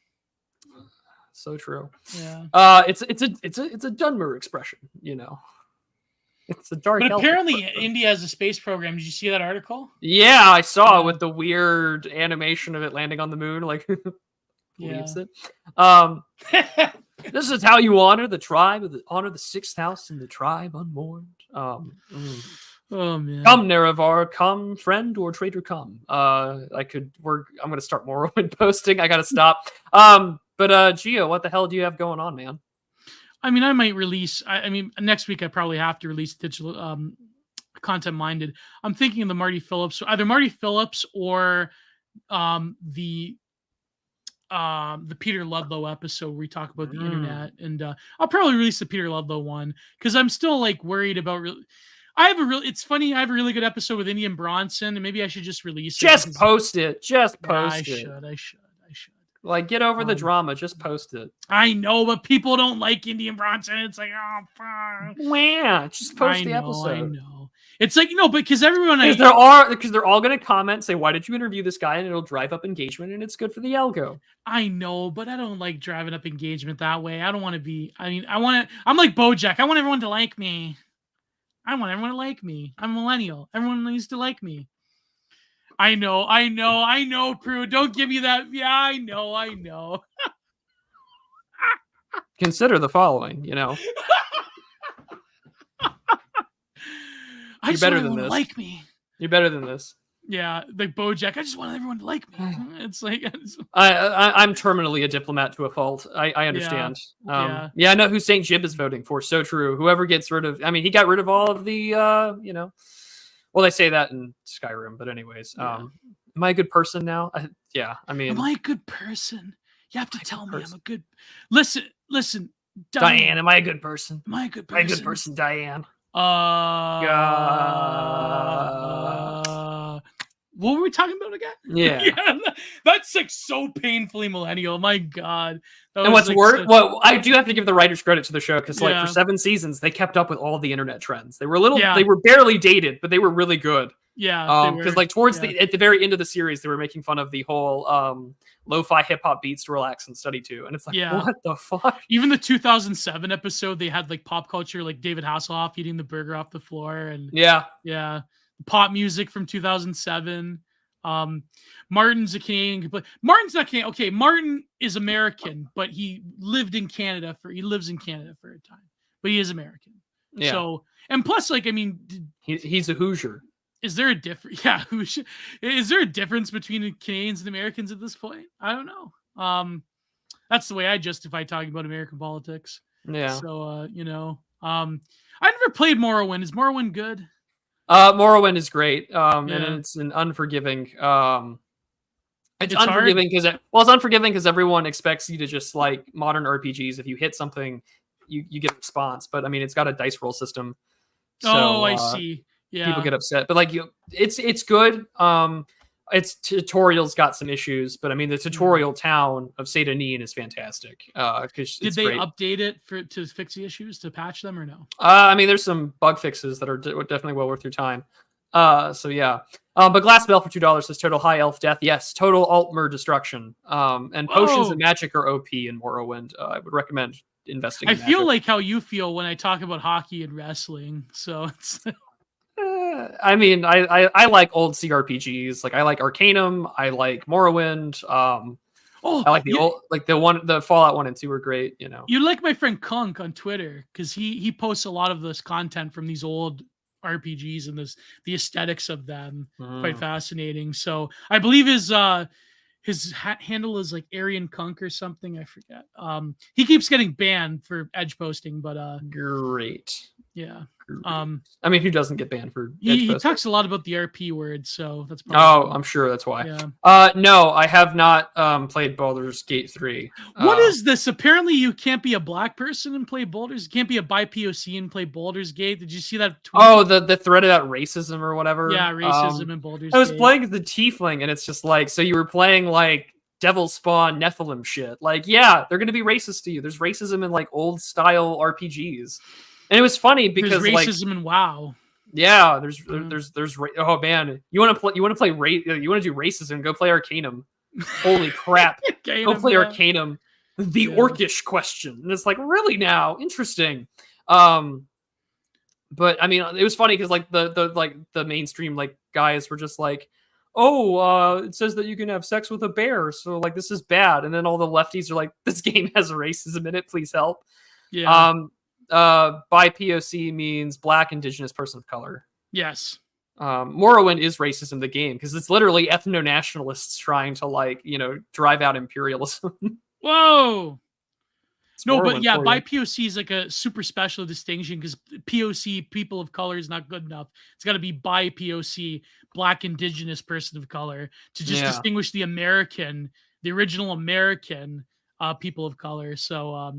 So true. Yeah. It's a Dunmer expression, It's a dark. But apparently India has a space program. Did you see that article? Yeah, I saw with the weird animation of it landing on the moon, like leaves it. This is how you honor the tribe, honor the sixth house in the tribe unmourned. Oh man! Come, Nerevar, come, friend or traitor, come. I'm gonna start more open posting. I gotta stop. But Gio, what the hell do you have going on, man? I mean, I might release. I mean, next week I probably have to release digital content minded. I'm thinking of the Marty Phillips, either Marty Phillips or the Peter Ludlow episode where we talk about the internet, and I'll probably release the Peter Ludlow one because I'm still like worried about. It's funny. I have a really good episode with Indian Bronson, and maybe I should just release it. Post it. Just post it. I should. Like, get over the drama. Just post it. I know, but people don't like Indian Bronson. It's like, oh, fuck. Wow. Just post the episode. I know. It's like, no, because everyone... Because they're all going to comment, say, why did you interview this guy? And it'll drive up engagement, and it's good for the algo. I know, but I don't like driving up engagement that way. I don't want to be... I mean, I'm like Bojack. I want everyone to like me. I want everyone to like me. I'm a millennial. Everyone needs to like me. I know, Prue. Don't give me that. Yeah, I know. Consider the following, you know. You're better than this. Like me. You're better than this. Yeah, like Bojack. I just want everyone to like me. It's like I'm terminally a diplomat to a fault. I understand. Yeah, I know who St. Jib is voting for. So true. Whoever gets rid of, I mean, he got rid of all of the, you know. Well, they say that in Skyrim, but anyways, am I a good person now? I mean, am I a good person? You have to tell me I'm a good. Listen, Diane, am I a good person? Am I a good person? Am I a good person, Diane? What were we talking about again? Yeah, that's like so painfully millennial. My God. And what's worse, well, I do have to give the writers credit to the show because, like, for 7 seasons, they kept up with all the internet trends. They were they were barely dated, but they were really good. Yeah, because like towards at the very end of the series, they were making fun of the whole lo-fi hip hop beats to relax and study to, and it's like, what the fuck? Even the 2007 episode, they had like pop culture, like David Hasselhoff eating the burger off the floor, and pop music from 2007. Martin's a Canadian, but Martin's not Canadian. Okay, Martin is American, but he lives in Canada for a time, but he is American. Yeah. So, and plus, like, I mean, he's a Hoosier. Is there a difference? Yeah, is there a difference between Canadians and Americans at this point? I don't know. That's the way I justify talking about American politics. Yeah. So, you know, I never played Morrowind. Is Morrowind good? Morrowind is great. And it's an unforgiving. It's unforgiving because it's unforgiving because everyone expects you to just like modern RPGs. If you hit something, you get a response. But I mean, it's got a dice roll system. So, I see. Yeah. People get upset, but like it's good. Its tutorial's got some issues, but I mean the tutorial town of Seyda is fantastic. Did they update it to fix the issues, to patch them, or no? I mean there's some bug fixes that are definitely well worth your time. So yeah. But Glass Bell for $2 says total high elf death. Yes, total Altmer destruction. And potions and magic are OP in Morrowind. I would recommend investing. I feel like how you feel when I talk about hockey and wrestling. So it's. I mean, I like old CRPGs. Like I like Arcanum. I like Morrowind. I like the Fallout 1 and 2 were great. You know, you like my friend Kunk on Twitter because he posts a lot of this content from these old RPGs and the aesthetics of them. Quite fascinating. So I believe his handle is like Aryan Kunk or something. I forget. He keeps getting banned for edge posting, but great. Yeah. I mean, who doesn't get banned for? He talks a lot about the RP word, so that's probably. I'm sure that's why. Yeah. No, I have not played Baldur's Gate 3. What is this? Apparently, you can't be a black person and play Baldur's. You can't be a bi POC and play Baldur's Gate. Did you see that tweet? Oh, the thread about racism or whatever. Yeah, racism in Baldur's Gate. I was playing the Tiefling, and it's just like, so you were playing like Devil Spawn Nephilim shit. Like, yeah, they're gonna be racist to you. There's racism in like old style RPGs. And it was funny because there's racism in WoW. Yeah, there's oh man, you want to play you want to do racism? Go play Arcanum. Holy crap! Go play Arcanum. The Orcish question, and it's like, really now, interesting. But I mean, it was funny because like the mainstream like guys were just like, oh, it says that you can have sex with a bear, so like this is bad. And then all the lefties are like, this game has racism in it. Please help. Yeah. By POC means black, indigenous, person of color. Yes. Morrowind is racist in the game because it's literally ethno-nationalists trying to like, you know, drive out imperialism. Whoa. No, but yeah, by POC is like a super special distinction because POC, people of color, is not good enough. It's got to be by POC, black, indigenous, person of color, to just distinguish the original American people of color. So,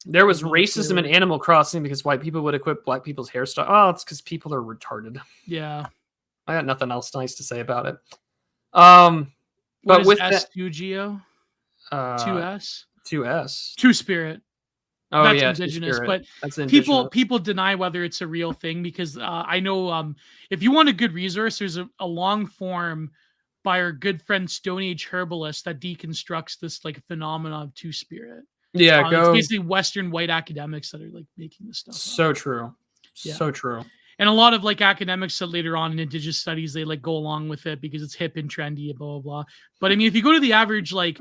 there was racism in Animal Crossing because white people would equip black people's hairstyle. Oh, it's because people are retarded. Yeah. I got nothing else nice to say about it. But what is with S2 Gio? 2S. 2S. Two-Spirit. Oh, That's yeah, indigenous, but that's indigenous. people deny whether it's a real thing because I know if you want a good resource, there's a long form by our good friend Stone Age Herbalist that deconstructs this like phenomenon of Two-Spirit. Yeah, It's basically Western white academics that are like making this stuff so up. True. Yeah. So true. And a lot of like academics that later on in indigenous studies, they like go along with it because it's hip and trendy and blah, blah, blah. But I mean, if you go to the average, like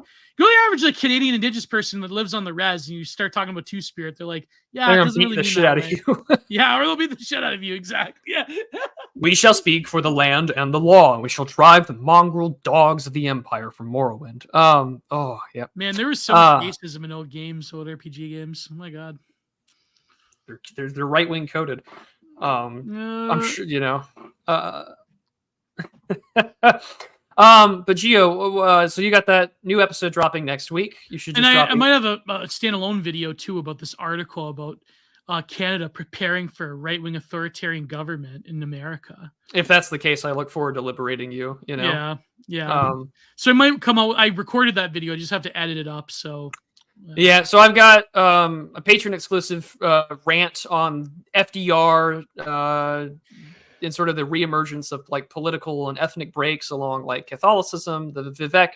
Canadian indigenous person that lives on the res and you start talking about Two-Spirit, they're like, yeah, They're it gonna doesn't beat really the mean shit that out way. of you. Yeah, or they'll beat the shit out of you. Exactly. Yeah. We shall speak for the land and the law, and we shall drive the mongrel dogs of the empire from Morrowind. Oh, yeah. Man, there was so much racism in old games, old RPG games. Oh my god. They're right-wing coded. I'm sure, you know. But Gio, so you got that new episode dropping next week. You should just I might have a standalone video too about this article about Canada preparing for a right-wing authoritarian government in America. If that's the case, I look forward to liberating you. You know. Yeah. So it might come out. I recorded that video. I just have to edit it up. So. Yeah, so I've got a patron exclusive rant on FDR and sort of the reemergence of like political and ethnic breaks along like Catholicism, the Vivek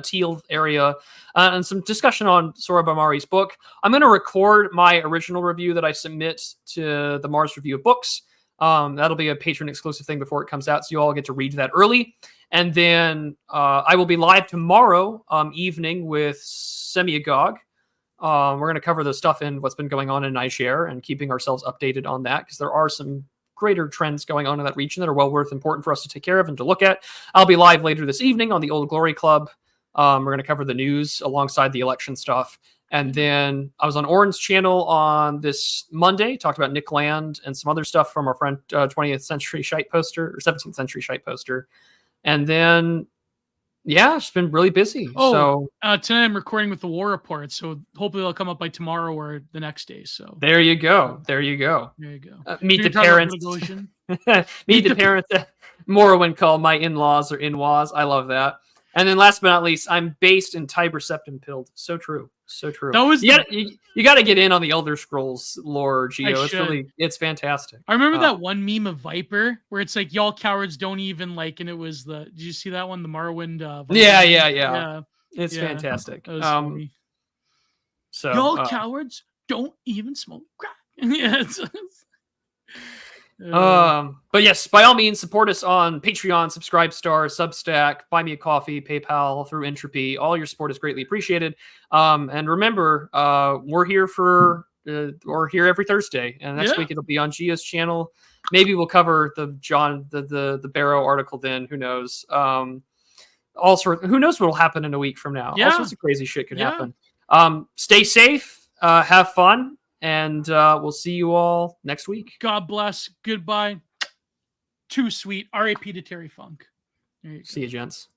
Teal area, and some discussion on Sohrab Ahmari's book. I'm going to record my original review that I submit to the Mars Review of Books. That'll be a patron exclusive thing before it comes out, so you all get to read that early. And then I will be live tomorrow evening with Semiagog. We're going to cover the stuff in what's been going on in Niger and keeping ourselves updated on that because there are some greater trends going on in that region that are well worth important for us to take care of and to look at. I'll be live later this evening on the Old Glory Club. We're going to cover the news alongside the election stuff. And then I was on Oren's channel on this Monday, talked about Nick Land and some other stuff from our friend 20th Century Shite Poster or 17th Century Shite Poster. And then, yeah, it's been really busy. So tonight I'm recording with the War Report, so hopefully they'll come up by tomorrow or the next day. So there you go. Meet the parents. Meet the parents that Morrowind call my in-laws or in-laws. I love that. And then last but not least, I'm based in Tiber Septim-Pilled. So true. That was you got to get in on the Elder Scrolls lore, Gio. It's fantastic. I remember that one meme of Viper where it's like y'all cowards don't even like, and it was did you see that one? The Morrowind. Yeah. It's fantastic. That was funny. So y'all cowards don't even smoke crack. Yeah. But yes, by all means, support us on Patreon, Subscribe Star, Substack, Buy Me a Coffee, PayPal, through Entropy. All your support is greatly appreciated. And remember, we're here every Thursday, and next week it'll be on Gio's channel. Maybe we'll cover the Barrow article then. Who knows? Who knows what'll happen in a week from now? All sorts of crazy shit could happen. Stay safe, have fun. And we'll see you all next week. God bless. Goodbye. Too sweet. R.A.P. to Terry Funk. See you, gents.